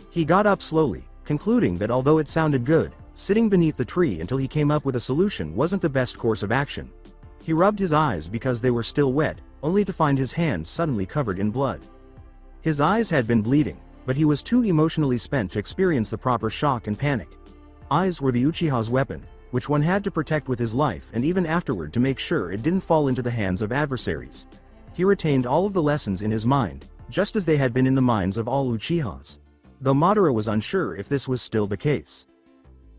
He got up slowly, concluding that although it sounded good, sitting beneath the tree until he came up with a solution wasn't the best course of action. He rubbed his eyes because they were still wet, only to find his hand suddenly covered in blood. His eyes had been bleeding, but he was too emotionally spent to experience the proper shock and panic. Eyes were the Uchiha's weapon, which one had to protect with his life and even afterward to make sure it didn't fall into the hands of adversaries. He retained all of the lessons in his mind, just as they had been in the minds of all Uchihas, though Madara was unsure if this was still the case.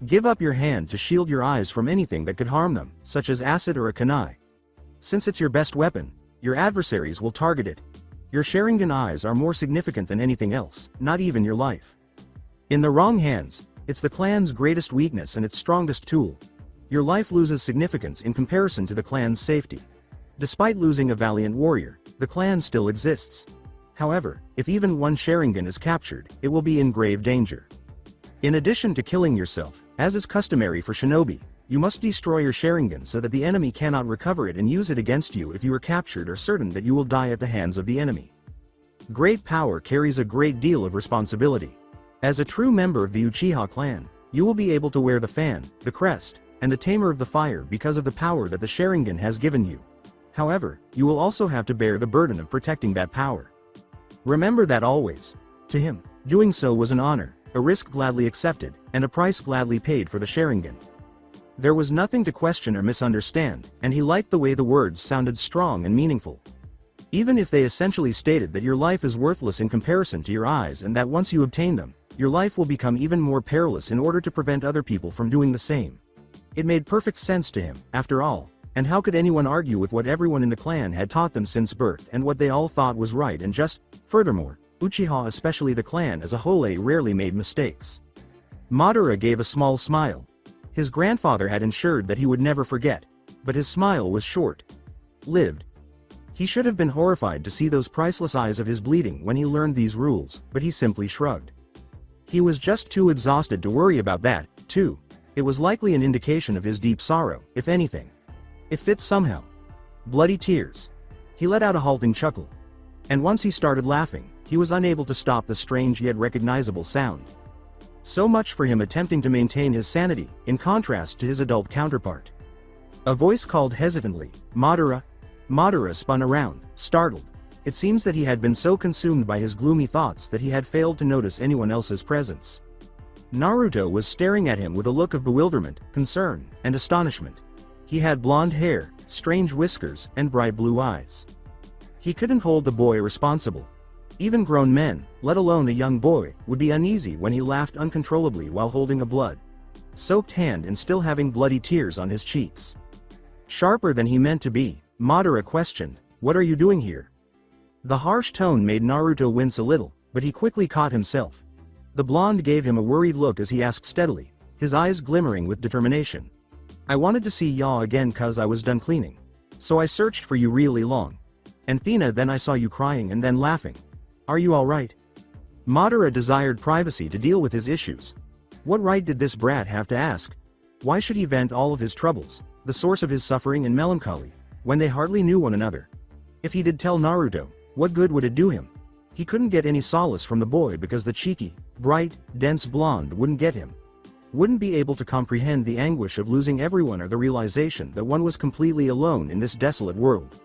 Give up your hand to shield your eyes from anything that could harm them, such as acid or a kunai. Since it's your best weapon, your adversaries will target it. Your Sharingan eyes are more significant than anything else, not even your life. In the wrong hands, it's the clan's greatest weakness and its strongest tool. Your life loses significance in comparison to the clan's safety. Despite losing a valiant warrior, the clan still exists. However, if even one Sharingan is captured, it will be in grave danger. In addition to killing yourself, as is customary for shinobi, you must destroy your Sharingan so that the enemy cannot recover it and use it against you if you are captured or certain that you will die at the hands of the enemy. Great power carries a great deal of responsibility. As a true member of the Uchiha clan, you will be able to wear the fan, the crest, and the tamer of the fire because of the power that the Sharingan has given you. However, you will also have to bear the burden of protecting that power. Remember that always. To him, doing so was an honor, a risk gladly accepted, and a price gladly paid for the Sharingan. There was nothing to question or misunderstand, and he liked the way the words sounded strong and meaningful. Even if they essentially stated that your life is worthless in comparison to your eyes and that once you obtain them, your life will become even more perilous in order to prevent other people from doing the same. It made perfect sense to him, after all, and how could anyone argue with what everyone in the clan had taught them since birth and what they all thought was right and just? Furthermore, Uchiha, especially the clan as a whole, rarely made mistakes. Madara gave a small smile. His grandfather had ensured that he would never forget, but his smile was short-lived. He should have been horrified to see those priceless eyes of his bleeding when he learned these rules, but he simply shrugged. He was just too exhausted to worry about that, too. It was likely an indication of his deep sorrow, if anything. It fit somehow. Bloody tears. He let out a halting chuckle. And once he started laughing, he was unable to stop the strange yet recognizable sound. So much for him attempting to maintain his sanity, in contrast to his adult counterpart. A voice called hesitantly, "Madara." Madara spun around, startled. It seems that he had been so consumed by his gloomy thoughts that he had failed to notice anyone else's presence. Naruto was staring at him with a look of bewilderment, concern, and astonishment. He had blonde hair, strange whiskers, and bright blue eyes. He couldn't hold the boy responsible. Even grown men, let alone a young boy, would be uneasy when he laughed uncontrollably while holding a blood-soaked hand and still having bloody tears on his cheeks. Sharper than he meant to be, Madara questioned, "What are you doing here?" The harsh tone made Naruto wince a little, but he quickly caught himself. The blonde gave him a worried look as he asked steadily, his eyes glimmering with determination. "I wanted to see ya again cause I was done cleaning. So I searched for you really long. And Thina, then I saw you crying and then laughing. Are you alright?" Madara desired privacy to deal with his issues. What right did this brat have to ask? Why should he vent all of his troubles, the source of his suffering and melancholy, when they hardly knew one another? If he did tell Naruto, what good would it do him? He couldn't get any solace from the boy because the cheeky, bright, dense blonde wouldn't get him. Wouldn't be able to comprehend the anguish of losing everyone or the realization that one was completely alone in this desolate world.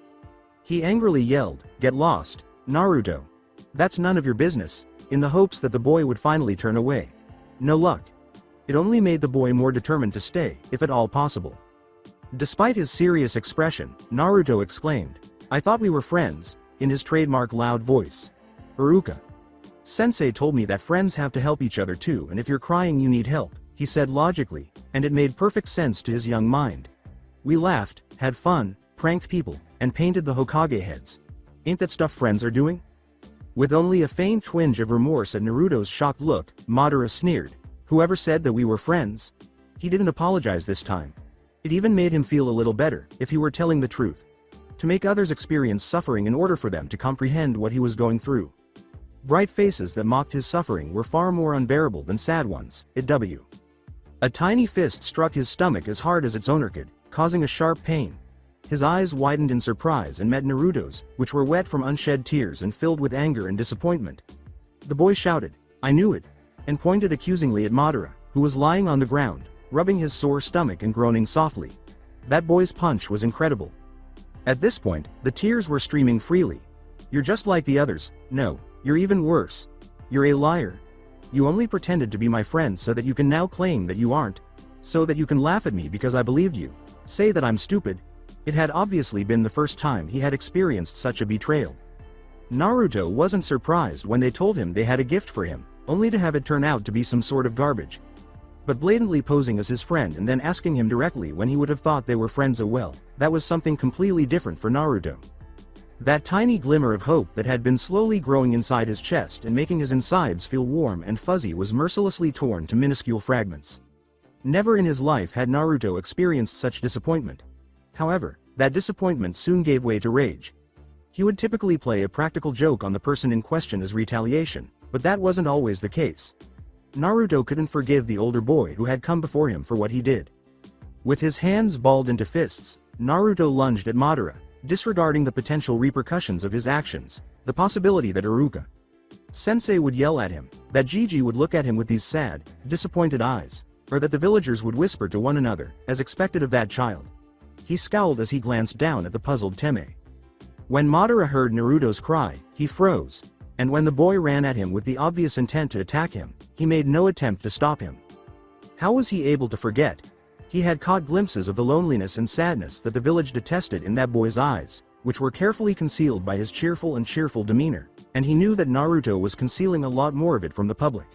He angrily yelled, "Get lost, Naruto. That's none of your business," in the hopes that the boy would finally turn away. No luck. It only made the boy more determined to stay, if at all possible. Despite his serious expression, Naruto exclaimed, "I thought we were friends," in his trademark loud voice. "Iruka. Sensei told me that friends have to help each other too, and if you're crying you need help," he said logically, and it made perfect sense to his young mind. "We laughed, had fun, pranked people, and painted the Hokage heads. Ain't that stuff friends are doing?" With only a faint twinge of remorse at Naruto's shocked look, Madara sneered, "Whoever said that we were friends?" He didn't apologize this time. It even made him feel a little better, if he were telling the truth. To make others experience suffering in order for them to comprehend what he was going through. Bright faces that mocked his suffering were far more unbearable than sad ones. A tiny fist struck his stomach as hard as its owner could, causing a sharp pain. His eyes widened in surprise and met Naruto's, which were wet from unshed tears and filled with anger and disappointment. The boy shouted, "I knew it," and pointed accusingly at Madara, who was lying on the ground, rubbing his sore stomach and groaning softly. That boy's punch was incredible. At this point, the tears were streaming freely. "You're just like the others. No, you're even worse. You're a liar. You only pretended to be my friend so that you can now claim that you aren't. So that you can laugh at me because I believed you. Say that I'm stupid." It had obviously been the first time he had experienced such a betrayal. Naruto wasn't surprised when they told him they had a gift for him, only to have it turn out to be some sort of garbage. But blatantly posing as his friend and then asking him directly when he would have thought they were friends that was something completely different for Naruto. That tiny glimmer of hope that had been slowly growing inside his chest and making his insides feel warm and fuzzy was mercilessly torn to minuscule fragments. Never in his life had Naruto experienced such disappointment. However, that disappointment soon gave way to rage. He would typically play a practical joke on the person in question as retaliation, but that wasn't always the case. Naruto couldn't forgive the older boy who had come before him for what he did. With his hands balled into fists, Naruto lunged at Madara, disregarding the potential repercussions of his actions, the possibility that Iruka Sensei would yell at him, that Gigi would look at him with these sad, disappointed eyes, or that the villagers would whisper to one another, as expected of that child. He scowled as he glanced down at the puzzled Teme. When Madara heard Naruto's cry, he froze, and when the boy ran at him with the obvious intent to attack him, he made no attempt to stop him. How was he able to forget? He had caught glimpses of the loneliness and sadness that the village detested in that boy's eyes, which were carefully concealed by his cheerful demeanor, and he knew that Naruto was concealing a lot more of it from the public.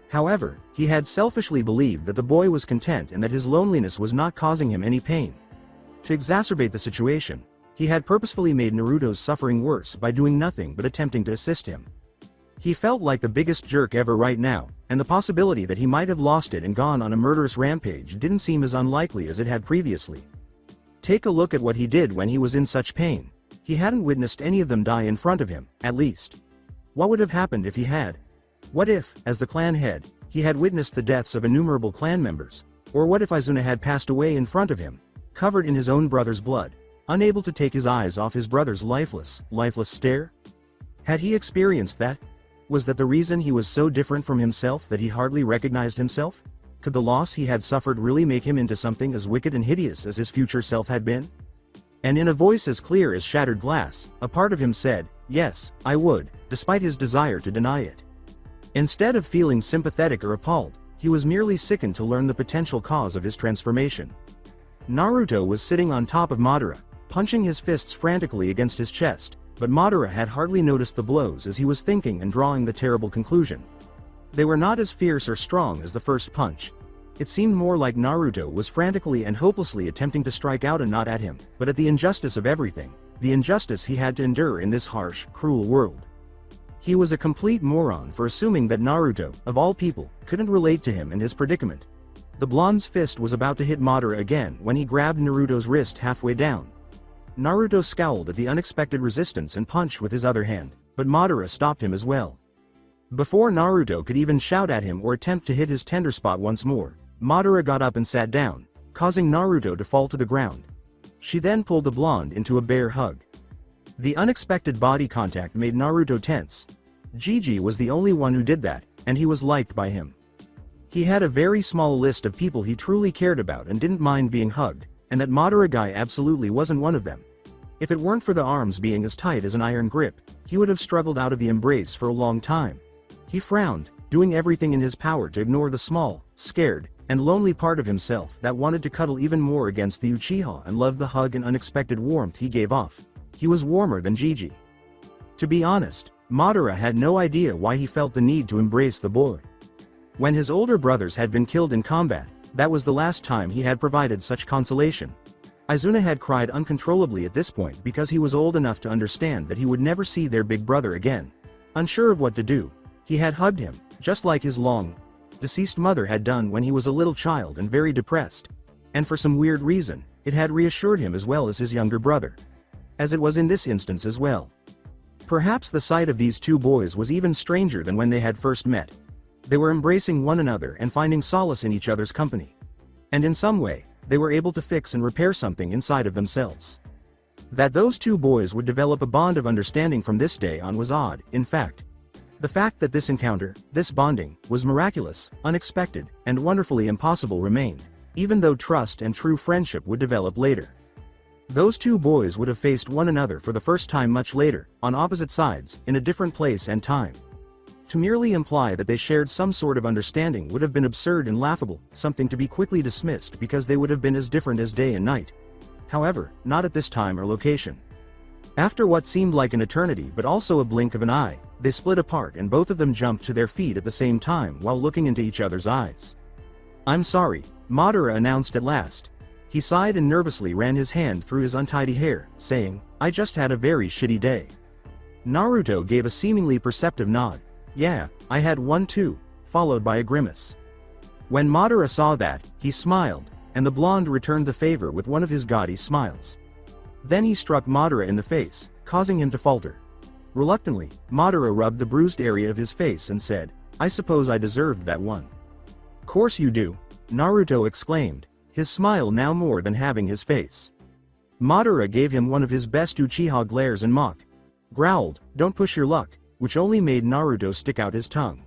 However, he had selfishly believed that the boy was content and that his loneliness was not causing him any pain. To exacerbate the situation, he had purposefully made Naruto's suffering worse by doing nothing but attempting to assist him. He felt like the biggest jerk ever right now, and the possibility that he might have lost it and gone on a murderous rampage didn't seem as unlikely as it had previously. Take a look at what he did when he was in such pain. He hadn't witnessed any of them die in front of him, at least. What would have happened if he had? What if, as the clan head, he had witnessed the deaths of innumerable clan members? Or what if Izuna had passed away in front of him, covered in his own brother's blood, unable to take his eyes off his brother's lifeless stare? Had he experienced that? Was that the reason he was so different from himself that he hardly recognized himself? Could the loss he had suffered really make him into something as wicked and hideous as his future self had been? And in a voice as clear as shattered glass, a part of him said, yes, I would, despite his desire to deny it. Instead of feeling sympathetic or appalled, he was merely sickened to learn the potential cause of his transformation. Naruto was sitting on top of Madara, punching his fists frantically against his chest, but Madara had hardly noticed the blows as he was thinking and drawing the terrible conclusion. They were not as fierce or strong as the first punch. It seemed more like Naruto was frantically and hopelessly attempting to strike out and not at him, but at the injustice of everything, the injustice he had to endure in this harsh, cruel world. He was a complete moron for assuming that Naruto, of all people, couldn't relate to him and his predicament. The blonde's fist was about to hit Madara again when he grabbed Naruto's wrist halfway down. Naruto scowled at the unexpected resistance and punched with his other hand, but Madara stopped him as well. Before Naruto could even shout at him or attempt to hit his tender spot once more, Madara got up and sat down, causing Naruto to fall to the ground. She then pulled the blonde into a bear hug. The unexpected body contact made Naruto tense. Gigi was the only one who did that, and he was liked by him. He had a very small list of people he truly cared about and didn't mind being hugged, and that Madara guy absolutely wasn't one of them. If it weren't for the arms being as tight as an iron grip, he would have struggled out of the embrace for a long time. He frowned, doing everything in his power to ignore the small, scared, and lonely part of himself that wanted to cuddle even more against the Uchiha and loved the hug and unexpected warmth he gave off. He was warmer than Gigi. To be honest, Madara had no idea why he felt the need to embrace the boy. When his older brothers had been killed in combat, that was the last time he had provided such consolation. Izuna had cried uncontrollably at this point because he was old enough to understand that he would never see their big brother again. Unsure of what to do, he had hugged him, just like his long-deceased mother had done when he was a little child and very depressed. And for some weird reason, it had reassured him as well as his younger brother. As it was in this instance as well. Perhaps the sight of these two boys was even stranger than when they had first met. They were embracing one another and finding solace in each other's company. And in some way, they were able to fix and repair something inside of themselves. That those two boys would develop a bond of understanding from this day on was odd, in fact. The fact that this encounter, this bonding, was miraculous, unexpected, and wonderfully impossible remained, even though trust and true friendship would develop later. Those two boys would have faced one another for the first time much later, on opposite sides, in a different place and time. To merely imply that they shared some sort of understanding would have been absurd and laughable, something to be quickly dismissed because they would have been as different as day and night. However, not at this time or location. After what seemed like an eternity but also a blink of an eye, they split apart and both of them jumped to their feet at the same time while looking into each other's eyes. "I'm sorry," Madara announced at last. He sighed and nervously ran his hand through his untidy hair, saying, "I just had a very shitty day." Naruto gave a seemingly perceptive nod. "Yeah, I had one too," followed by a grimace. When Madara saw that, he smiled, and the blonde returned the favor with one of his gaudy smiles. Then he struck Madara in the face, causing him to falter. Reluctantly, Madara rubbed the bruised area of his face and said, "I suppose I deserved that one." "Course you do," Naruto exclaimed, his smile now more than having his face. Madara gave him one of his best Uchiha glares and growled, "Don't push your luck," which only made Naruto stick out his tongue.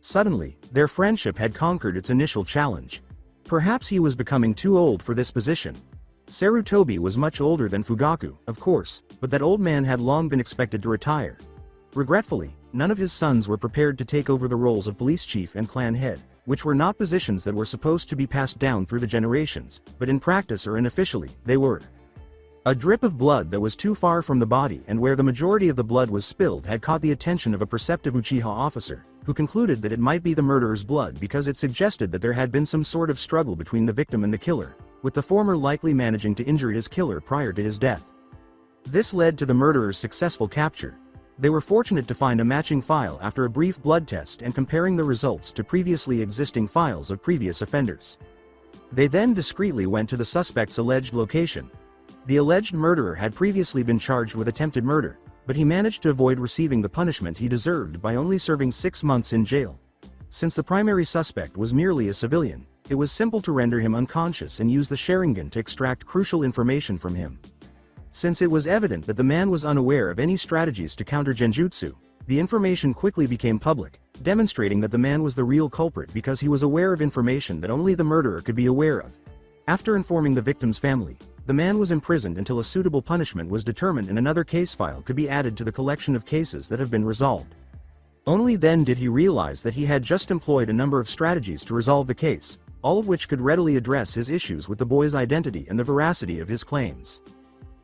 Suddenly, their friendship had conquered its initial challenge. Perhaps he was becoming too old for this position. Sarutobi was much older than Fugaku, of course, but that old man had long been expected to retire. Regretfully, none of his sons were prepared to take over the roles of police chief and clan head, which were not positions that were supposed to be passed down through the generations, but in practice or unofficially, they were. A drip of blood that was too far from the body and where the majority of the blood was spilled had caught the attention of a perceptive Uchiha officer, who concluded that it might be the murderer's blood because it suggested that there had been some sort of struggle between the victim and the killer, with the former likely managing to injure his killer prior to his death. This led to the murderer's successful capture. They were fortunate to find a matching file after a brief blood test and comparing the results to previously existing files of previous offenders. They then discreetly went to the suspect's alleged location. The alleged murderer had previously been charged with attempted murder, but he managed to avoid receiving the punishment he deserved by only serving 6 months in jail. Since the primary suspect was merely a civilian, it was simple to render him unconscious and use the Sharingan to extract crucial information from him. Since it was evident that the man was unaware of any strategies to counter genjutsu, the information quickly became public, demonstrating that the man was the real culprit because he was aware of information that only the murderer could be aware of. After informing the victim's family, the man was imprisoned until a suitable punishment was determined and another case file could be added to the collection of cases that have been resolved. Only then did he realize that he had just employed a number of strategies to resolve the case, all of which could readily address his issues with the boy's identity and the veracity of his claims.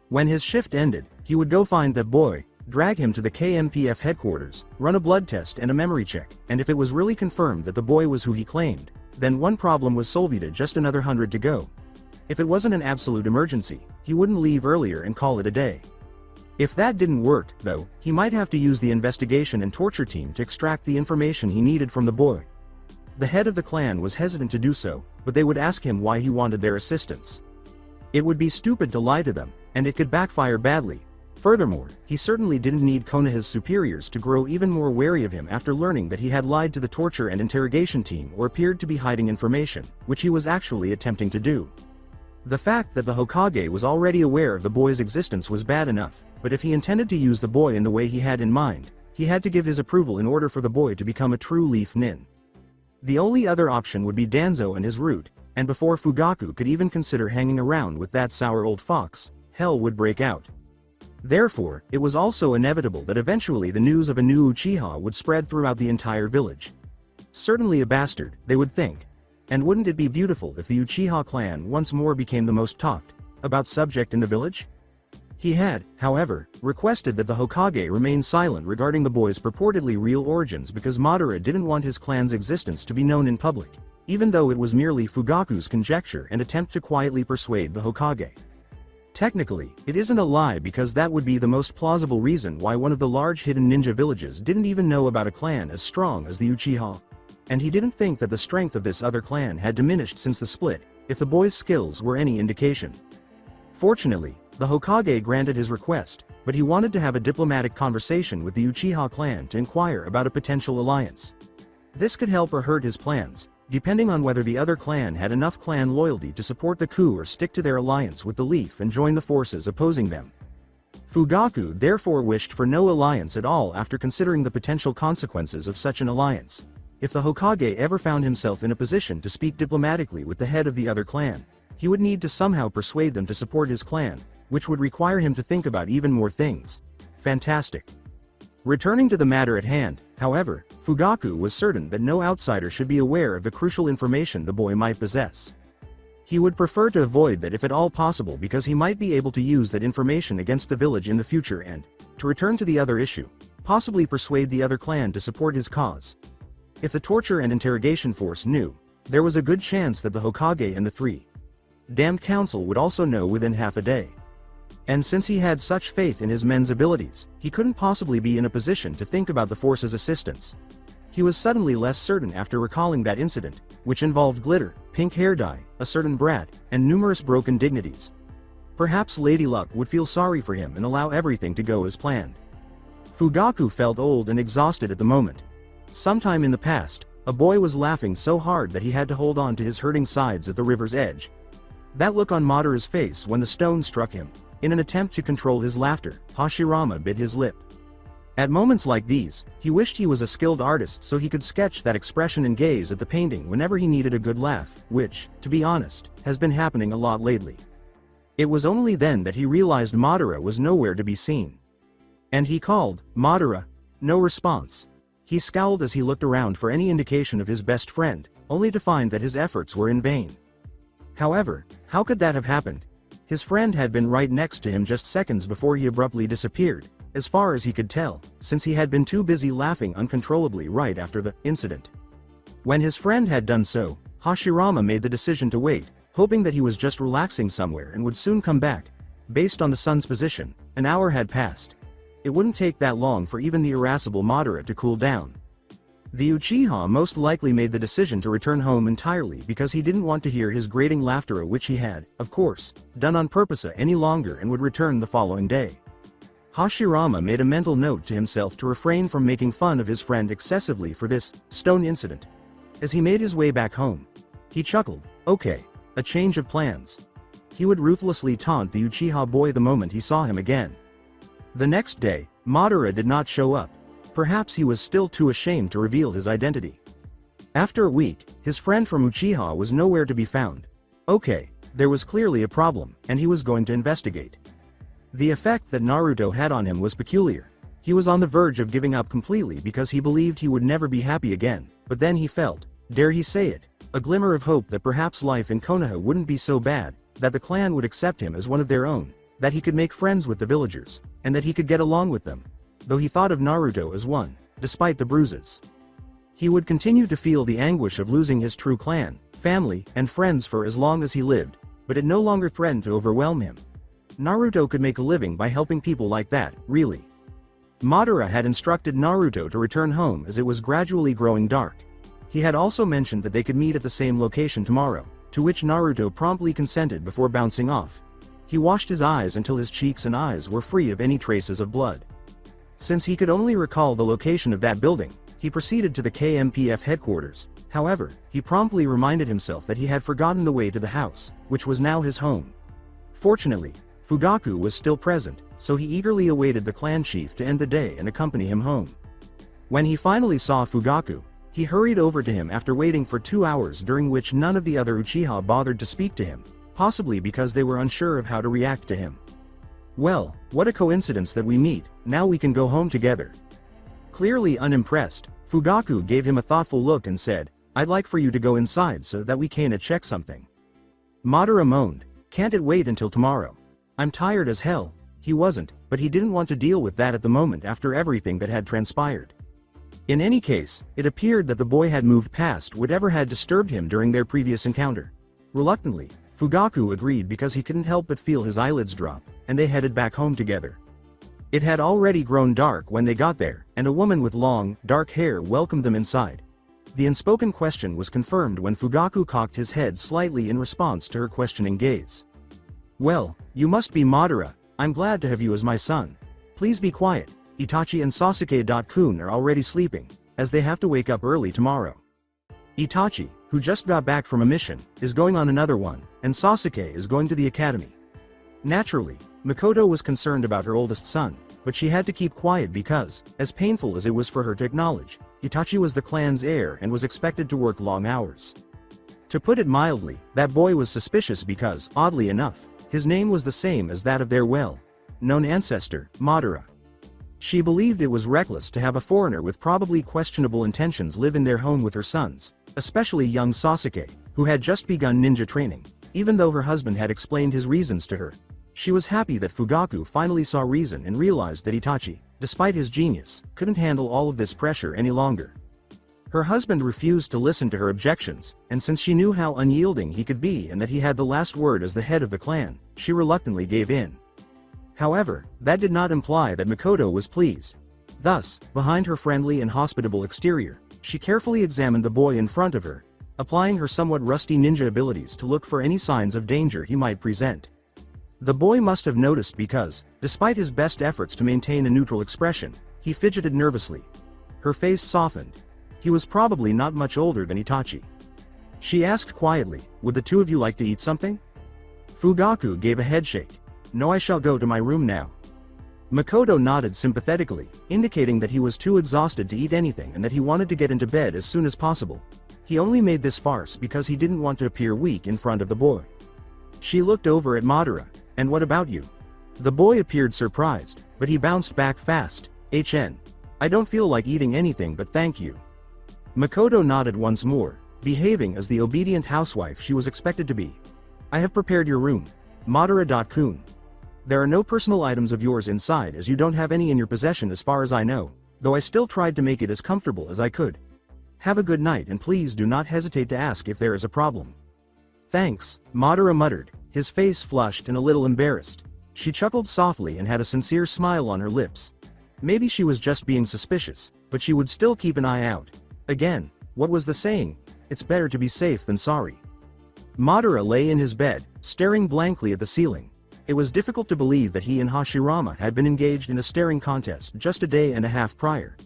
When his shift ended, he would go find that boy, drag him to the KMPF headquarters, run a blood test and a memory check, and if it was really confirmed that the boy was who he claimed, then one problem was solved, just another 100 to go. If it wasn't an absolute emergency, he wouldn't leave earlier and call it a day. If that didn't work, though, he might have to use the investigation and torture team to extract the information he needed from the boy. The head of the clan was hesitant to do so, but they would ask him why he wanted their assistance. It would be stupid to lie to them, and it could backfire badly. Furthermore, he certainly didn't need Konoha's superiors to grow even more wary of him after learning that he had lied to the torture and interrogation team or appeared to be hiding information, which he was actually attempting to do. The fact that the Hokage was already aware of the boy's existence was bad enough, but if he intended to use the boy in the way he had in mind, he had to give his approval in order for the boy to become a true Leaf Nin. The only other option would be Danzo and his route, and before Fugaku could even consider hanging around with that sour old fox, hell would break out. Therefore, it was also inevitable that eventually the news of a new Uchiha would spread throughout the entire village. Certainly a bastard, they would think. And wouldn't it be beautiful if the Uchiha clan once more became the most talked about subject in the village? He had, however, requested that the Hokage remain silent regarding the boy's purportedly real origins because Madara didn't want his clan's existence to be known in public, even though it was merely Fugaku's conjecture and attempt to quietly persuade the Hokage. Technically, it isn't a lie because that would be the most plausible reason why one of the large hidden ninja villages didn't even know about a clan as strong as the Uchiha. And he didn't think that the strength of this other clan had diminished since the split, if the boy's skills were any indication. Fortunately, the Hokage granted his request, but he wanted to have a diplomatic conversation with the Uchiha clan to inquire about a potential alliance. This could help or hurt his plans, depending on whether the other clan had enough clan loyalty to support the coup or stick to their alliance with the Leaf and join the forces opposing them. Fugaku therefore wished for no alliance at all after considering the potential consequences of such an alliance. If the Hokage ever found himself in a position to speak diplomatically with the head of the other clan, he would need to somehow persuade them to support his clan, which would require him to think about even more things. Fantastic. Returning to the matter at hand, however, Fugaku was certain that no outsider should be aware of the crucial information the boy might possess. He would prefer to avoid that if at all possible because he might be able to use that information against the village in the future and, to return to the other issue, possibly persuade the other clan to support his cause. If the torture and interrogation force knew, there was a good chance that the Hokage and the three damned council would also know within half a day. And since he had such faith in his men's abilities, he couldn't possibly be in a position to think about the force's assistance. He was suddenly less certain after recalling that incident, which involved glitter, pink hair dye, a certain brat, and numerous broken dignities. Perhaps Lady Luck would feel sorry for him and allow everything to go as planned. Fugaku felt old and exhausted at the moment. Sometime in the past, a boy was laughing so hard that he had to hold on to his hurting sides at the river's edge. That look on Madara's face when the stone struck him, in an attempt to control his laughter, Hashirama bit his lip. At moments like these, he wished he was a skilled artist so he could sketch that expression and gaze at the painting whenever he needed a good laugh, which, to be honest, has been happening a lot lately. It was only then that he realized Madara was nowhere to be seen. And he called, "Madara." No response. He scowled as he looked around for any indication of his best friend, only to find that his efforts were in vain. However, how could that have happened? His friend had been right next to him just seconds before he abruptly disappeared, as far as he could tell, since he had been too busy laughing uncontrollably right after the incident. When his friend had done so, Hashirama made the decision to wait, hoping that he was just relaxing somewhere and would soon come back. Based on the sun's position, an hour had passed. It wouldn't take that long for even the irascible Madara to cool down. The Uchiha most likely made the decision to return home entirely because he didn't want to hear his grating laughter, which he had, of course, done on purpose any longer, and would return the following day. Hashirama made a mental note to himself to refrain from making fun of his friend excessively for this stone incident. As he made his way back home, he chuckled, okay, a change of plans. He would ruthlessly taunt the Uchiha boy the moment he saw him again. The next day, Madara did not show up. Perhaps he was still too ashamed to reveal his identity. After a week, his friend from Uchiha was nowhere to be found. Okay, there was clearly a problem, and he was going to investigate. The effect that Naruto had on him was peculiar. He was on the verge of giving up completely because he believed he would never be happy again, but then he felt, dare he say it, a glimmer of hope that perhaps life in Konoha wouldn't be so bad, that the clan would accept him as one of their own, that he could make friends with the villagers, and that he could get along with them. Though he thought of Naruto as one, despite the bruises. He would continue to feel the anguish of losing his true clan, family, and friends for as long as he lived, but it no longer threatened to overwhelm him. Naruto could make a living by helping people like that, really. Madara had instructed Naruto to return home as it was gradually growing dark. He had also mentioned that they could meet at the same location tomorrow, to which Naruto promptly consented before bouncing off. He washed his eyes until his cheeks and eyes were free of any traces of blood. Since he could only recall the location of that building, he proceeded to the KMPF headquarters. However, he promptly reminded himself that he had forgotten the way to the house, which was now his home. Fortunately, Fugaku was still present, so he eagerly awaited the clan chief to end the day and accompany him home. When he finally saw Fugaku, he hurried over to him after waiting for 2 hours, during which none of the other Uchiha bothered to speak to him, possibly because they were unsure of how to react to him. Well, what a coincidence that we meet, now we can go home together. Clearly unimpressed, Fugaku gave him a thoughtful look and said, I'd like for you to go inside so that we can check something. Madara moaned, can't it wait until tomorrow? I'm tired as hell. He wasn't, but he didn't want to deal with that at the moment after everything that had transpired. In any case, it appeared that the boy had moved past whatever had disturbed him during their previous encounter. Reluctantly, Fugaku agreed because he couldn't help but feel his eyelids drop, and they headed back home together. It had already grown dark when they got there, and a woman with long, dark hair welcomed them inside. The unspoken question was confirmed when Fugaku cocked his head slightly in response to her questioning gaze. Well, you must be Madara. I'm glad to have you as my son. Please be quiet. Itachi and Sasuke-kun are already sleeping, as they have to wake up early tomorrow. Itachi, who just got back from a mission, is going on another one, and Sasuke is going to the academy. Naturally, Mikoto was concerned about her oldest son, but she had to keep quiet because, as painful as it was for her to acknowledge, Itachi was the clan's heir and was expected to work long hours. To put it mildly, that boy was suspicious because, oddly enough, his name was the same as that of their well-known ancestor, Madara. She believed it was reckless to have a foreigner with probably questionable intentions live in their home with her sons, especially young Sasuke, who had just begun ninja training, even though her husband had explained his reasons to her. She was happy that Fugaku finally saw reason and realized that Itachi, despite his genius, couldn't handle all of this pressure any longer. Her husband refused to listen to her objections, and since she knew how unyielding he could be and that he had the last word as the head of the clan, she reluctantly gave in. However, that did not imply that Mikoto was pleased. Thus, behind her friendly and hospitable exterior, she carefully examined the boy in front of her, applying her somewhat rusty ninja abilities to look for any signs of danger he might present. The boy must have noticed because, despite his best efforts to maintain a neutral expression, he fidgeted nervously. Her face softened. He was probably not much older than Itachi. She asked quietly, would the two of you like to eat something? Fugaku gave a headshake. No, I shall go to my room now. Mikoto nodded sympathetically, indicating that he was too exhausted to eat anything and that he wanted to get into bed as soon as possible. He only made this farce because he didn't want to appear weak in front of the boy. She looked over at Madara, and what about you? The boy appeared surprised, but he bounced back fast. I don't feel like eating anything but thank you. Mikoto nodded once more, behaving as the obedient housewife she was expected to be. I have prepared your room. Madara-kun. There are no personal items of yours inside as you don't have any in your possession as far as I know, though I still tried to make it as comfortable as I could. Have a good night and please do not hesitate to ask if there is a problem. Thanks, Madara muttered, his face flushed and a little embarrassed. She chuckled softly and had a sincere smile on her lips. Maybe she was just being suspicious, but she would still keep an eye out. Again, what was the saying? It's better to be safe than sorry. Madara lay in his bed, staring blankly at the ceiling. It was difficult to believe that he and Hashirama had been engaged in a staring contest just a day and a half prior.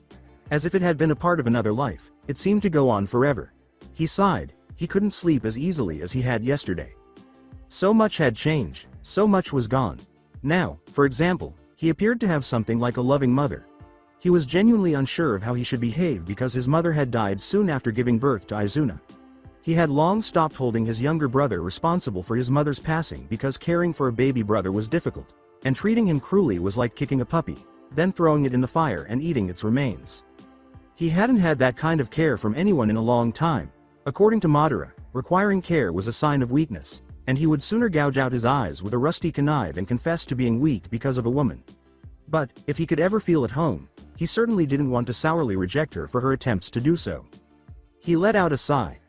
As if it had been a part of another life, it seemed to go on forever. He sighed. He couldn't sleep as easily as he had yesterday. So much had changed, so much was gone. Now, for example, he appeared to have something like a loving mother. He was genuinely unsure of how he should behave because his mother had died soon after giving birth to Izuna. He had long stopped holding his younger brother responsible for his mother's passing because caring for a baby brother was difficult, and treating him cruelly was like kicking a puppy, then throwing it in the fire and eating its remains. He hadn't had that kind of care from anyone in a long time. According to Madara, requiring care was a sign of weakness, and he would sooner gouge out his eyes with a rusty kunai than confess to being weak because of a woman. But, if he could ever feel at home, he certainly didn't want to sourly reject her for her attempts to do so. He let out a sigh.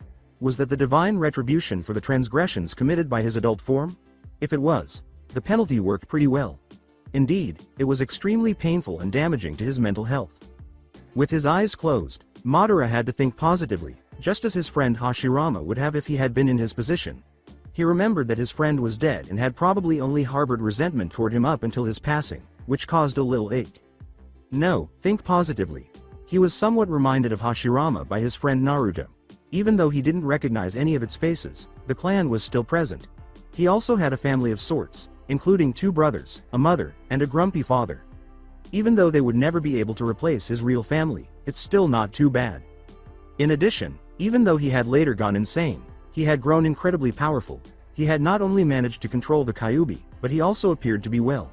Was that the divine retribution for the transgressions committed by his adult form? If it was, the penalty worked pretty well. Indeed, it was extremely painful and damaging to his mental health. With his eyes closed, Madara had to think positively, just as his friend Hashirama would have if he had been in his position. He remembered that his friend was dead and had probably only harbored resentment toward him up until his passing, which caused a little ache. No, think positively. He was somewhat reminded of Hashirama by his friend Naruto. Even though he didn't recognize any of its faces, the clan was still present. He also had a family of sorts, including 2 brothers, a mother, and a grumpy father. Even though they would never be able to replace his real family, it's still not too bad. In addition, even though he had later gone insane, he had grown incredibly powerful. He had not only managed to control the Kyuubi, but he also appeared to be well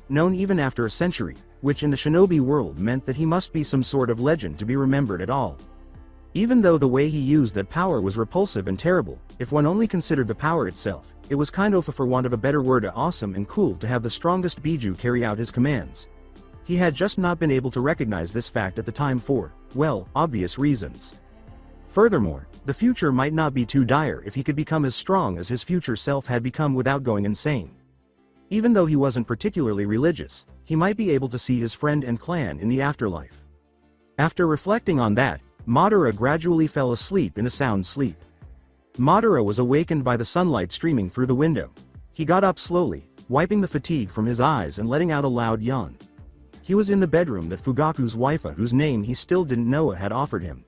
known even after a century, which in the shinobi world meant that he must be some sort of legend to be remembered at all. Even though the way he used that power was repulsive and terrible, if one only considered the power itself, it was kind of, for want of a better word, awesome and cool to have the strongest Biju carry out his commands. He had just not been able to recognize this fact at the time for, well, obvious reasons. Furthermore, the future might not be too dire if he could become as strong as his future self had become without going insane. Even though he wasn't particularly religious, he might be able to see his friend and clan in the afterlife. After reflecting on that, Madara gradually fell asleep in a sound sleep. Madara was awakened by the sunlight streaming through the window. He got up slowly, wiping the fatigue from his eyes and letting out a loud yawn. He was in the bedroom that Fugaku's waifu, whose name he still didn't know, had offered him.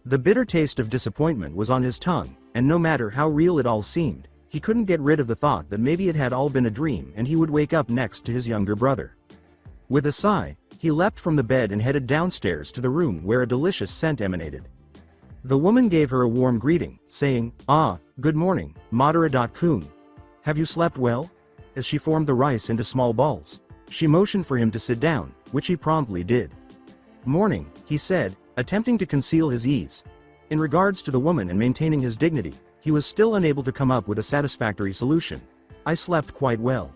The bitter taste of disappointment was on his tongue, and no matter how real it all seemed, he couldn't get rid of the thought that maybe it had all been a dream and he would wake up next to his younger brother. With a sigh, he leapt from the bed and headed downstairs to the room where a delicious scent emanated. The woman gave her a warm greeting, saying, "Ah, good morning, Madara-kun. Have you slept well?" As she formed the rice into small balls, she motioned for him to sit down, which he promptly did. "Morning," he said, attempting to conceal his ease. In regards to the woman and maintaining his dignity, he was still unable to come up with a satisfactory solution. "I slept quite well."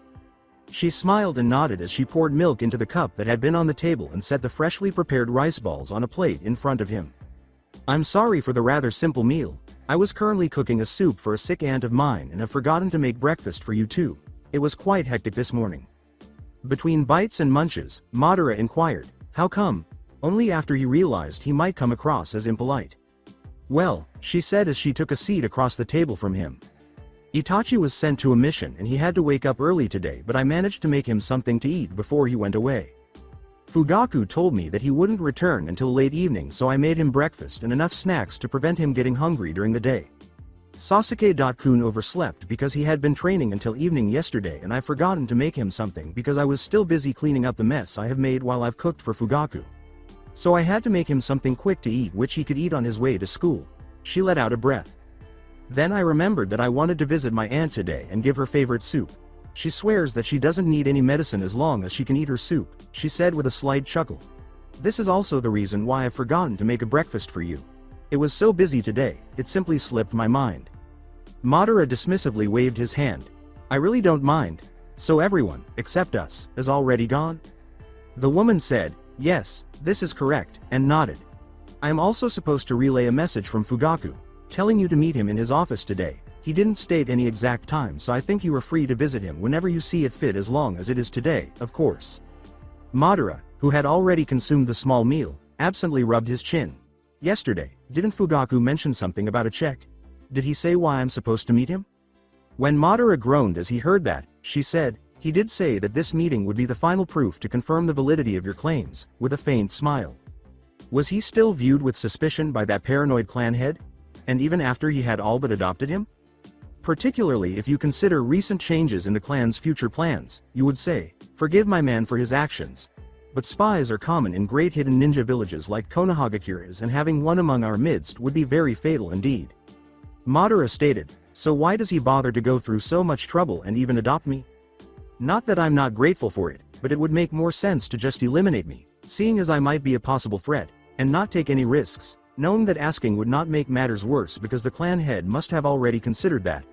She smiled and nodded as she poured milk into the cup that had been on the table and set the freshly prepared rice balls on a plate in front of him. "I'm sorry for the rather simple meal. I was currently cooking a soup for a sick aunt of mine and have forgotten to make breakfast for you too. It was quite hectic this morning." Between bites and munches, Madara inquired, "How come?" only after he realized he might come across as impolite. "Well," she said as she took a seat across the table from him. "Itachi was sent to a mission and he had to wake up early today, but I managed to make him something to eat before he went away. Fugaku told me that he wouldn't return until late evening, so I made him breakfast and enough snacks to prevent him getting hungry during the day. Sasuke-kun overslept because he had been training until evening yesterday, and I've forgotten to make him something because I was still busy cleaning up the mess I have made while I've cooked for Fugaku. So I had to make him something quick to eat which he could eat on his way to school." She let out a breath. "Then I remembered that I wanted to visit my aunt today and give her favorite soup. She swears that she doesn't need any medicine as long as she can eat her soup," she said with a slight chuckle. "This is also the reason why I've forgotten to make a breakfast for you. It was so busy today, it simply slipped my mind." Madara dismissively waved his hand. "I really don't mind. So everyone, except us, is already gone?" The woman said, "Yes, this is correct," and nodded. "I am also supposed to relay a message from Fugaku, telling you to meet him in his office today. He didn't state any exact time, so I think you are free to visit him whenever you see it fit, as long as it is today, of course." Madara, who had already consumed the small meal, absently rubbed his chin. Yesterday, Didn't Fugaku mention something about a check? Did he say why I'm supposed to meet him? When Madara groaned as he heard that, she said, he did say that this meeting would be the final proof to confirm the validity of your claims, with a faint smile. Was he still viewed with suspicion by that paranoid clan head? And even after he had all but adopted him? Particularly if you consider recent changes in the clan's future plans, you would say, forgive my man for his actions. But spies are common in great hidden ninja villages like Konohagakuras, and having one among our midst would be very fatal indeed. Madara stated, so why does he bother to go through so much trouble and even adopt me? Not that I'm not grateful for it, but it would make more sense to just eliminate me, seeing as I might be a possible threat, and not take any risks, knowing that asking would not make matters worse because the clan head must have already considered that.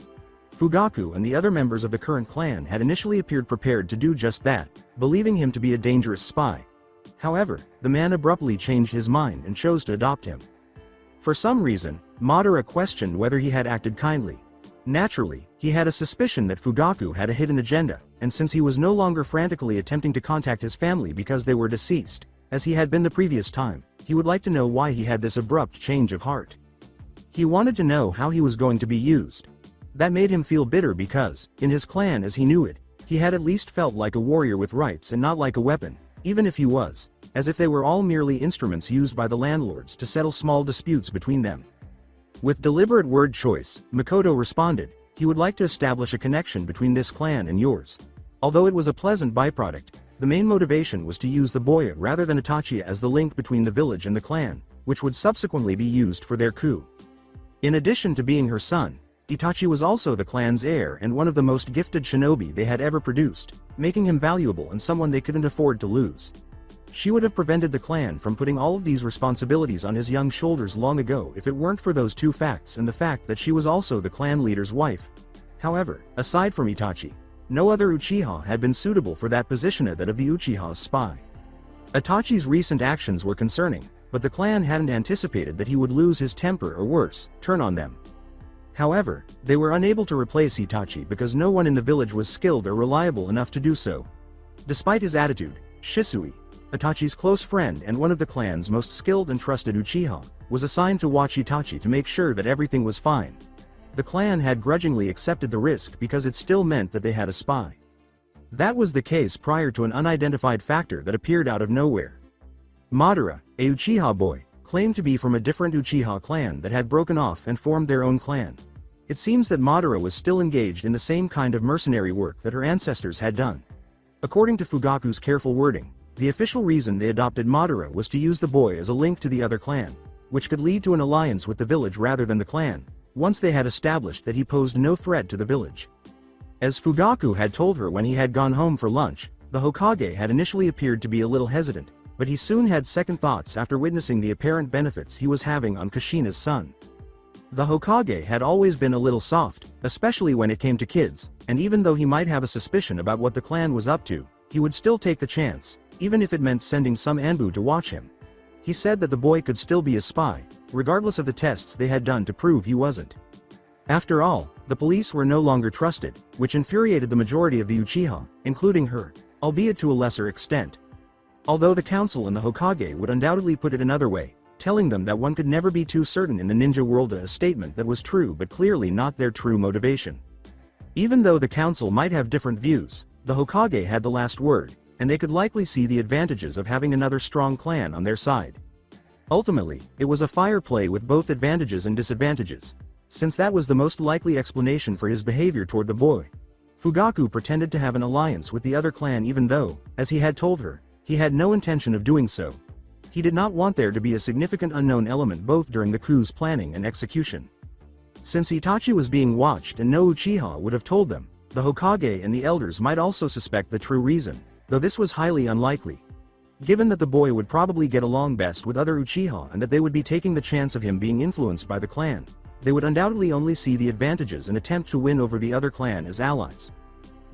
Fugaku and the other members of the current clan had initially appeared prepared to do just that, believing him to be a dangerous spy. However, the man abruptly changed his mind and chose to adopt him. For some reason, Madara questioned whether he had acted kindly. Naturally, he had a suspicion that Fugaku had a hidden agenda, and since he was no longer frantically attempting to contact his family because they were deceased, as he had been the previous time, he would like to know why he had this abrupt change of heart. He wanted to know how he was going to be used. That made him feel bitter because, in his clan as he knew it, he had at least felt like a warrior with rights and not like a weapon, even if he was, as if they were all merely instruments used by the landlords to settle small disputes between them. With deliberate word choice, Makoto responded, he would like to establish a connection between this clan and yours. Although it was a pleasant byproduct, the main motivation was to use the boya rather than Itachi as the link between the village and the clan, which would subsequently be used for their coup. In addition to being her son, Itachi was also the clan's heir and one of the most gifted shinobi they had ever produced, making him valuable and someone they couldn't afford to lose. She would have prevented the clan from putting all of these responsibilities on his young shoulders long ago if it weren't for those two facts and the fact that she was also the clan leader's wife. However, aside from Itachi, no other Uchiha had been suitable for that position that of the Uchiha's spy. Itachi's recent actions were concerning, but the clan hadn't anticipated that he would lose his temper or worse, turn on them. However, they were unable to replace Itachi because no one in the village was skilled or reliable enough to do so. Despite his attitude, Shisui, Itachi's close friend and one of the clan's most skilled and trusted Uchiha, was assigned to watch Itachi to make sure that everything was fine. The clan had grudgingly accepted the risk because it still meant that they had a spy. That was the case prior to an unidentified factor that appeared out of nowhere. Madara, a Uchiha boy, claimed to be from a different Uchiha clan that had broken off and formed their own clan. It seems that Madara was still engaged in the same kind of mercenary work that her ancestors had done. According to Fugaku's careful wording, the official reason they adopted Madara was to use the boy as a link to the other clan, which could lead to an alliance with the village rather than the clan, once they had established that he posed no threat to the village. As Fugaku had told her when he had gone home for lunch, the Hokage had initially appeared to be a little hesitant, but he soon had second thoughts after witnessing the apparent benefits he was having on Kushina's son. The Hokage had always been a little soft, especially when it came to kids, and even though he might have a suspicion about what the clan was up to, he would still take the chance, even if it meant sending some Anbu to watch him. He said that the boy could still be a spy, regardless of the tests they had done to prove he wasn't. After all, the police were no longer trusted, which infuriated the majority of the Uchiha, including her, albeit to a lesser extent. Although the council and the Hokage would undoubtedly put it another way, telling them that one could never be too certain in the ninja world, a statement that was true but clearly not their true motivation. Even though the council might have different views, the Hokage had the last word, and they could likely see the advantages of having another strong clan on their side. Ultimately, it was a fire play with both advantages and disadvantages, since that was the most likely explanation for his behavior toward the boy. Fugaku pretended to have an alliance with the other clan even though, as he had told her, he had no intention of doing so. He did not want there to be a significant unknown element both during the coup's planning and execution. Since Itachi was being watched and no Uchiha would have told them, the Hokage and the elders might also suspect the true reason, though this was highly unlikely. Given that the boy would probably get along best with other Uchiha and that they would be taking the chance of him being influenced by the clan, they would undoubtedly only see the advantages and attempt to win over the other clan as allies.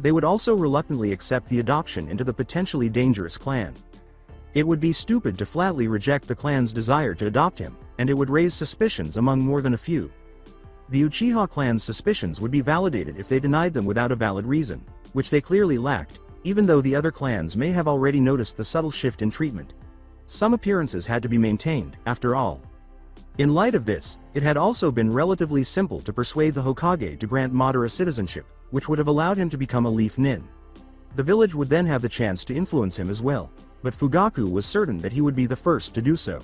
They would also reluctantly accept the adoption into the potentially dangerous clan. It would be stupid to flatly reject the clan's desire to adopt him, and it would raise suspicions among more than a few. The Uchiha clan's suspicions would be validated if they denied them without a valid reason, which they clearly lacked, even though the other clans may have already noticed the subtle shift in treatment. Some appearances had to be maintained, after all. In light of this, it had also been relatively simple to persuade the Hokage to grant Madara citizenship, which would have allowed him to become a Leaf Nin. The village would then have the chance to influence him as well, but Fugaku was certain that he would be the first to do so.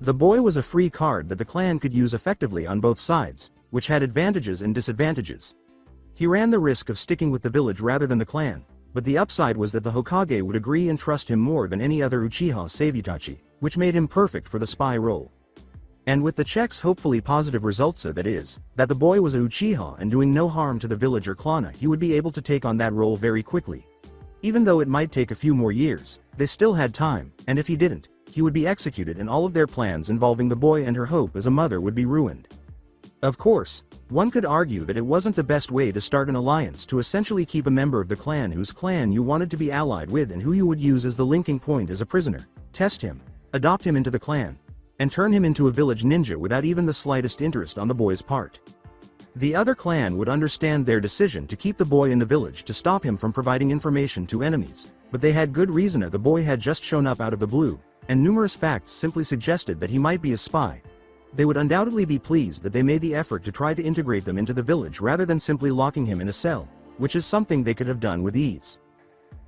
The boy was a free card that the clan could use effectively on both sides, which had advantages and disadvantages. He ran the risk of sticking with the village rather than the clan, but the upside was that the Hokage would agree and trust him more than any other Uchiha Seiyutachi, which made him perfect for the spy role. And with the check's hopefully positive results, that is, that the boy was a Uchiha and doing no harm to the village or clan, he would be able to take on that role very quickly. Even though it might take a few more years, they still had time, and if he didn't, he would be executed and all of their plans involving the boy and her hope as a mother would be ruined. Of course, one could argue that it wasn't the best way to start an alliance to essentially keep a member of the clan whose clan you wanted to be allied with and who you would use as the linking point as a prisoner, test him, adopt him into the clan, and turn him into a village ninja without even the slightest interest on the boy's part. The other clan would understand their decision to keep the boy in the village to stop him from providing information to enemies, but they had good reason. The boy had just shown up out of the blue, and numerous facts simply suggested that he might be a spy. They would undoubtedly be pleased that they made the effort to try to integrate them into the village rather than simply locking him in a cell, which is something they could have done with ease.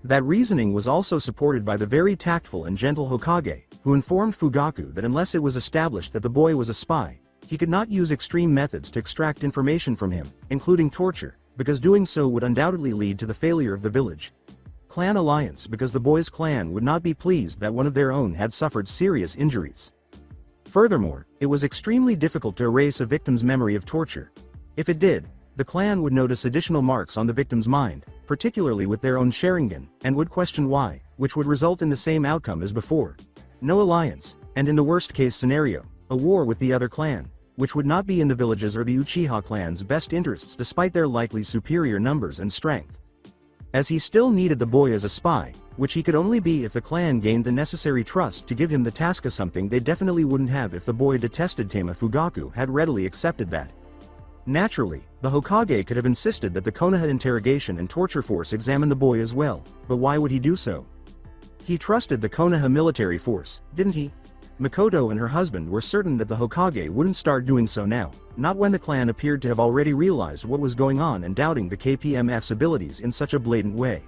That reasoning was also supported by the very tactful and gentle Hokage, who informed Fugaku that unless it was established that the boy was a spy, he could not use extreme methods to extract information from him, including torture, because doing so would undoubtedly lead to the failure of the village clan alliance because the boy's clan would not be pleased that one of their own had suffered serious injuries. Furthermore, it was extremely difficult to erase a victim's memory of torture. If it did, the clan would notice additional marks on the victim's mind, particularly with their own Sharingan, and would question why, which would result in the same outcome as before. No alliance, and in the worst-case scenario, a war with the other clan, which would not be in the village's or the Uchiha clan's best interests despite their likely superior numbers and strength. As he still needed the boy as a spy, which he could only be if the clan gained the necessary trust to give him the task, of something they definitely wouldn't have if the boy detested Tama. Fugaku had readily accepted that. Naturally, the Hokage could have insisted that the Konoha interrogation and torture force examine the boy as well, but why would he do so? He trusted the Konoha military force, didn't he? Makoto and her husband were certain that the Hokage wouldn't start doing so now, not when the clan appeared to have already realized what was going on and doubting the KPMF's abilities in such a blatant way.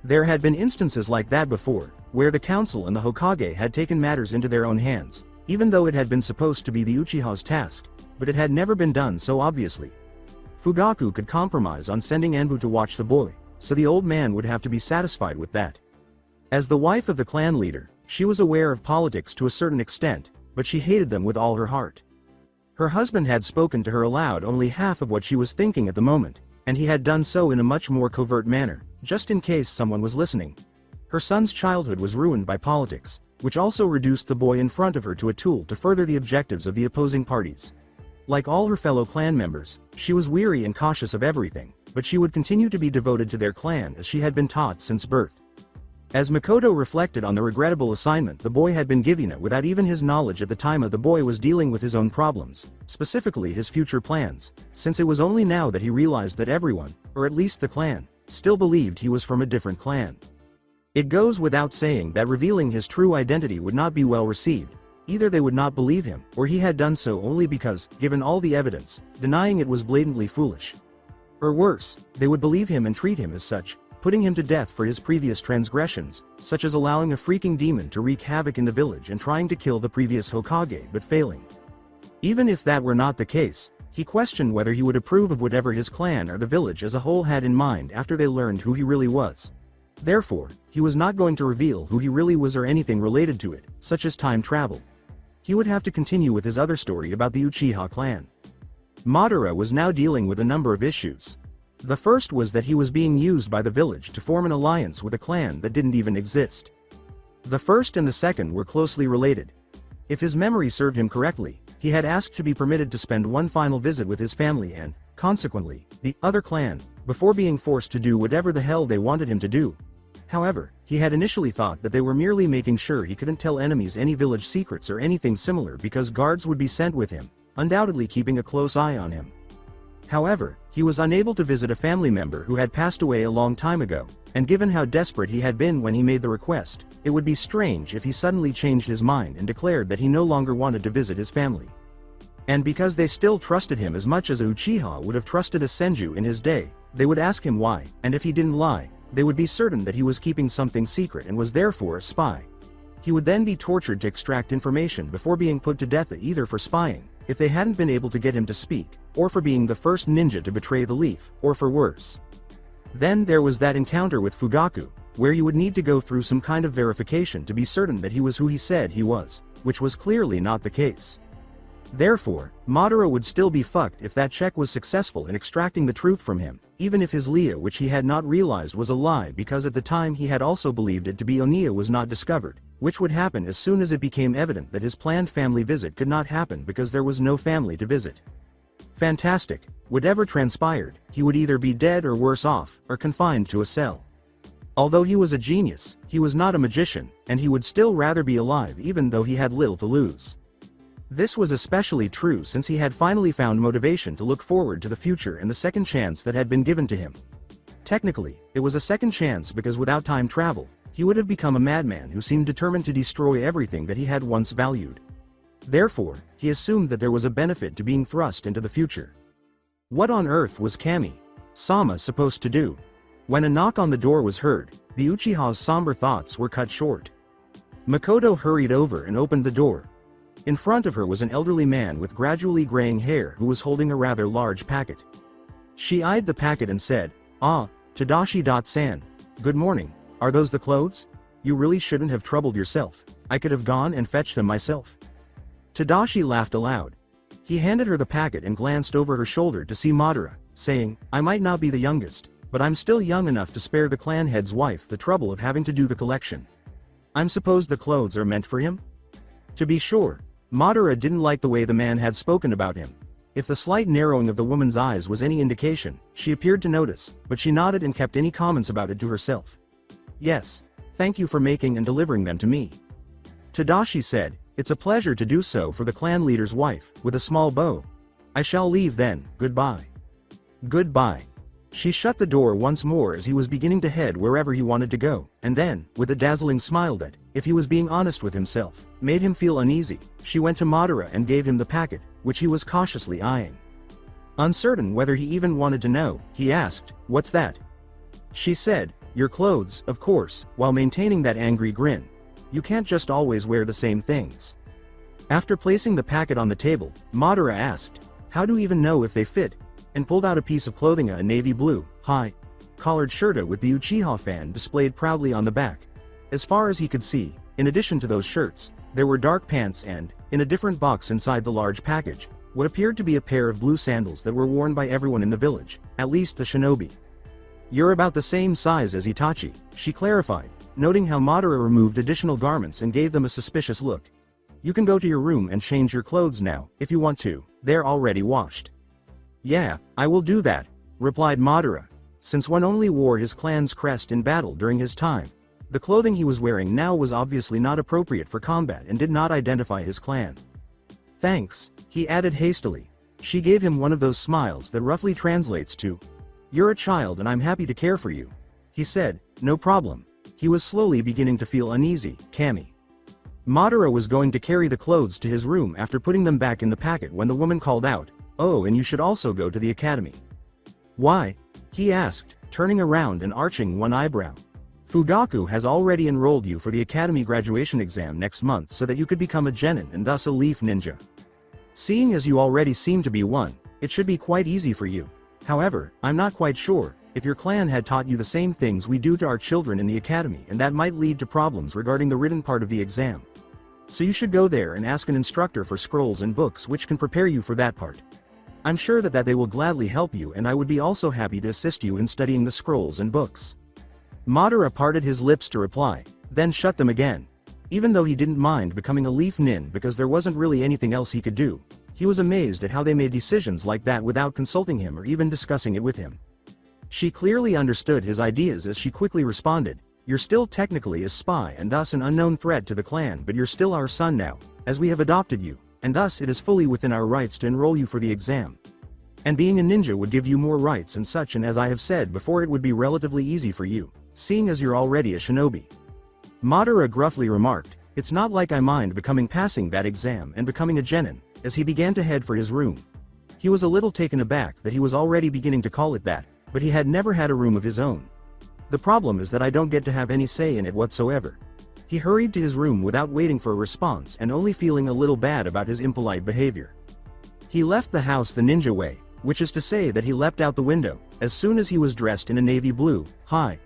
There had been instances like that before, where the council and the Hokage had taken matters into their own hands, even though it had been supposed to be the Uchiha's task, but it had never been done so obviously. Fugaku could compromise on sending Anbu to watch the boy, so the old man would have to be satisfied with that. As the wife of the clan leader, she was aware of politics to a certain extent, but she hated them with all her heart. Her husband had spoken to her aloud only half of what she was thinking at the moment, and he had done so in a much more covert manner, just in case someone was listening. Her son's childhood was ruined by politics, which also reduced the boy in front of her to a tool to further the objectives of the opposing parties. Like all her fellow clan members, she was weary and cautious of everything, but she would continue to be devoted to their clan as she had been taught since birth. As Makoto reflected on the regrettable assignment the boy had been given without even his knowledge at the time, the boy was dealing with his own problems, specifically his future plans, since it was only now that he realized that everyone, or at least the clan, still believed he was from a different clan. It goes without saying that revealing his true identity would not be well received. Either they would not believe him, or he had done so only because, given all the evidence, denying it was blatantly foolish. Or worse, they would believe him and treat him as such, putting him to death for his previous transgressions, such as allowing a freaking demon to wreak havoc in the village and trying to kill the previous Hokage but failing. Even if that were not the case, he questioned whether he would approve of whatever his clan or the village as a whole had in mind after they learned who he really was. Therefore, he was not going to reveal who he really was or anything related to it, such as time travel. He would have to continue with his other story about the Uchiha clan. Madara was now dealing with a number of issues. The first was that he was being used by the village to form an alliance with a clan that didn't even exist. The first and the second were closely related. If his memory served him correctly, he had asked to be permitted to spend one final visit with his family and, consequently, the other clan, before being forced to do whatever the hell they wanted him to do. However, he had initially thought that they were merely making sure he couldn't tell enemies any village secrets or anything similar because guards would be sent with him, undoubtedly keeping a close eye on him. However, he was unable to visit a family member who had passed away a long time ago, and given how desperate he had been when he made the request, it would be strange if he suddenly changed his mind and declared that he no longer wanted to visit his family. And because they still trusted him as much as a Uchiha would have trusted a Senju in his day, they would ask him why, and if he didn't lie, they would be certain that he was keeping something secret and was therefore a spy. He would then be tortured to extract information before being put to death either for spying, if they hadn't been able to get him to speak, or for being the first ninja to betray the leaf, or for worse. Then there was that encounter with Fugaku, where you would need to go through some kind of verification to be certain that he was who he said he was, which was clearly not the case. Therefore, Madara would still be fucked if that check was successful in extracting the truth from him, even if his Leah, which he had not realized was a lie because at the time he had also believed it to be Oniya, was not discovered, which would happen as soon as it became evident that his planned family visit could not happen because there was no family to visit. Fantastic. Whatever transpired, he would either be dead or worse off, or confined to a cell. Although he was a genius, he was not a magician, and he would still rather be alive even though he had little to lose. This was especially true since he had finally found motivation to look forward to the future and the second chance that had been given to him. Technically, it was a second chance because without time travel, he would have become a madman who seemed determined to destroy everything that he had once valued. Therefore, he assumed that there was a benefit to being thrust into the future. What on earth was Kami-sama supposed to do? When a knock on the door was heard, the Uchiha's somber thoughts were cut short. Makoto hurried over and opened the door. In front of her was an elderly man with gradually graying hair who was holding a rather large packet. She eyed the packet and said, "Ah, Tadashi-san, good morning. Are those the clothes? You really shouldn't have troubled yourself. I could have gone and fetched them myself." Tadashi laughed aloud. He handed her the packet and glanced over her shoulder to see Madara, saying, "I might not be the youngest, but I'm still young enough to spare the clan head's wife the trouble of having to do the collection. I'm supposed the clothes are meant for him?" To be sure, Madara didn't like the way the man had spoken about him. If the slight narrowing of the woman's eyes was any indication, she appeared to notice, but she nodded and kept any comments about it to herself. "Yes, thank you for making and delivering them to me." Tadashi said, "It's a pleasure to do so for the clan leader's wife," with a small bow. "I shall leave then, goodbye." "Goodbye." She shut the door once more as he was beginning to head wherever he wanted to go, and then, with a dazzling smile that, if he was being honest with himself, made him feel uneasy, she went to Madara and gave him the packet, which he was cautiously eyeing. Uncertain whether he even wanted to know, he asked, "What's that?" She said, "Your clothes, of course," while maintaining that angry grin. "You can't just always wear the same things." After placing the packet on the table, Madara asked, "How do you even know if they fit?" and pulled out a piece of clothing, a navy blue, high-collared shirt with the Uchiha fan displayed proudly on the back. As far as he could see, in addition to those shirts, there were dark pants and, in a different box inside the large package, what appeared to be a pair of blue sandals that were worn by everyone in the village, at least the shinobi. "You're about the same size as Itachi," she clarified, noting how Madara removed additional garments and gave them a suspicious look. "You can go to your room and change your clothes now, if you want to, they're already washed." "Yeah, I will do that," replied Madara. Since one only wore his clan's crest in battle during his time, the clothing he was wearing now was obviously not appropriate for combat and did not identify his clan. "Thanks," he added hastily. She gave him one of those smiles that roughly translates to, "You're a child and I'm happy to care for you." He said, "No problem." He was slowly beginning to feel uneasy. Kami. Madara was going to carry the clothes to his room after putting them back in the packet when the woman called out, "Oh, and you should also go to the academy." "Why?" he asked, turning around and arching one eyebrow. "Fugaku has already enrolled you for the academy graduation exam next month so that you could become a genin and thus a leaf ninja. Seeing as you already seem to be one, it should be quite easy for you. However, I'm not quite sure if your clan had taught you the same things we do to our children in the academy, and that might lead to problems regarding the written part of the exam. So you should go there and ask an instructor for scrolls and books which can prepare you for that part. I'm sure that they will gladly help you, and I would be also happy to assist you in studying the scrolls and books." Madara parted his lips to reply, then shut them again. Even though he didn't mind becoming a leaf nin because there wasn't really anything else he could do, he was amazed at how they made decisions like that without consulting him or even discussing it with him. She clearly understood his ideas as she quickly responded, "You're still technically a spy and thus an unknown threat to the clan, but you're still our son now, as we have adopted you, and thus it is fully within our rights to enroll you for the exam. And being a ninja would give you more rights and such, and as I have said before, it would be relatively easy for you, seeing as you're already a shinobi. Madara gruffly remarked, "It's not like I mind passing that exam and becoming a genin," as he began to head for his room. He was a little taken aback that he was already beginning to call it that, but he had never had a room of his own. "The problem is that I don't get to have any say in it whatsoever." He hurried to his room without waiting for a response and only feeling a little bad about his impolite behavior. He left the house the ninja way, which is to say that he leapt out the window, as soon as he was dressed in a navy blue, high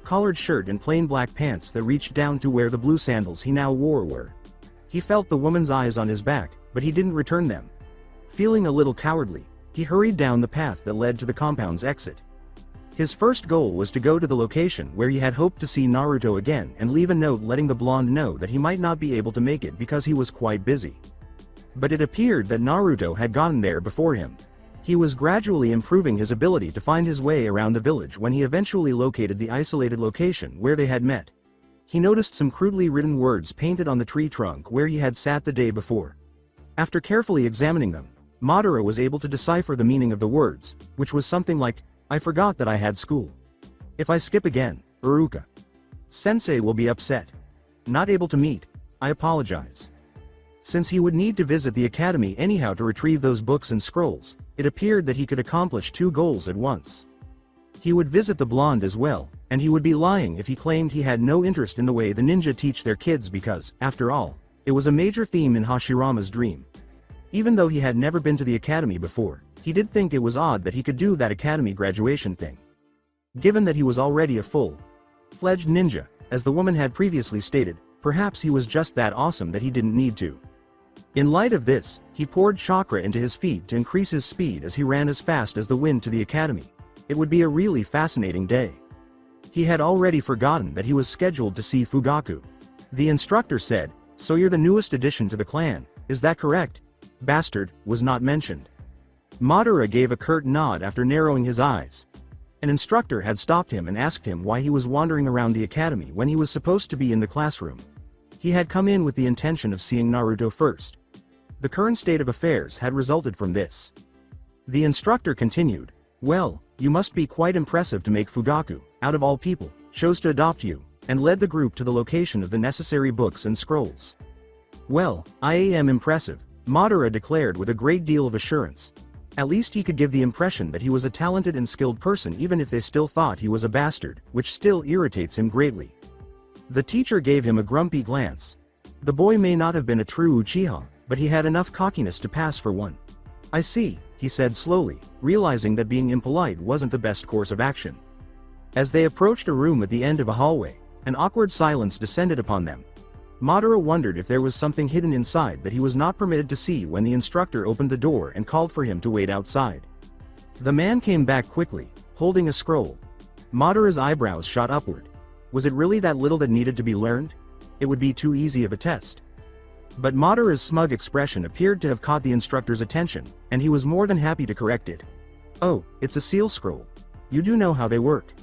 collared shirt and plain black pants that reached down to where the blue sandals he now wore were. He felt the woman's eyes on his back, but he didn't return them. Feeling a little cowardly, he hurried down the path that led to the compound's exit. His first goal was to go to the location where he had hoped to see Naruto again and leave a note letting the blonde know that he might not be able to make it because he was quite busy. But it appeared that Naruto had gotten there before him. He was gradually improving his ability to find his way around the village when he eventually located the isolated location where they had met. He noticed some crudely written words painted on the tree trunk where he had sat the day before. After carefully examining them, Madara was able to decipher the meaning of the words, which was something like, "I forgot that I had school. If I skip again, Uruka Sensei will be upset. Not able to meet, I apologize." Since he would need to visit the academy anyhow to retrieve those books and scrolls, it appeared that he could accomplish two goals at once. He would visit the blonde as well, and he would be lying if he claimed he had no interest in the way the ninja teach their kids because, after all, it was a major theme in Hashirama's dream. Even though he had never been to the academy before, he did think it was odd that he could do that academy graduation thing. Given that he was already a full-fledged ninja, as the woman had previously stated, perhaps he was just that awesome that he didn't need to. In light of this, he poured chakra into his feet to increase his speed as he ran as fast as the wind to the academy. It would be a really fascinating day. He had already forgotten that he was scheduled to see Fugaku. The instructor said, "So you're the newest addition to the clan, is that correct?" Bastard was not mentioned. Madara gave a curt nod after narrowing his eyes. An instructor had stopped him and asked him why he was wandering around the academy when he was supposed to be in the classroom. He had come in with the intention of seeing Naruto first. The current state of affairs had resulted from this. The instructor continued, "Well, you must be quite impressive to make Fugaku, out of all people, chose to adopt you, and led the group to the location of the necessary books and scrolls." "Well, I am impressive," Madara declared with a great deal of assurance. At least he could give the impression that he was a talented and skilled person even if they still thought he was a bastard, which still irritates him greatly. The teacher gave him a grumpy glance. The boy may not have been a true Uchiha, but he had enough cockiness to pass for one. "I see," he said slowly, realizing that being impolite wasn't the best course of action. As they approached a room at the end of a hallway, an awkward silence descended upon them. Madara wondered if there was something hidden inside that he was not permitted to see when the instructor opened the door and called for him to wait outside. The man came back quickly, holding a scroll. Madara's eyebrows shot upward. Was it really that little that needed to be learned? It would be too easy of a test. But Madara's smug expression appeared to have caught the instructor's attention, and he was more than happy to correct it. "Oh, it's a seal scroll. You do know how they work."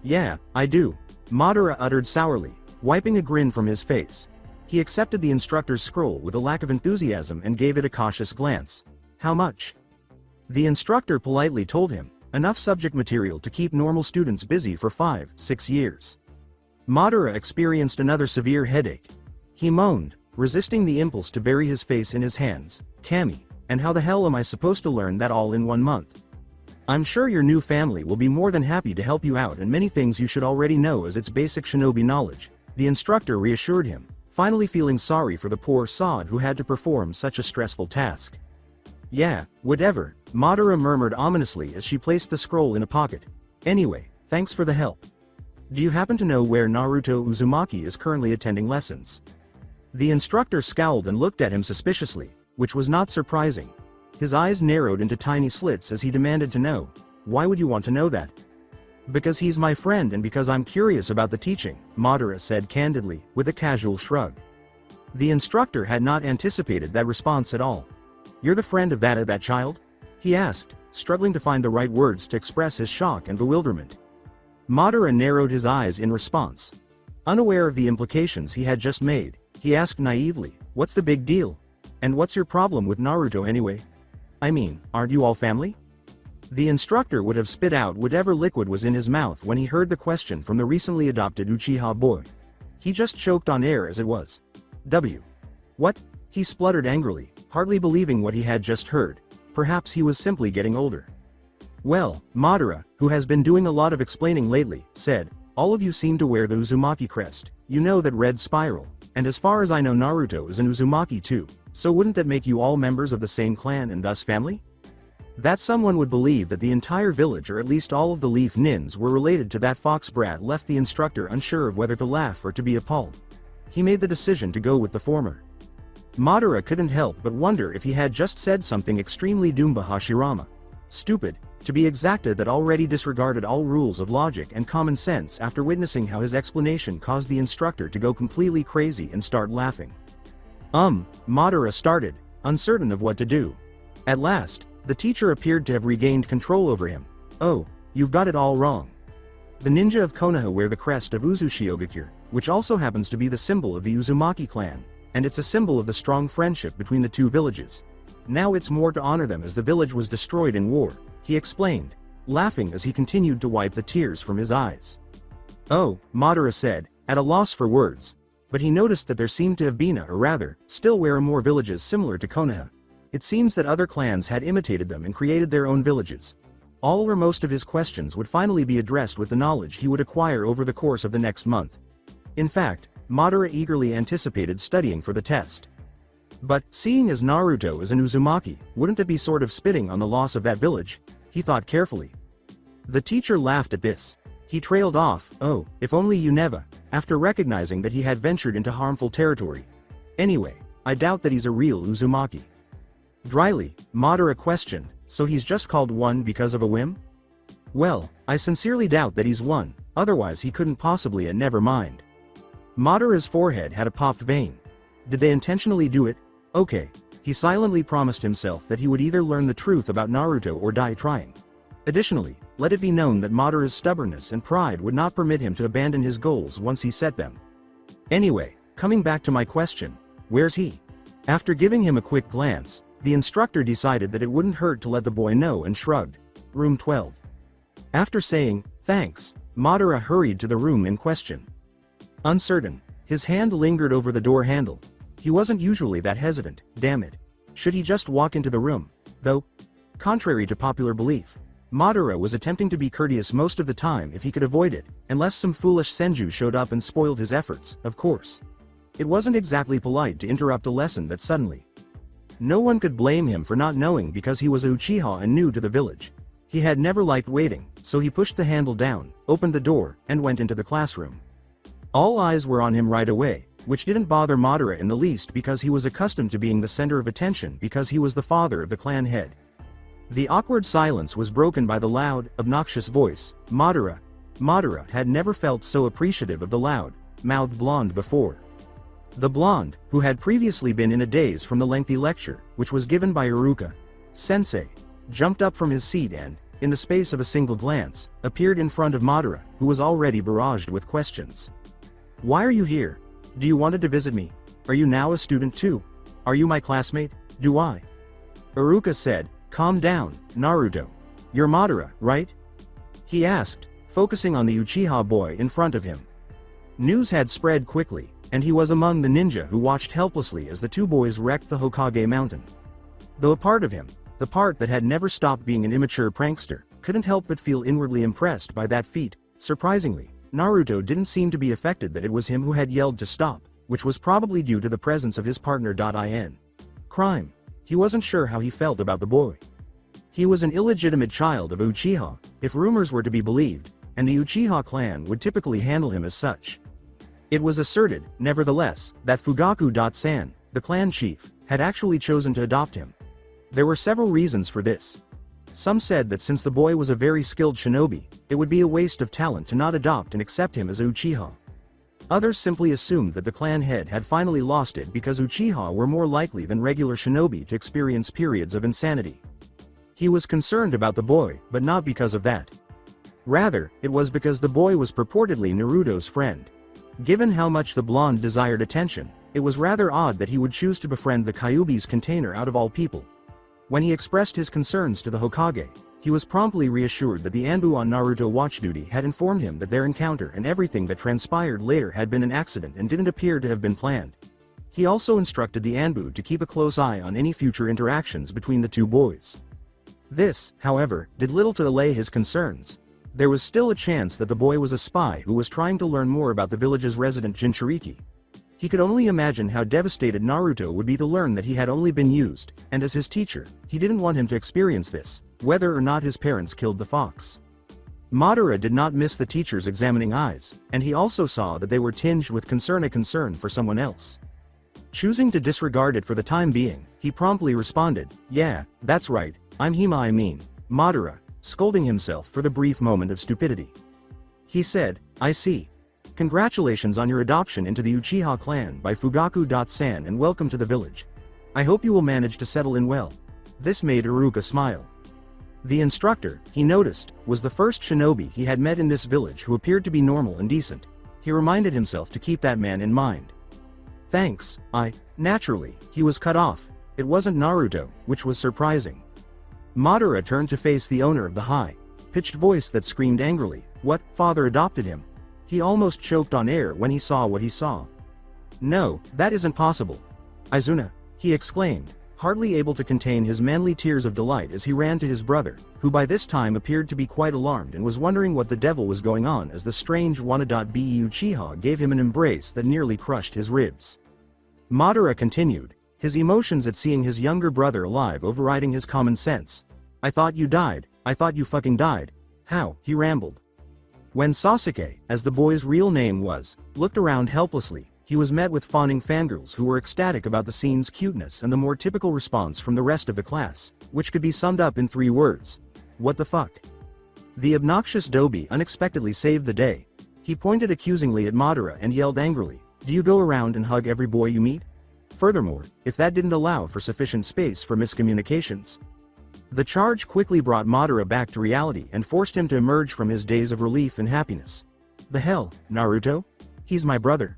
"Yeah, I do," Madara uttered sourly, wiping a grin from his face. He accepted the instructor's scroll with a lack of enthusiasm and gave it a cautious glance. "How much?" The instructor politely told him, "Enough subject material to keep normal students busy for 5-6 years. Madara experienced another severe headache. He moaned, resisting the impulse to bury his face in his hands. "Kami, and how the hell am I supposed to learn that all in 1 month? I'm sure your new family will be more than happy to help you out, and many things you should already know as its basic shinobi knowledge," the instructor reassured him, finally feeling sorry for the poor sod who had to perform such a stressful task. "Yeah, whatever," Madara murmured ominously as she placed the scroll in a pocket. "Anyway, thanks for the help. Do you happen to know where Naruto Uzumaki is currently attending lessons?" The instructor scowled and looked at him suspiciously, which was not surprising. His eyes narrowed into tiny slits as he demanded to know, "Why would you want to know that?" "Because he's my friend and because I'm curious about the teaching," Madara said candidly, with a casual shrug. The instructor had not anticipated that response at all. "You're the friend of that child?" he asked, struggling to find the right words to express his shock and bewilderment. Madara narrowed his eyes in response. Unaware of the implications he had just made, he asked naively, "What's the big deal? And what's your problem with Naruto anyway? I mean, aren't you all family?" The instructor would have spit out whatever liquid was in his mouth when he heard the question from the recently adopted Uchiha boy. He just choked on air as it was. What? He spluttered angrily, hardly believing what he had just heard. Perhaps he was simply getting older. Well, Madara, who has been doing a lot of explaining lately, said, all of you seem to wear the Uzumaki crest, you know that red spiral, and as far as I know Naruto is an Uzumaki too, so wouldn't that make you all members of the same clan and thus family? That someone would believe that the entire village or at least all of the Leaf Nins were related to that fox brat left the instructor unsure of whether to laugh or to be appalled. He made the decision to go with the former. Madara couldn't help but wonder if he had just said something extremely Doomba Hashirama. Stupid, to be exacted, that already disregarded all rules of logic and common sense after witnessing how his explanation caused the instructor to go completely crazy and start laughing. Madara started, uncertain of what to do. At last, the teacher appeared to have regained control over him. Oh, you've got it all wrong. The ninja of Konoha wear the crest of Uzushiogakure, which also happens to be the symbol of the Uzumaki clan, and it's a symbol of the strong friendship between the two villages. Now it's more to honor them as the village was destroyed in war, he explained, laughing as he continued to wipe the tears from his eyes. Oh, Madara said, at a loss for words. But he noticed that there seemed to have been or rather, still were more villages similar to Konoha. It seems that other clans had imitated them and created their own villages. All or most of his questions would finally be addressed with the knowledge he would acquire over the course of the next month. In fact, Madara eagerly anticipated studying for the test. But, seeing as Naruto is an Uzumaki, wouldn't it be sort of spitting on the loss of that village? He thought carefully. The teacher laughed at this. He trailed off, oh, if only you never, after recognizing that he had ventured into harmful territory. Anyway, I doubt that he's a real Uzumaki. Dryly, Madara questioned, so he's just called one because of a whim? Well, I sincerely doubt that he's one, otherwise he couldn't possibly and never mind. Madara's forehead had a popped vein. Did they intentionally do it? Okay. He silently promised himself that he would either learn the truth about Naruto or die trying. Additionally, let it be known that Madara's stubbornness and pride would not permit him to abandon his goals once he set them. Anyway, coming back to my question, where's he? After giving him a quick glance, the instructor decided that it wouldn't hurt to let the boy know and shrugged. Room 12. After saying, thanks, Madara hurried to the room in question. Uncertain, his hand lingered over the door handle. He wasn't usually that hesitant, damn it. Should he just walk into the room? Though, contrary to popular belief, Madara was attempting to be courteous most of the time if he could avoid it, unless some foolish senju showed up and spoiled his efforts, of course. It wasn't exactly polite to interrupt a lesson that suddenly. No one could blame him for not knowing because he was a Uchiha and new to the village. He had never liked waiting, so he pushed the handle down, opened the door, and went into the classroom. All eyes were on him right away, which didn't bother Madara in the least because he was accustomed to being the center of attention because he was the father of the clan head. The awkward silence was broken by the loud, obnoxious voice, Madara. Madara had never felt so appreciative of the loud-mouthed blonde before. The blonde, who had previously been in a daze from the lengthy lecture, which was given by Iruka-sensei, jumped up from his seat and, in the space of a single glance, appeared in front of Madara, who was already barraged with questions. Why are you here? Do you wanted to visit me? Are you now a student too? Are you my classmate? Do I? Iruka said, calm down, Naruto. You're Madara, right? He asked, focusing on the Uchiha boy in front of him. News had spread quickly, and he was among the ninja who watched helplessly as the two boys wrecked the Hokage mountain. Though a part of him, the part that had never stopped being an immature prankster, couldn't help but feel inwardly impressed by that feat. Surprisingly, Naruto didn't seem to be affected that it was him who had yelled to stop, which was probably due to the presence of his partner. In crime. He wasn't sure how he felt about the boy. He was an illegitimate child of Uchiha, if rumors were to be believed, and the Uchiha clan would typically handle him as such. It was asserted, nevertheless, that Fugaku-san, the clan chief, had actually chosen to adopt him. There were several reasons for this. Some said that since the boy was a very skilled shinobi, it would be a waste of talent to not adopt and accept him as a Uchiha. Others simply assumed that the clan head had finally lost it because Uchiha were more likely than regular shinobi to experience periods of insanity. He was concerned about the boy, but not because of that. Rather, it was because the boy was purportedly Naruto's friend. Given how much the blonde desired attention, it was rather odd that he would choose to befriend the Kyuubi's container out of all people. When he expressed his concerns to the Hokage, he was promptly reassured that the Anbu on Naruto watch duty had informed him that their encounter and everything that transpired later had been an accident and didn't appear to have been planned. He also instructed the Anbu to keep a close eye on any future interactions between the two boys. This, however, did little to allay his concerns. There was still a chance that the boy was a spy who was trying to learn more about the village's resident Jinchuriki. He could only imagine how devastated Naruto would be to learn that he had only been used, and as his teacher, he didn't want him to experience this, whether or not his parents killed the fox. Madara did not miss the teacher's examining eyes, and he also saw that they were tinged with concern, a concern for someone else. Choosing to disregard it for the time being, he promptly responded, "Yeah, that's right, I'm Hima, I mean, Madara," scolding himself for the brief moment of stupidity. He said, "I see. Congratulations on your adoption into the Uchiha clan by Fugaku-san and welcome to the village. I hope you will manage to settle in well." This made Iruka smile. The instructor, he noticed, was the first shinobi he had met in this village who appeared to be normal and decent. He reminded himself to keep that man in mind. "Thanks, naturally," he was cut off. It wasn't Naruto, which was surprising. Madara turned to face the owner of the high-pitched voice that screamed angrily, "What, father adopted him?" He almost choked on air when he saw what he saw. "No, that isn't possible. Izuna," he exclaimed, hardly able to contain his manly tears of delight as he ran to his brother, who by this time appeared to be quite alarmed and was wondering what the devil was going on as the strange Wana.be Uchiha gave him an embrace that nearly crushed his ribs. Madara continued, his emotions at seeing his younger brother alive overriding his common sense. "I thought you died, I thought you fucking died. How?" he rambled. When Sasuke, as the boy's real name was, looked around helplessly, he was met with fawning fangirls who were ecstatic about the scene's cuteness and the more typical response from the rest of the class, which could be summed up in 3 words. What the fuck? The obnoxious Dobi unexpectedly saved the day. He pointed accusingly at Madara and yelled angrily, "Do you go around and hug every boy you meet?" Furthermore, if that didn't allow for sufficient space for miscommunications. The charge quickly brought Madara back to reality and forced him to emerge from his daze of relief and happiness. "The hell, Naruto? He's my brother."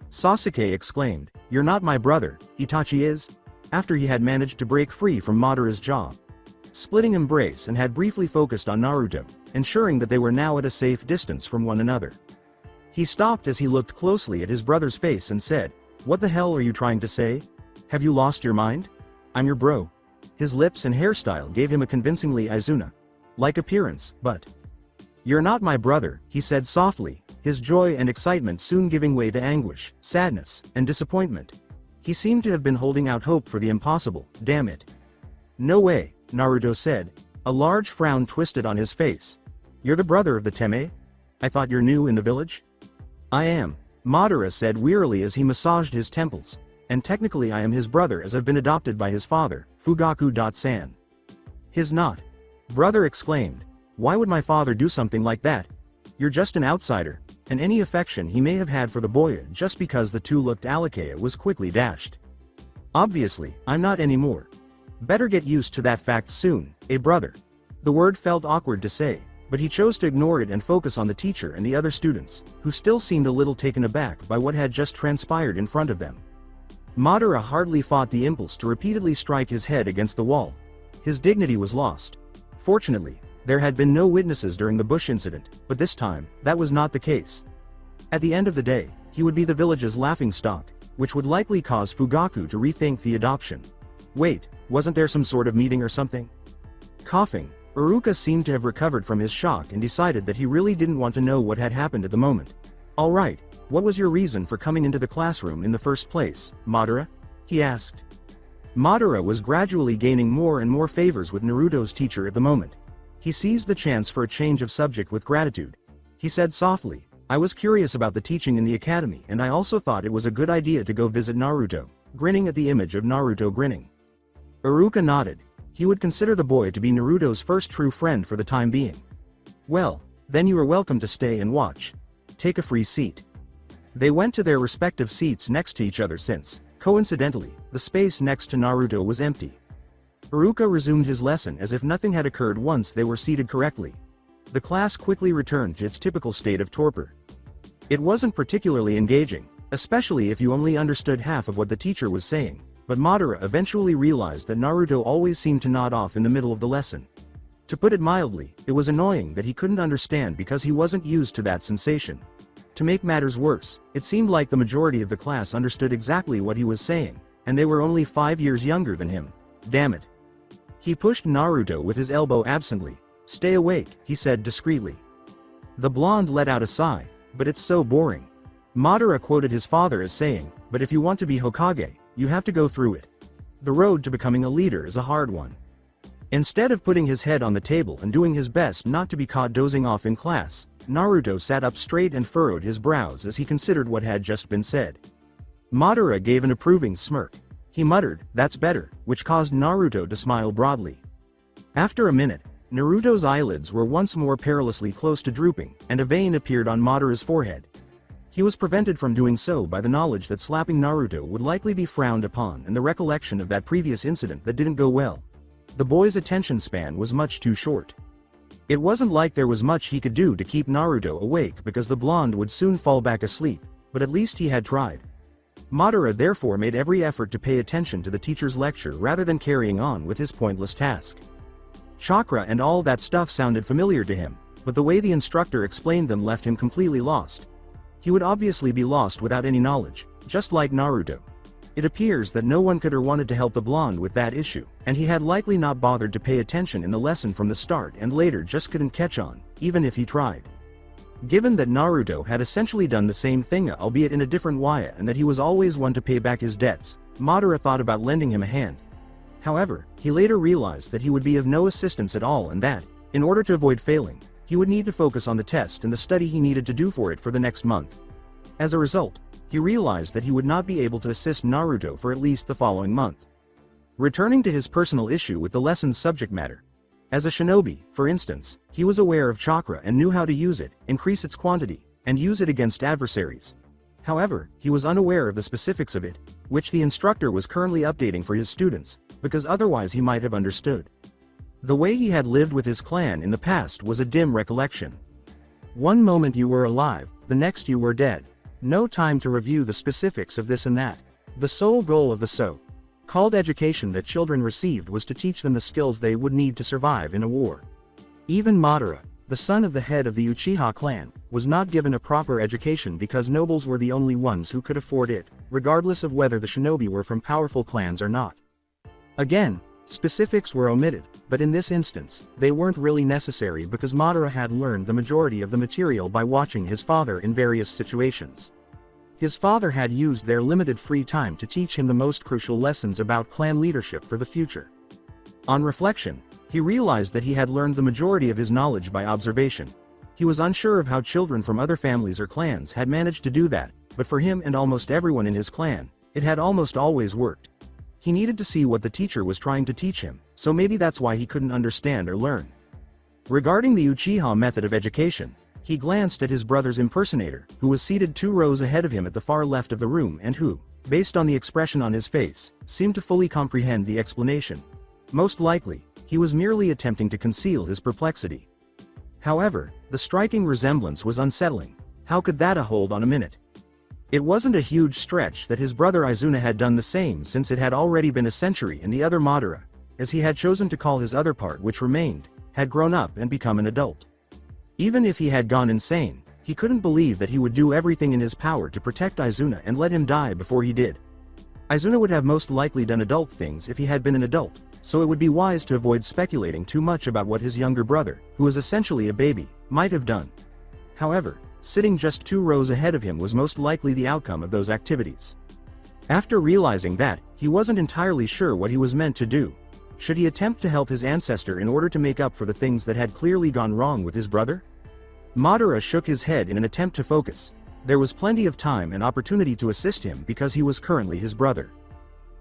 Sasuke exclaimed, "You're not my brother, Itachi is," after he had managed to break free from Madara's jaw. Splitting embrace and had briefly focused on Naruto, ensuring that they were now at a safe distance from one another. He stopped as he looked closely at his brother's face and said, "What the hell are you trying to say? Have you lost your mind? I'm your bro." His lips and hairstyle gave him a convincingly Izuna-like appearance, but "You're not my brother," he said softly, his joy and excitement soon giving way to anguish, sadness, and disappointment. He seemed to have been holding out hope for the impossible, damn it. "No way," Naruto said. A large frown twisted on his face. "You're the brother of the Teme? I thought you're new in the village?" "I am," Madara said wearily as he massaged his temples. "And technically I am his brother as I've been adopted by his father, Fugaku-san." "His not?" brother exclaimed. "Why would my father do something like that? You're just an outsider," and any affection he may have had for the boy just because the two looked alike was quickly dashed. "Obviously, I'm not anymore. Better get used to that fact soon, brother." The word felt awkward to say, but he chose to ignore it and focus on the teacher and the other students, who still seemed a little taken aback by what had just transpired in front of them. Madara hardly fought the impulse to repeatedly strike his head against the wall. His dignity was lost. Fortunately, there had been no witnesses during the bush incident, but this time, that was not the case. At the end of the day, he would be the village's laughingstock, which would likely cause Fugaku to rethink the adoption. Wait, wasn't there some sort of meeting or something? Coughing, Iruka seemed to have recovered from his shock and decided that he really didn't want to know what had happened at the moment. "All right, what was your reason for coming into the classroom in the first place, Madara?" he asked. Madara was gradually gaining more and more favors with Naruto's teacher at the moment. He seized the chance for a change of subject with gratitude. He said softly, "I was curious about the teaching in the academy and I also thought it was a good idea to go visit Naruto," grinning at the image of Naruto grinning. Iruka nodded. He would consider the boy to be Naruto's first true friend for the time being. "Well, then you are welcome to stay and watch. Take a free seat." They went to their respective seats next to each other since, coincidentally, the space next to Naruto was empty. Iruka resumed his lesson as if nothing had occurred once they were seated correctly. The class quickly returned to its typical state of torpor. It wasn't particularly engaging, especially if you only understood half of what the teacher was saying, but Madara eventually realized that Naruto always seemed to nod off in the middle of the lesson. To put it mildly, it was annoying that he couldn't understand because he wasn't used to that sensation. To make matters worse, it seemed like the majority of the class understood exactly what he was saying, and they were only 5 years younger than him. Damn it. He pushed Naruto with his elbow absently. "Stay awake," he said discreetly. The blonde let out a sigh, "But it's so boring." Madara quoted his father as saying, "But if you want to be Hokage, you have to go through it. The road to becoming a leader is a hard one." Instead of putting his head on the table and doing his best not to be caught dozing off in class, Naruto sat up straight and furrowed his brows as he considered what had just been said. Madara gave an approving smirk. He muttered, "That's better," which caused Naruto to smile broadly. After a minute, Naruto's eyelids were once more perilously close to drooping, and a vein appeared on Madara's forehead. He was prevented from doing so by the knowledge that slapping Naruto would likely be frowned upon and the recollection of that previous incident that didn't go well. The boy's attention span was much too short. It wasn't like there was much he could do to keep Naruto awake because the blonde would soon fall back asleep, but at least he had tried. Madara therefore made every effort to pay attention to the teacher's lecture rather than carrying on with his pointless task. Chakra and all that stuff sounded familiar to him, but the way the instructor explained them left him completely lost. He would obviously be lost without any knowledge, just like Naruto. It appears that no one could or wanted to help the blonde with that issue, and he had likely not bothered to pay attention in the lesson from the start and later just couldn't catch on, even if he tried. Given that Naruto had essentially done the same thing albeit in a different way and that he was always one to pay back his debts, Madara thought about lending him a hand. However, he later realized that he would be of no assistance at all and that, in order to avoid failing, he would need to focus on the test and the study he needed to do for it for the next month. As a result, he realized that he would not be able to assist Naruto for at least the following month. Returning to his personal issue with the lesson's subject matter. As a shinobi, for instance, he was aware of chakra and knew how to use it, increase its quantity, and use it against adversaries. However, he was unaware of the specifics of it, which the instructor was currently updating for his students, because otherwise he might have understood. The way he had lived with his clan in the past was a dim recollection. One moment you were alive, the next you were dead. No time to review the specifics of this and that. The sole goal of the so-called education that children received was to teach them the skills they would need to survive in a war. Even Madara, the son of the head of the Uchiha clan, was not given a proper education because nobles were the only ones who could afford it, regardless of whether the shinobi were from powerful clans or not. Again, specifics were omitted, but in this instance, they weren't really necessary because Madara had learned the majority of the material by watching his father in various situations. His father had used their limited free time to teach him the most crucial lessons about clan leadership for the future. On reflection, he realized that he had learned the majority of his knowledge by observation. He was unsure of how children from other families or clans had managed to do that, but for him and almost everyone in his clan, it had almost always worked. He needed to see what the teacher was trying to teach him, so maybe that's why he couldn't understand or learn. Regarding the Uchiha method of education, he glanced at his brother's impersonator, who was seated 2 rows ahead of him at the far left of the room and who, based on the expression on his face, seemed to fully comprehend the explanation. Most likely, he was merely attempting to conceal his perplexity. However, the striking resemblance was unsettling. How could that hold on a minute? It wasn't a huge stretch that his brother Izuna had done the same since it had already been a century and the other Madara, as he had chosen to call his other part which remained, had grown up and become an adult. Even if he had gone insane, he couldn't believe that he would do everything in his power to protect Izuna and let him die before he did. Izuna would have most likely done adult things if he had been an adult, so it would be wise to avoid speculating too much about what his younger brother, who was essentially a baby, might have done. However, sitting just 2 rows ahead of him was most likely the outcome of those activities. After realizing that, he wasn't entirely sure what he was meant to do. Should he attempt to help his ancestor in order to make up for the things that had clearly gone wrong with his brother? Madara shook his head in an attempt to focus. There was plenty of time and opportunity to assist him because he was currently his brother.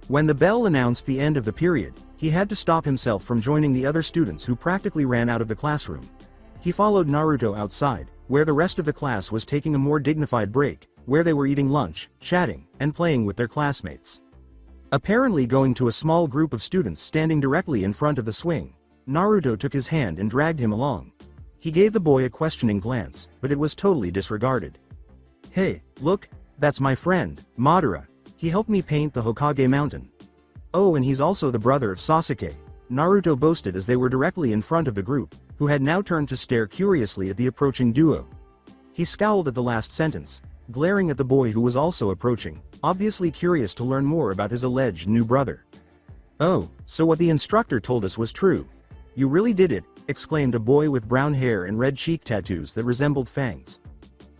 When the bell announced the end of the period, he had to stop himself from joining the other students who practically ran out of the classroom. He followed Naruto outside, where the rest of the class was taking a more dignified break, where they were eating lunch, chatting, and playing with their classmates. Apparently going to a small group of students standing directly in front of the swing, Naruto took his hand and dragged him along. He gave the boy a questioning glance, but it was totally disregarded. "Hey, look, that's my friend, Madara. He helped me paint the Hokage mountain. Oh, and he's also the brother of Sasuke. Naruto boasted as they were directly in front of the group, who had now turned to stare curiously at the approaching duo. He scowled at the last sentence, glaring at the boy who was also approaching, obviously curious to learn more about his alleged new brother. "Oh, so what the instructor told us was true. You really did it," exclaimed a boy with brown hair and red cheek tattoos that resembled fangs.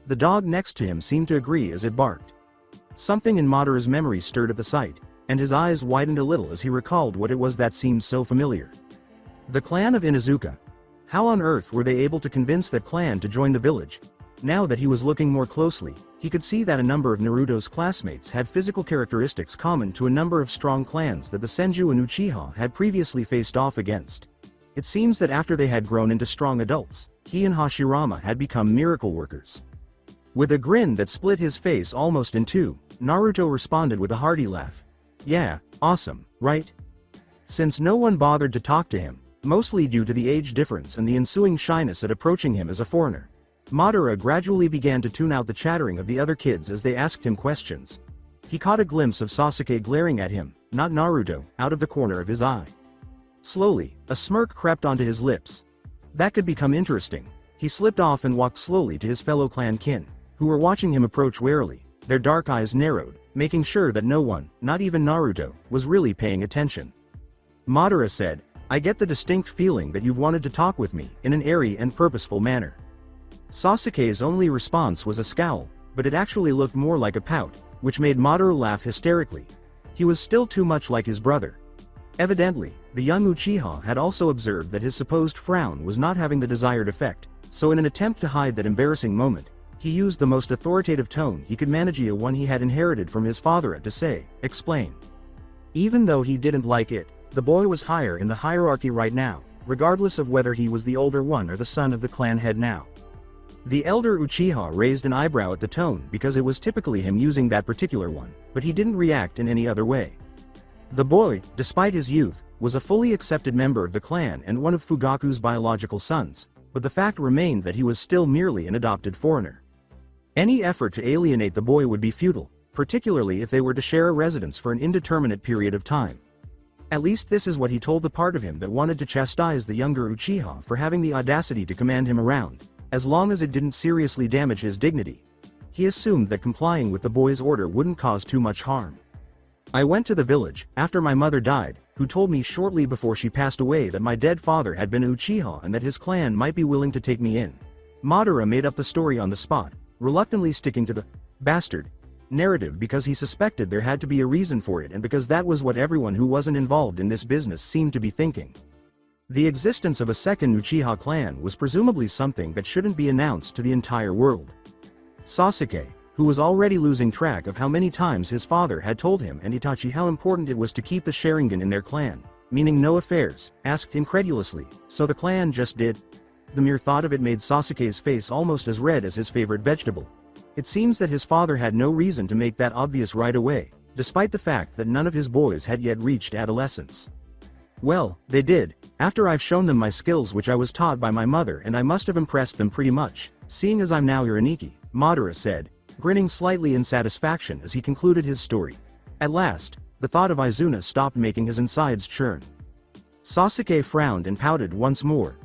The dog next to him seemed to agree as it barked. Something in Madara's memory stirred at the sight, and his eyes widened a little as he recalled what it was that seemed so familiar. The clan of Inuzuka. How on earth were they able to convince that clan to join the village? Now that he was looking more closely, he could see that a number of Naruto's classmates had physical characteristics common to a number of strong clans that the Senju and Uchiha had previously faced off against. It seems that after they had grown into strong adults, he and Hashirama had become miracle workers. With a grin that split his face almost in two, Naruto responded with a hearty laugh. "Yeah, awesome, right?" Since no one bothered to talk to him, mostly due to the age difference and the ensuing shyness at approaching him as a foreigner, Madara gradually began to tune out the chattering of the other kids as they asked him questions. He caught a glimpse of Sasuke glaring at him, not Naruto, out of the corner of his eye. Slowly, a smirk crept onto his lips. That could become interesting. He slipped off and walked slowly to his fellow clan kin, who were watching him approach warily, their dark eyes narrowed, making sure that no one, not even Naruto, was really paying attention. Madara said, "I get the distinct feeling that you've wanted to talk with me, in an airy and purposeful manner." Sasuke's only response was a scowl, but it actually looked more like a pout, which made Madara laugh hysterically. He was still too much like his brother. Evidently, the young Uchiha had also observed that his supposed frown was not having the desired effect, so in an attempt to hide that embarrassing moment, he used the most authoritative tone he could manage, a one he had inherited from his father, to say, "Explain." Even though he didn't like it, the boy was higher in the hierarchy right now, regardless of whether he was the older one or the son of the clan head now. The elder Uchiha raised an eyebrow at the tone because it was typically him using that particular one, but he didn't react in any other way. The boy, despite his youth, was a fully accepted member of the clan and one of Fugaku's biological sons, but the fact remained that he was still merely an adopted foreigner. Any effort to alienate the boy would be futile, particularly if they were to share a residence for an indeterminate period of time. At least this is what he told the part of him that wanted to chastise the younger Uchiha for having the audacity to command him around, as long as it didn't seriously damage his dignity. He assumed that complying with the boy's order wouldn't cause too much harm. "I went to the village, after my mother died, who told me shortly before she passed away that my dead father had been a Uchiha and that his clan might be willing to take me in." Madara made up the story on the spot, reluctantly sticking to the "bastard" narrative because he suspected there had to be a reason for it and because that was what everyone who wasn't involved in this business seemed to be thinking. The existence of a second Uchiha clan was presumably something that shouldn't be announced to the entire world. Sasuke, who was already losing track of how many times his father had told him and Itachi how important it was to keep the Sharingan in their clan, meaning no affairs, asked incredulously, "So the clan just did?" The mere thought of it made Sasuke's face almost as red as his favorite vegetable. It seems that his father had no reason to make that obvious right away, despite the fact that none of his boys had yet reached adolescence. "Well, they did, after I've shown them my skills which I was taught by my mother, and I must have impressed them pretty much, seeing as I'm now Uraniki," Madara said, grinning slightly in satisfaction as he concluded his story. At last, the thought of Izuna stopped making his insides churn. Sasuke frowned and pouted once more.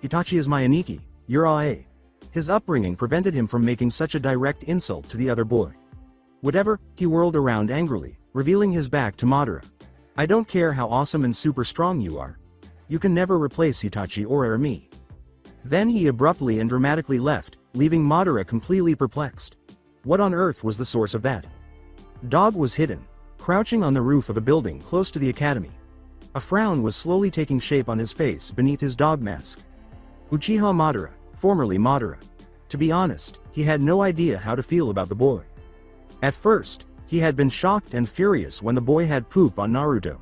"Itachi is my Aniki, you're a." His upbringing prevented him from making such a direct insult to the other boy. Whatever, he whirled around angrily, revealing his back to Madara. "I don't care how awesome and super strong you are. You can never replace Itachi or me." Then he abruptly and dramatically left, leaving Madara completely perplexed. What on earth was the source of that? Dog was hidden, crouching on the roof of a building close to the academy. A frown was slowly taking shape on his face beneath his dog mask. Uchiha Madara, formerly Madara. To be honest, he had no idea how to feel about the boy. At first, he had been shocked and furious when the boy had poop on Naruto.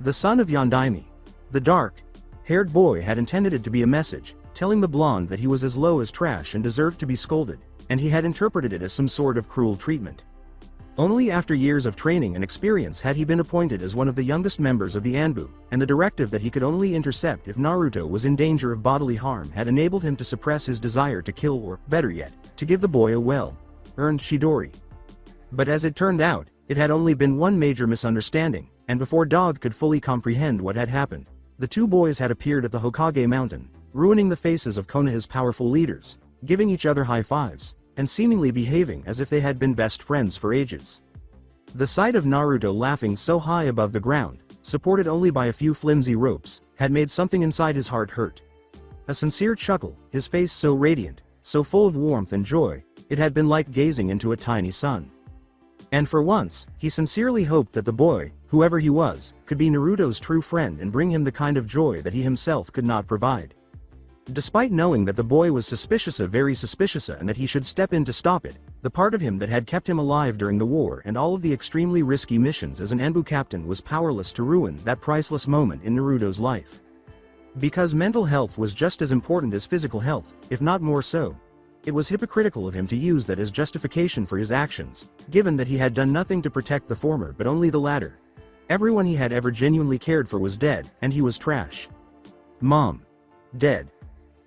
The son of Yondaime, the dark-haired boy, had intended it to be a message, telling the blonde that he was as low as trash and deserved to be scolded, and he had interpreted it as some sort of cruel treatment. Only after years of training and experience had he been appointed as one of the youngest members of the Anbu, and the directive that he could only intercept if Naruto was in danger of bodily harm had enabled him to suppress his desire to kill or, better yet, to give the boy a well-earned Chidori. But as it turned out, it had only been one major misunderstanding, and before Dog could fully comprehend what had happened, the two boys had appeared at the Hokage mountain, ruining the faces of Konoha's powerful leaders, giving each other high fives, and seemingly behaving as if they had been best friends for ages. The sight of Naruto laughing so high above the ground, supported only by a few flimsy ropes, had made something inside his heart hurt. A sincere chuckle, his face so radiant, so full of warmth and joy, it had been like gazing into a tiny sun. And for once, he sincerely hoped that the boy, whoever he was, could be Naruto's true friend and bring him the kind of joy that he himself could not provide. Despite knowing that the boy was very suspicious and that he should step in to stop it, the part of him that had kept him alive during the war and all of the extremely risky missions as an Enbu captain was powerless to ruin that priceless moment in Naruto's life. Because mental health was just as important as physical health, if not more so. It was hypocritical of him to use that as justification for his actions, given that he had done nothing to protect the former but only the latter. Everyone he had ever genuinely cared for was dead, and he was trash. Mom. Dead.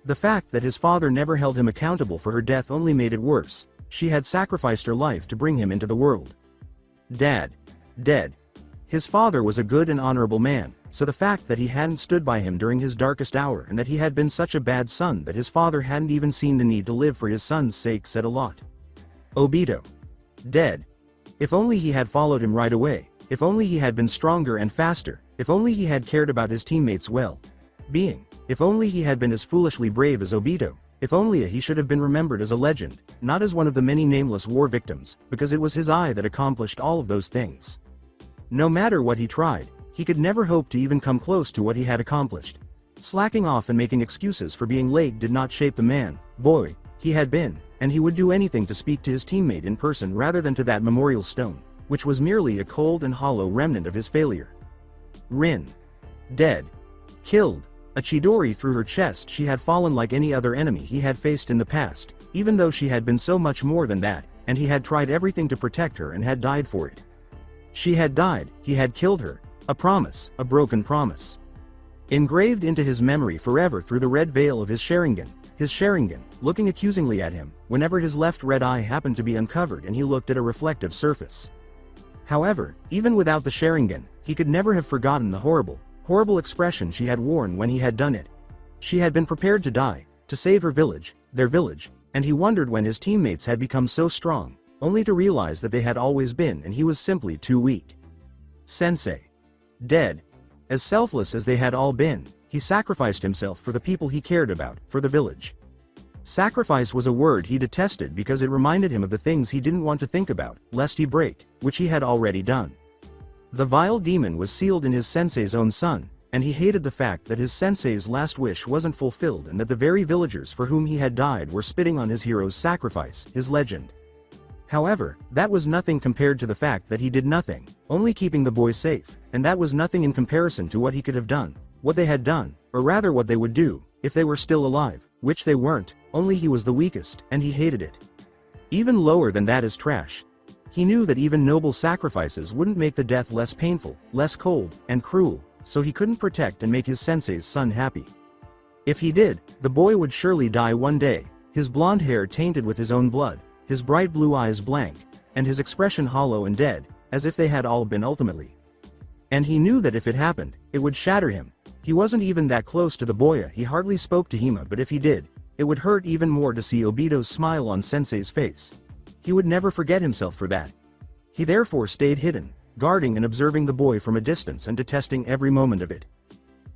The fact that his father never held him accountable for her death only made it worse. She had sacrificed her life to bring him into the world. Dad. Dead. His father was a good and honorable man, so the fact that he hadn't stood by him during his darkest hour and that he had been such a bad son that his father hadn't even seen the need to live for his son's sake said a lot. Obito. Dead. If only he had followed him right away, if only he had been stronger and faster, if only he had cared about his teammates well-being, if only he had been as foolishly brave as Obito, if only he should have been remembered as a legend, not as one of the many nameless war victims, because it was his eye that accomplished all of those things. No matter what he tried, he could never hope to even come close to what he had accomplished. Slacking off and making excuses for being late did not shape the man, boy, he had been, and he would do anything to speak to his teammate in person rather than to that memorial stone, which was merely a cold and hollow remnant of his failure. Rin. Dead. Killed. A Chidori through her chest. She had fallen like any other enemy he had faced in the past, even though she had been so much more than that, and he had tried everything to protect her and had died for it. She had died, he had killed her. A promise, a broken promise. Engraved into his memory forever through the red veil of his Sharingan, looking accusingly at him, whenever his left red eye happened to be uncovered and he looked at a reflective surface. However, even without the Sharingan, he could never have forgotten the horrible expression she had worn when he had done it. She had been prepared to die, to save her village, their village, and he wondered when his teammates had become so strong, only to realize that they had always been and he was simply too weak. Sensei. Dead. As selfless as they had all been, he sacrificed himself for the people he cared about, for the village. Sacrifice was a word he detested because it reminded him of the things he didn't want to think about, lest he break, which he had already done. The vile demon was sealed in his sensei's own son, and he hated the fact that his sensei's last wish wasn't fulfilled and that the very villagers for whom he had died were spitting on his hero's sacrifice, his legend. However, that was nothing compared to the fact that he did nothing, only keeping the boy safe, and that was nothing in comparison to what he could have done, what they had done, or rather what they would do, if they were still alive, which they weren't, only he was the weakest, and he hated it. Even lower than that is trash. He knew that even noble sacrifices wouldn't make the death less painful, less cold, and cruel, so he couldn't protect and make his sensei's son happy. If he did, the boy would surely die one day, his blonde hair tainted with his own blood, his bright blue eyes blank, and his expression hollow and dead, as if they had all been ultimately. And he knew that if it happened, it would shatter him. He wasn't even that close to the boy, he hardly spoke to Hima, but if he did, it would hurt even more to see Obito's smile on Sensei's face. He would never forget himself for that. He therefore stayed hidden, guarding and observing the boy from a distance and detesting every moment of it.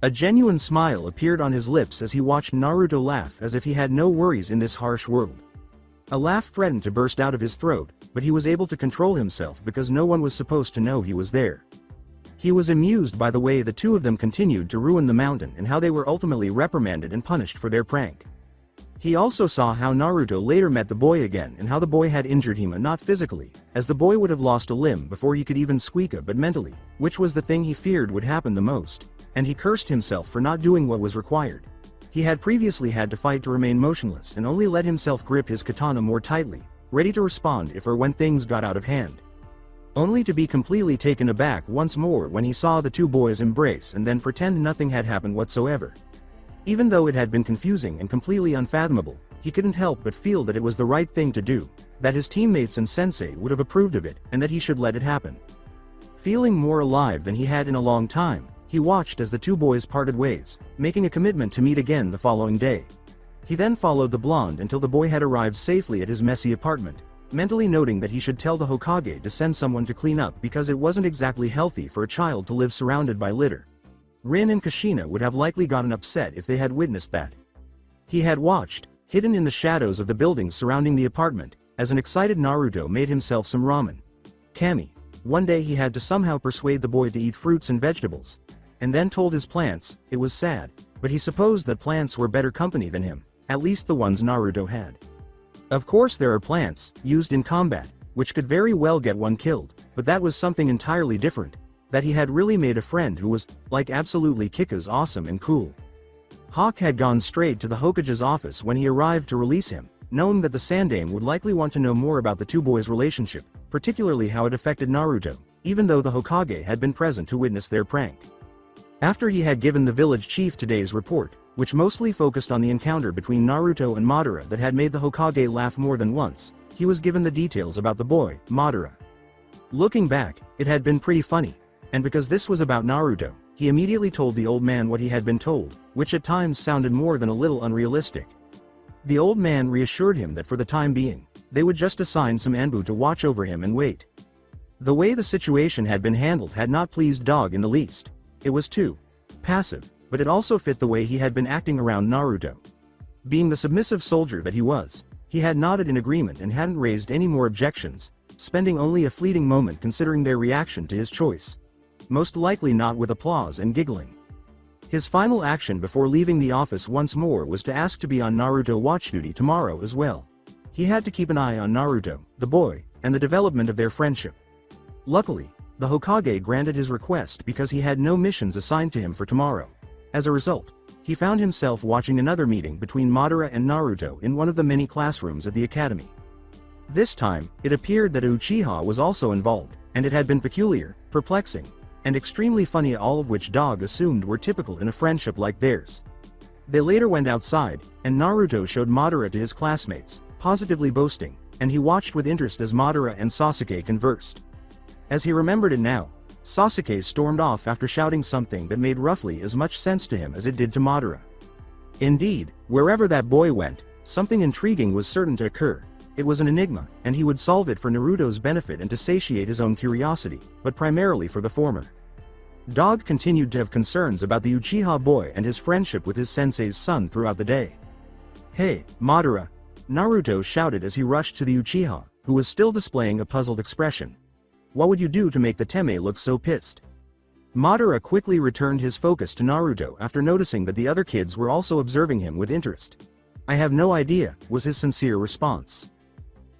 A genuine smile appeared on his lips as he watched Naruto laugh as if he had no worries in this harsh world. A laugh threatened to burst out of his throat, but he was able to control himself because no one was supposed to know he was there. He was amused by the way the two of them continued to ruin the mountain and how they were ultimately reprimanded and punished for their prank. He also saw how Naruto later met the boy again and how the boy had injured Hima not physically, as the boy would have lost a limb before he could even squeak but mentally, which was the thing he feared would happen the most, and he cursed himself for not doing what was required. He had previously had to fight to remain motionless and only let himself grip his katana more tightly, ready to respond if or when things got out of hand. Only to be completely taken aback once more when he saw the two boys embrace and then pretend nothing had happened whatsoever. Even though it had been confusing and completely unfathomable, he couldn't help but feel that it was the right thing to do, that his teammates and sensei would have approved of it, and that he should let it happen. Feeling more alive than he had in a long time, He watched as the two boys parted ways, making a commitment to meet again the following day. He then followed the blonde until the boy had arrived safely at his messy apartment, mentally noting that he should tell the Hokage to send someone to clean up because it wasn't exactly healthy for a child to live surrounded by litter. Rin and Kushina would have likely gotten upset if they had witnessed that. He had watched, hidden in the shadows of the buildings surrounding the apartment, as an excited Naruto made himself some ramen. Kami. One day he had to somehow persuade the boy to eat fruits and vegetables, and then told his plants. It was sad, but he supposed that plants were better company than him, at least the ones Naruto had. Of course there are plants, used in combat, which could very well get one killed, but that was something entirely different, that he had really made a friend who was, like absolutely kick-ass awesome and cool. Hawk had gone straight to the Hokage's office when he arrived to release him, knowing that the Sandaime would likely want to know more about the two boys' relationship, particularly how it affected Naruto, even though the Hokage had been present to witness their prank. After he had given the village chief today's report, which mostly focused on the encounter between Naruto and Madara that had made the Hokage laugh more than once, he was given the details about the boy, Madara. Looking back, it had been pretty funny, and because this was about Naruto, he immediately told the old man what he had been told, which at times sounded more than a little unrealistic. The old man reassured him that for the time being, they would just assign some Anbu to watch over him and wait. The way the situation had been handled had not pleased Dog in the least. It was too passive, but it also fit the way he had been acting around Naruto. Being the submissive soldier that he was, he had nodded in agreement and hadn't raised any more objections, spending only a fleeting moment considering their reaction to his choice. Most likely not with applause and giggling. His final action before leaving the office once more was to ask to be on Naruto watch duty tomorrow as well. He had to keep an eye on Naruto, the boy, and the development of their friendship. Luckily, the Hokage granted his request because he had no missions assigned to him for tomorrow. As a result, he found himself watching another meeting between Madara and Naruto in one of the many classrooms at the academy. This time, it appeared that Uchiha was also involved, and it had been peculiar, perplexing, and extremely funny, all of which Dog assumed were typical in a friendship like theirs. They later went outside, and Naruto showed Madara to his classmates, positively boasting, and he watched with interest as Madara and Sasuke conversed. As he remembered it now, Sasuke stormed off after shouting something that made roughly as much sense to him as it did to Madara. Indeed, wherever that boy went, something intriguing was certain to occur. It was an enigma, and he would solve it for Naruto's benefit and to satiate his own curiosity, but primarily for the former. Dog continued to have concerns about the Uchiha boy and his friendship with his sensei's son throughout the day. "Hey, Madara!" Naruto shouted as he rushed to the Uchiha, who was still displaying a puzzled expression. "What would you do to make the Teme look so pissed?" Madara quickly returned his focus to Naruto after noticing that the other kids were also observing him with interest. "I have no idea," was his sincere response.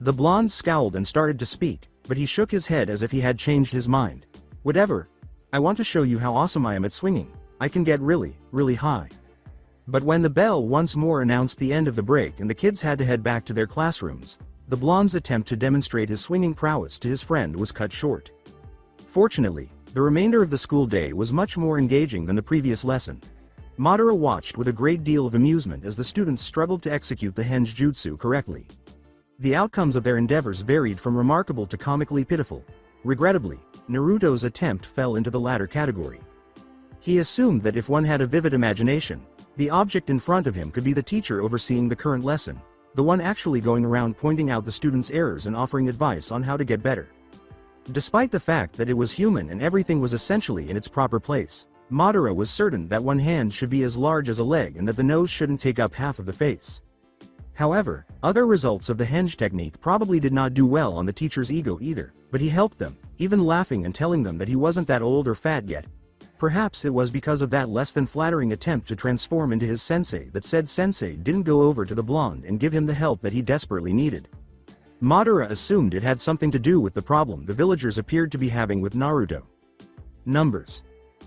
The blonde scowled and started to speak, but he shook his head as if he had changed his mind. "Whatever. I want to show you how awesome I am at swinging. I can get really, really high." But when the bell once more announced the end of the break and the kids had to head back to their classrooms, the blonde's attempt to demonstrate his swinging prowess to his friend was cut short. Fortunately, the remainder of the school day was much more engaging than the previous lesson. Madara watched with a great deal of amusement as the students struggled to execute the henge jutsu correctly. The outcomes of their endeavors varied from remarkable to comically pitiful. Regrettably, Naruto's attempt fell into the latter category. He assumed that if one had a vivid imagination, the object in front of him could be the teacher overseeing the current lesson, the one actually going around pointing out the students' errors and offering advice on how to get better. Despite the fact that it was human and everything was essentially in its proper place, Madara was certain that one hand should be as large as a leg and that the nose shouldn't take up half of the face. However, other results of the henge technique probably did not do well on the teacher's ego either, but he helped them, even laughing and telling them that he wasn't that old or fat yet. Perhaps it was because of that less than flattering attempt to transform into his sensei that said sensei didn't go over to the blonde and give him the help that he desperately needed. Madara assumed it had something to do with the problem the villagers appeared to be having with Naruto. Numbers.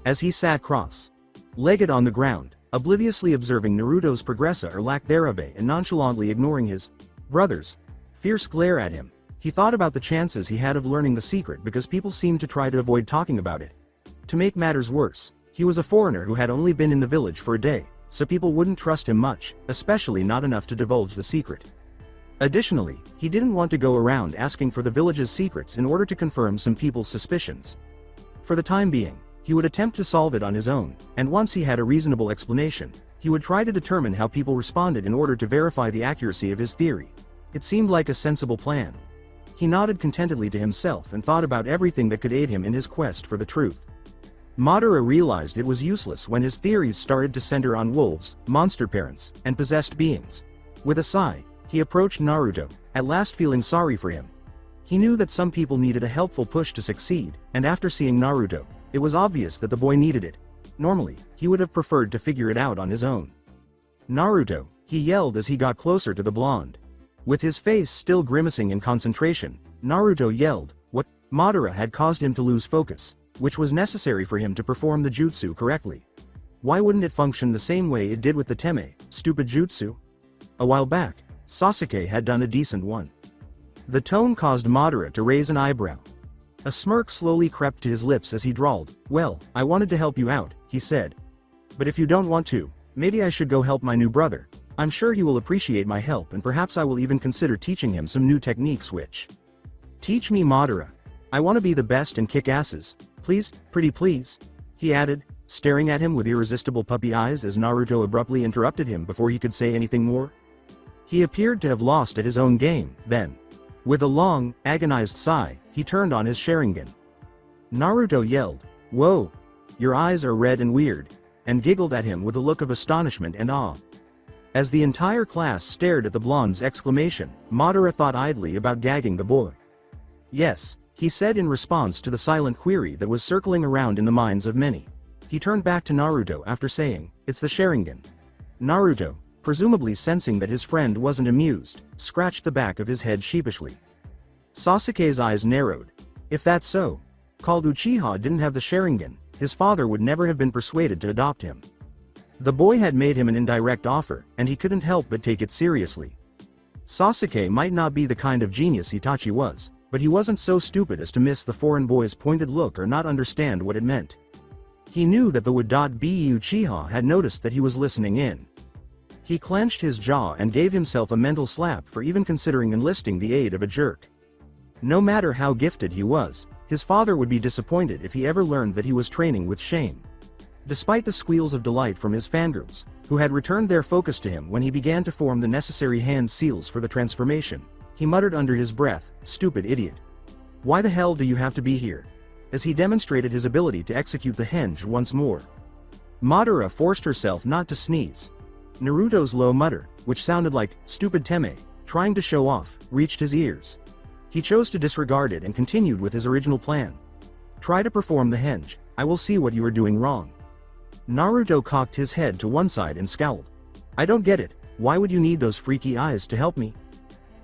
As he sat cross-legged on the ground, obliviously observing Naruto's progressa or lack thereof and nonchalantly ignoring his brother's fierce glare at him, he thought about the chances he had of learning the secret because people seemed to try to avoid talking about it. To make matters worse, he was a foreigner who had only been in the village for a day, so people wouldn't trust him much, especially not enough to divulge the secret. Additionally, he didn't want to go around asking for the village's secrets in order to confirm some people's suspicions. For the time being, He would attempt to solve it on his own, and once he had a reasonable explanation, he would try to determine how people responded in order to verify the accuracy of his theory. It seemed like a sensible plan. He nodded contentedly to himself and thought about everything that could aid him in his quest for the truth. Madara realized it was useless when his theories started to center on wolves, monster parents, and possessed beings. With a sigh, he approached Naruto, at last feeling sorry for him. He knew that some people needed a helpful push to succeed, and after seeing Naruto, it was obvious that the boy needed it. Normally, he would have preferred to figure it out on his own. "Naruto," he yelled as he got closer to the blonde. With his face still grimacing in concentration, Naruto yelled, "What?" Madara had caused him to lose focus, which was necessary for him to perform the jutsu correctly. Why wouldn't it function the same way it did with the teme, stupid jutsu? A while back, Sasuke had done a decent one. The tone caused Madara to raise an eyebrow. A smirk slowly crept to his lips as he drawled, "Well, I wanted to help you out," he said. "But if you don't want to, maybe I should go help my new brother. I'm sure he will appreciate my help and perhaps I will even consider teaching him some new techniques which." "Teach me, Madara. I want to be the best and kick asses. Please, pretty please," he added, staring at him with irresistible puppy eyes as Naruto abruptly interrupted him before he could say anything more. He appeared to have lost at his own game, then. With a long, agonized sigh, he turned on his Sharingan. Naruto yelled, "Whoa! Your eyes are red and weird," and giggled at him with a look of astonishment and awe. As the entire class stared at the blonde's exclamation, Madara thought idly about gagging the boy. "Yes," he said in response to the silent query that was circling around in the minds of many. He turned back to Naruto after saying, "It's the Sharingan." Naruto, presumably sensing that his friend wasn't amused, scratched the back of his head sheepishly. Sasuke's eyes narrowed. If that's so, called Uchiha didn't have the Sharingan, his father would never have been persuaded to adopt him. The boy had made him an indirect offer, and he couldn't help but take it seriously. Sasuke might not be the kind of genius Itachi was, but he wasn't so stupid as to miss the foreign boy's pointed look or not understand what it meant. He knew that the would-be Uchiha had noticed that he was listening in. He clenched his jaw and gave himself a mental slap for even considering enlisting the aid of a jerk. No matter how gifted he was, his father would be disappointed if he ever learned that he was training with shame. Despite the squeals of delight from his fangirls, who had returned their focus to him when he began to form the necessary hand seals for the transformation, he muttered under his breath, "Stupid idiot. Why the hell do you have to be here?" as he demonstrated his ability to execute the henge once more. Madara forced herself not to sneeze. Naruto's low mutter, which sounded like, "Stupid teme," trying to show off, reached his ears. He chose to disregard it and continued with his original plan. "Try to perform the henge, I will see what you are doing wrong." Naruto cocked his head to one side and scowled. "I don't get it, why would you need those freaky eyes to help me?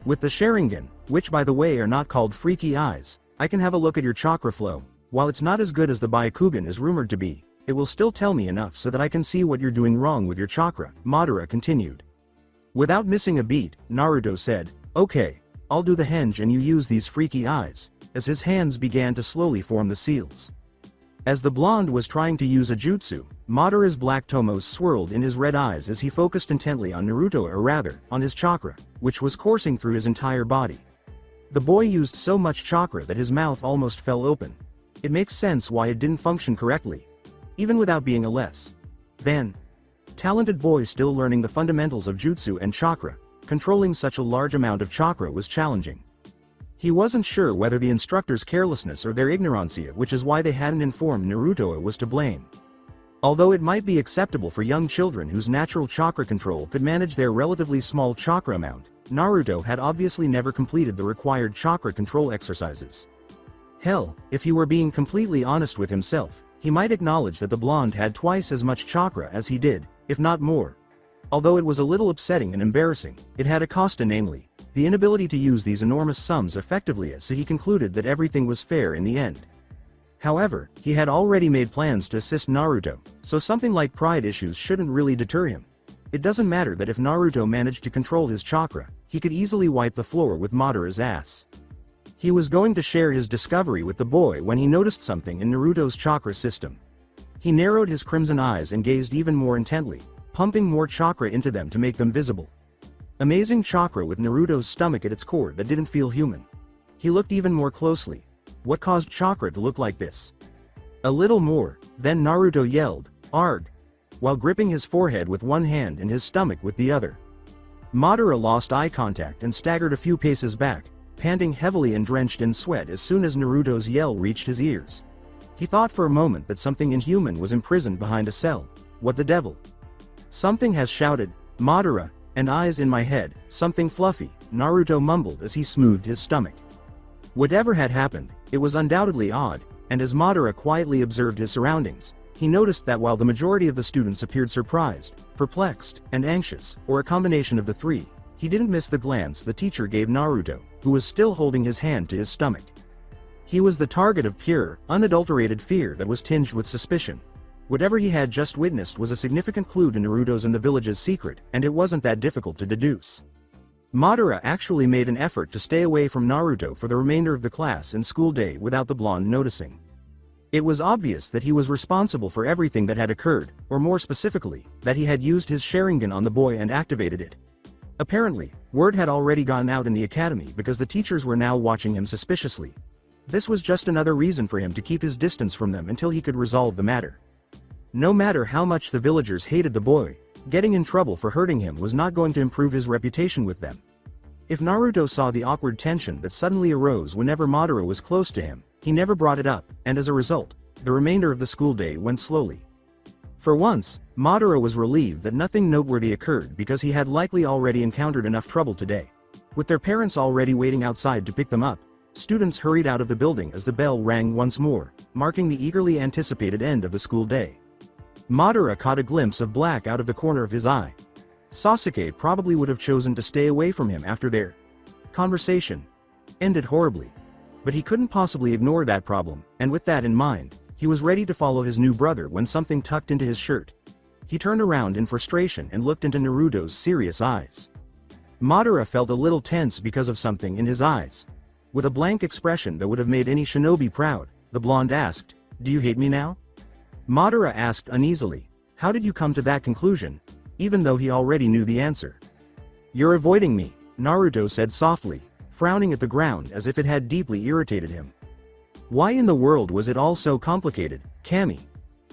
With the Sharingan, which by the way are not called freaky eyes, I can have a look at your chakra flow. While it's not as good as the Byakugan is rumored to be, it will still tell me enough so that I can see what you're doing wrong with your chakra," Madara continued. Without missing a beat, Naruto said, "Okay, I'll do the henge and you use these freaky eyes," as his hands began to slowly form the seals. As the blonde was trying to use a jutsu, Madara's black tomos swirled in his red eyes as he focused intently on Naruto, or rather, on his chakra, which was coursing through his entire body. The boy used so much chakra that his mouth almost fell open. It makes sense why it didn't function correctly, even without being a less than talented boy still learning the fundamentals of jutsu and chakra. Controlling such a large amount of chakra was challenging. He wasn't sure whether the instructor's carelessness or their ignorancia, which is why they hadn't informed Naruto, was to blame. Although it might be acceptable for young children whose natural chakra control could manage their relatively small chakra amount, Naruto had obviously never completed the required chakra control exercises. Hell, if he were being completely honest with himself, he might acknowledge that the blonde had twice as much chakra as he did, if not more. Although it was a little upsetting and embarrassing, it had a cost, namely, the inability to use these enormous sums effectively, so he concluded that everything was fair in the end. However, he had already made plans to assist Naruto, so something like pride issues shouldn't really deter him. It doesn't matter that if Naruto managed to control his chakra, he could easily wipe the floor with Madara's ass. He was going to share his discovery with the boy when he noticed something in Naruto's chakra system. He narrowed his crimson eyes and gazed even more intently, pumping more chakra into them to make them visible. Amazing chakra with Naruto's stomach at its core that didn't feel human. He looked even more closely. What caused chakra to look like this? A little more, then Naruto yelled, "Arg!" while gripping his forehead with one hand and his stomach with the other. Madara lost eye contact and staggered a few paces back, panting heavily and drenched in sweat as soon as Naruto's yell reached his ears. He thought for a moment that something inhuman was imprisoned behind a cell. What the devil? Something has shouted, "Madara," and eyes in my head, something fluffy, Naruto mumbled as he smoothed his stomach. Whatever had happened, it was undoubtedly odd, and as Madara quietly observed his surroundings, he noticed that while the majority of the students appeared surprised, perplexed, and anxious, or a combination of the three, he didn't miss the glance the teacher gave Naruto, who was still holding his hand to his stomach. He was the target of pure, unadulterated fear that was tinged with suspicion. Whatever he had just witnessed was a significant clue to Naruto's and the village's secret, and it wasn't that difficult to deduce. Madara actually made an effort to stay away from Naruto for the remainder of the class and school day without the blonde noticing. It was obvious that he was responsible for everything that had occurred, or more specifically, that he had used his Sharingan on the boy and activated it. Apparently, word had already gone out in the academy because the teachers were now watching him suspiciously. This was just another reason for him to keep his distance from them until he could resolve the matter. No matter how much the villagers hated the boy, getting in trouble for hurting him was not going to improve his reputation with them. If Naruto saw the awkward tension that suddenly arose whenever Madara was close to him, he never brought it up, and as a result, the remainder of the school day went slowly. For once, Madara was relieved that nothing noteworthy occurred because he had likely already encountered enough trouble today. With their parents already waiting outside to pick them up, students hurried out of the building as the bell rang once more, marking the eagerly anticipated end of the school day. Madara caught a glimpse of black out of the corner of his eye. Sasuke probably would have chosen to stay away from him after their conversation ended horribly. But he couldn't possibly ignore that problem, and with that in mind, he was ready to follow his new brother when something tucked into his shirt. He turned around in frustration and looked into Naruto's serious eyes. Madara felt a little tense because of something in his eyes. With a blank expression that would have made any shinobi proud, the blonde asked, "Do you hate me now?" Madara asked uneasily, "How did you come to that conclusion?" even though he already knew the answer. "You're avoiding me," Naruto said softly, frowning at the ground as if it had deeply irritated him. Why in the world was it all so complicated, Kami?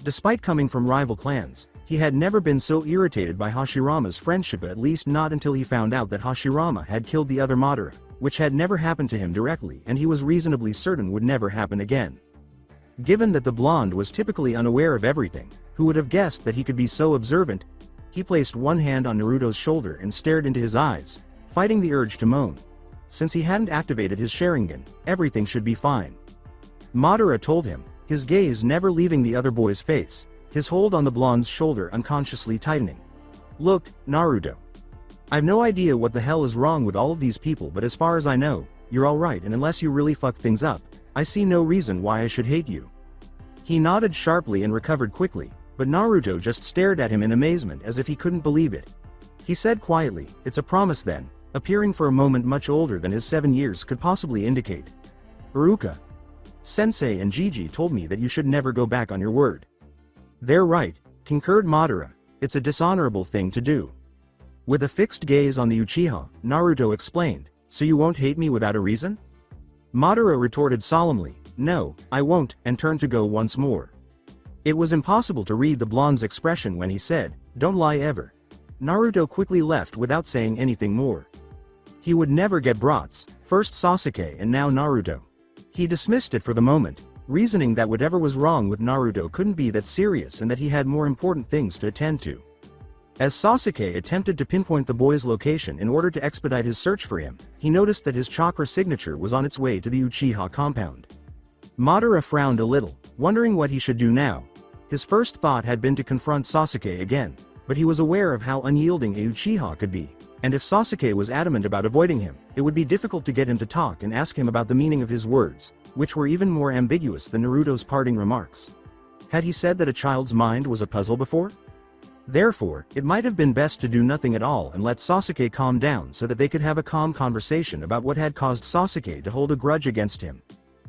Despite coming from rival clans, he had never been so irritated by Hashirama's friendship, at least not until he found out that Hashirama had killed the other Madara, which had never happened to him directly and he was reasonably certain would never happen again. Given that the blonde was typically unaware of everything, who would have guessed that he could be so observant? He placed one hand on Naruto's shoulder and stared into his eyes, fighting the urge to moan. Since he hadn't activated his Sharingan, everything should be fine. Madara told him, his gaze never leaving the other boy's face, his hold on the blonde's shoulder unconsciously tightening. "Look, Naruto. I've no idea what the hell is wrong with all of these people, but as far as I know, you're alright, and unless you really fuck things up, I see no reason why I should hate you." He nodded sharply and recovered quickly, but Naruto just stared at him in amazement as if he couldn't believe it. He said quietly, "It's a promise then," appearing for a moment much older than his 7 years could possibly indicate. "Iruka. Sensei and Gigi told me that you should never go back on your word." "They're right," concurred Madara, "it's a dishonorable thing to do." With a fixed gaze on the Uchiha, Naruto explained, "So you won't hate me without a reason?" Madara retorted solemnly, "No, I won't," and turned to go once more. It was impossible to read the blonde's expression when he said, "Don't lie ever." Naruto quickly left without saying anything more. He would never get brats, first Sasuke and now Naruto. He dismissed it for the moment, reasoning that whatever was wrong with Naruto couldn't be that serious and that he had more important things to attend to. As Sasuke attempted to pinpoint the boy's location in order to expedite his search for him, he noticed that his chakra signature was on its way to the Uchiha compound. Madara frowned a little, wondering what he should do now. His first thought had been to confront Sasuke again, but he was aware of how unyielding a Uchiha could be, and if Sasuke was adamant about avoiding him, it would be difficult to get him to talk and ask him about the meaning of his words, which were even more ambiguous than Naruto's parting remarks. Had he said that a child's mind was a puzzle before? Therefore, it might have been best to do nothing at all and let Sasuke calm down so that they could have a calm conversation about what had caused Sasuke to hold a grudge against him.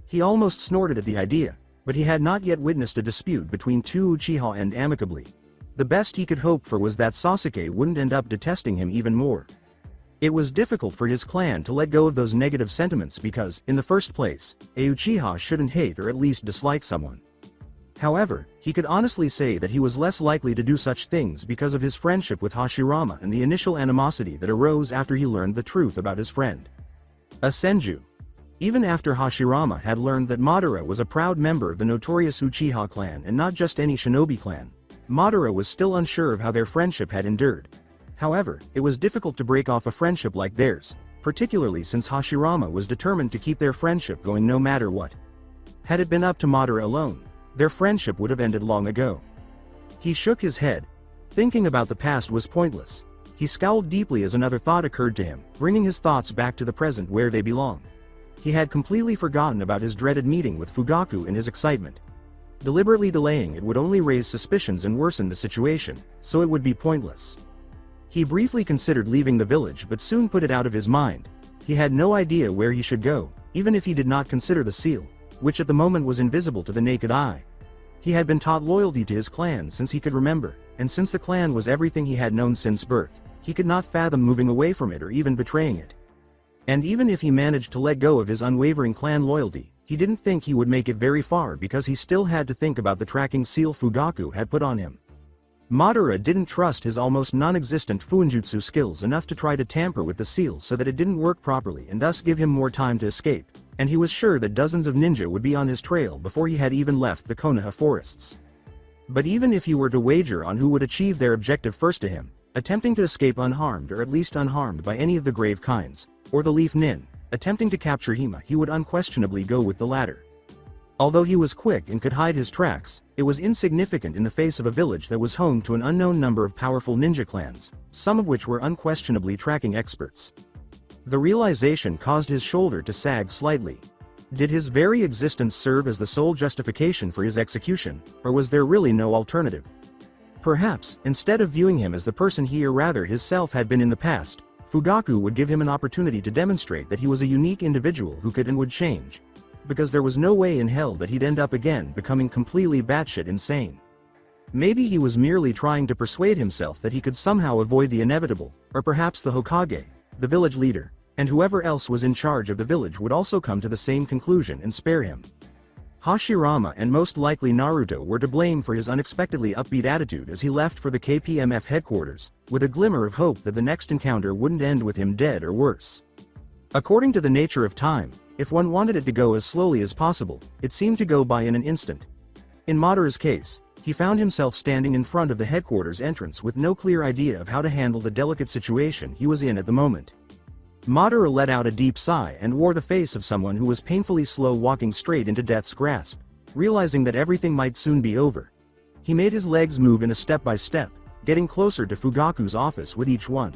He almost snorted at the idea, but he had not yet witnessed a dispute between two Uchiha and amicably. The best he could hope for was that Sasuke wouldn't end up detesting him even more. It was difficult for his clan to let go of those negative sentiments because, in the first place, a Uchiha shouldn't hate or at least dislike someone. However, he could honestly say that he was less likely to do such things because of his friendship with Hashirama and the initial animosity that arose after he learned the truth about his friend. A Senju. Even after Hashirama had learned that Madara was a proud member of the notorious Uchiha clan and not just any shinobi clan, Madara was still unsure of how their friendship had endured. However, it was difficult to break off a friendship like theirs, particularly since Hashirama was determined to keep their friendship going no matter what. Had it been up to Madara alone, their friendship would have ended long ago. He shook his head. Thinking about the past was pointless. He scowled deeply as another thought occurred to him, bringing his thoughts back to the present where they belong. He had completely forgotten about his dreaded meeting with Fugaku in his excitement. Deliberately delaying it would only raise suspicions and worsen the situation, so it would be pointless. He briefly considered leaving the village but soon put it out of his mind. He had no idea where he should go, even if he did not consider the seal, which at the moment was invisible to the naked eye. He had been taught loyalty to his clan since he could remember, and since the clan was everything he had known since birth, he could not fathom moving away from it or even betraying it. And even if he managed to let go of his unwavering clan loyalty, he didn't think he would make it very far because he still had to think about the tracking seal Fugaku had put on him. Madara didn't trust his almost non-existent Fuinjutsu skills enough to try to tamper with the seal so that it didn't work properly and thus give him more time to escape, and he was sure that dozens of ninja would be on his trail before he had even left the Konoha forests. But even if he were to wager on who would achieve their objective first to him, attempting to escape unharmed or at least unharmed by any of the grave kinds, or the Leaf Nin, attempting to capture Hima, he would unquestionably go with the latter. Although he was quick and could hide his tracks, it was insignificant in the face of a village that was home to an unknown number of powerful ninja clans, some of which were unquestionably tracking experts. The realization caused his shoulder to sag slightly. Did his very existence serve as the sole justification for his execution, or was there really no alternative? Perhaps, instead of viewing him as the person he or rather his self had been in the past, Fugaku would give him an opportunity to demonstrate that he was a unique individual who could and would change. Because there was no way in hell that he'd end up again becoming completely batshit insane. Maybe he was merely trying to persuade himself that he could somehow avoid the inevitable, or perhaps the Hokage, the village leader, and whoever else was in charge of the village would also come to the same conclusion and spare him. Hashirama and most likely Naruto were to blame for his unexpectedly upbeat attitude as he left for the KPMF headquarters, with a glimmer of hope that the next encounter wouldn't end with him dead or worse. According to the nature of time, if one wanted it to go as slowly as possible, it seemed to go by in an instant. In Madara's case, he found himself standing in front of the headquarters entrance with no clear idea of how to handle the delicate situation he was in at the moment. Madara let out a deep sigh and wore the face of someone who was painfully slow, walking straight into death's grasp, realizing that everything might soon be over. He made his legs move in a step by step, getting closer to Fugaku's office with each one.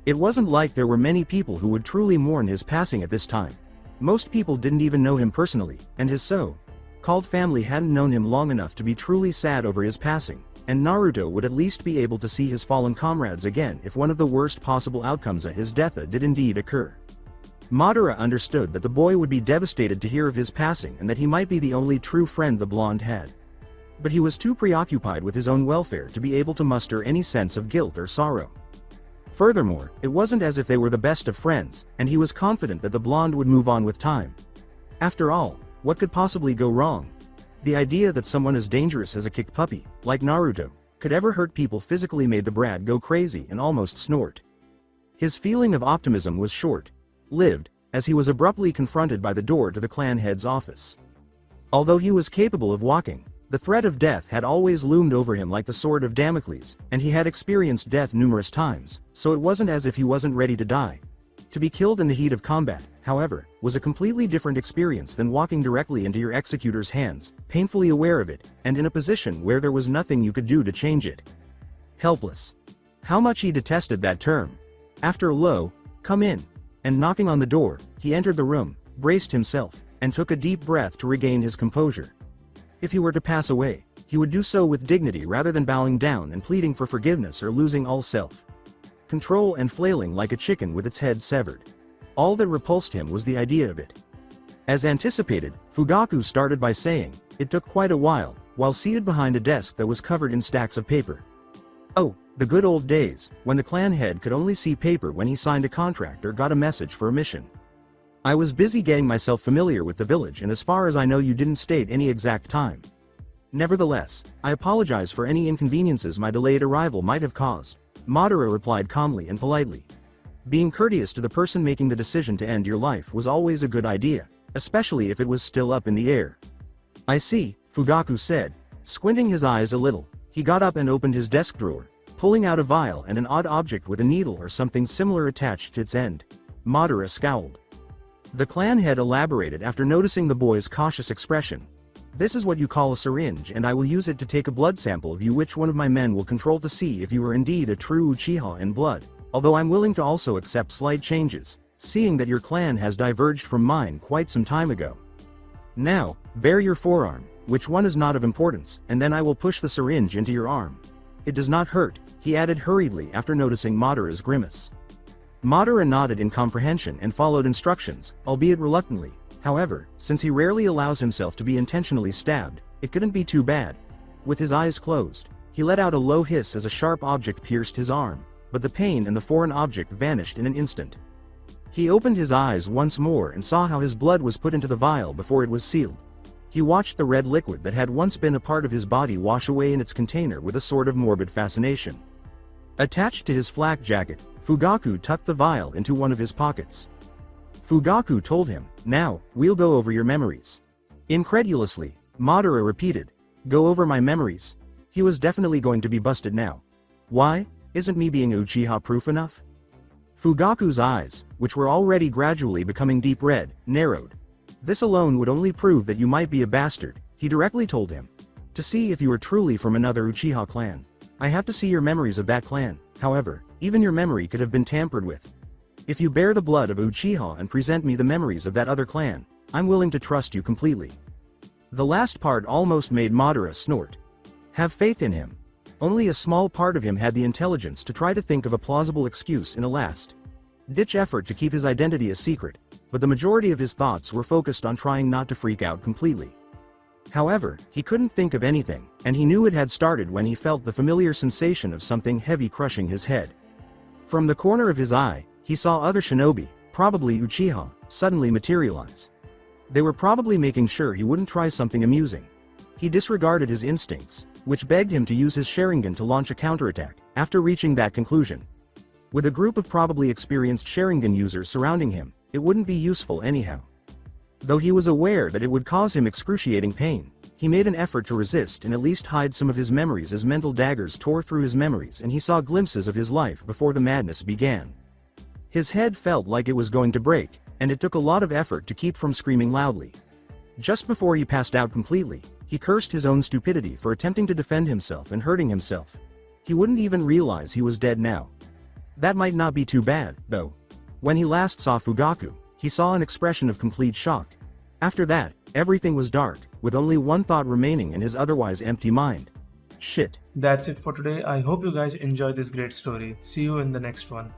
It wasn't like there were many people who would truly mourn his passing at this time. Most people didn't even know him personally, and his so-called family hadn't known him long enough to be truly sad over his passing, and Naruto would at least be able to see his fallen comrades again if one of the worst possible outcomes of his death did indeed occur. Madara understood that the boy would be devastated to hear of his passing and that he might be the only true friend the blonde had. But he was too preoccupied with his own welfare to be able to muster any sense of guilt or sorrow. Furthermore, it wasn't as if they were the best of friends, and he was confident that the blonde would move on with time. After all, what could possibly go wrong? The idea that someone as dangerous as a kicked puppy, like Naruto, could ever hurt people physically made the brat go crazy and almost snort. His feeling of optimism was short-lived, as he was abruptly confronted by the door to the clan head's office. Although he was capable of walking, the threat of death had always loomed over him like the sword of Damocles, and he had experienced death numerous times, so it wasn't as if he wasn't ready to die. To be killed in the heat of combat, however, was a completely different experience than walking directly into your executor's hands, painfully aware of it, and in a position where there was nothing you could do to change it. Helpless. How much he detested that term. After a low, "Come in," and knocking on the door, he entered the room, braced himself, and took a deep breath to regain his composure. If he were to pass away, he would do so with dignity rather than bowing down and pleading for forgiveness or losing all self-control and flailing like a chicken with its head severed. All that repulsed him was the idea of it. As anticipated, Fugaku started by saying, it took quite a while seated behind a desk that was covered in stacks of paper. Oh, the good old days, when the clan head could only see paper when he signed a contract or got a message for a mission. I was busy getting myself familiar with the village, and as far as I know you didn't state any exact time. Nevertheless, I apologize for any inconveniences my delayed arrival might have caused. Madara replied calmly and politely. Being courteous to the person making the decision to end your life was always a good idea, especially if it was still up in the air. I see, Fugaku said. Squinting his eyes a little, he got up and opened his desk drawer, pulling out a vial and an odd object with a needle or something similar attached to its end. Madara scowled. The clan head elaborated after noticing the boy's cautious expression. This is what you call a syringe, and I will use it to take a blood sample of you, which one of my men will control to see if you are indeed a true Uchiha in blood, although I'm willing to also accept slight changes, seeing that your clan has diverged from mine quite some time ago. Now, bare your forearm, which one is not of importance, and then I will push the syringe into your arm. It does not hurt, he added hurriedly after noticing Madara's grimace. Madara nodded in comprehension and followed instructions, albeit reluctantly. However, since he rarely allows himself to be intentionally stabbed, it couldn't be too bad. With his eyes closed, he let out a low hiss as a sharp object pierced his arm, but the pain and the foreign object vanished in an instant. He opened his eyes once more and saw how his blood was put into the vial before it was sealed. He watched the red liquid that had once been a part of his body wash away in its container with a sort of morbid fascination. Attached to his flak jacket, Fugaku tucked the vial into one of his pockets. Fugaku told him, "Now, we'll go over your memories." Incredulously, Madara repeated, "Go over my memories?" He was definitely going to be busted now. Why? Isn't me being Uchiha proof enough? Fugaku's eyes, which were already gradually becoming deep red, narrowed. This alone would only prove that you might be a bastard, he directly told him. To see if you were truly from another Uchiha clan, I have to see your memories of that clan. However, even your memory could have been tampered with. If you bear the blood of Uchiha and present me the memories of that other clan, I'm willing to trust you completely. The last part almost made Madara snort. Have faith in him. Only a small part of him had the intelligence to try to think of a plausible excuse in a last-ditch effort to keep his identity a secret, but the majority of his thoughts were focused on trying not to freak out completely. However, he couldn't think of anything, and he knew it had started when he felt the familiar sensation of something heavy crushing his head. From the corner of his eye, he saw other shinobi, probably Uchiha, suddenly materialize. They were probably making sure he wouldn't try something amusing. He disregarded his instincts, which begged him to use his Sharingan to launch a counterattack. After reaching that conclusion, with a group of probably experienced Sharingan users surrounding him, it wouldn't be useful anyhow. Though he was aware that it would cause him excruciating pain, he made an effort to resist and at least hide some of his memories as mental daggers tore through his memories and he saw glimpses of his life before the madness began. His head felt like it was going to break, and it took a lot of effort to keep from screaming loudly. Just before he passed out completely, he cursed his own stupidity for attempting to defend himself and hurting himself. He wouldn't even realize he was dead now. That might not be too bad, though. When he last saw Fugaku, he saw an expression of complete shock. After that, everything was dark, with only one thought remaining in his otherwise empty mind. Shit. That's it for today. I hope you guys enjoyed this great story. See you in the next one.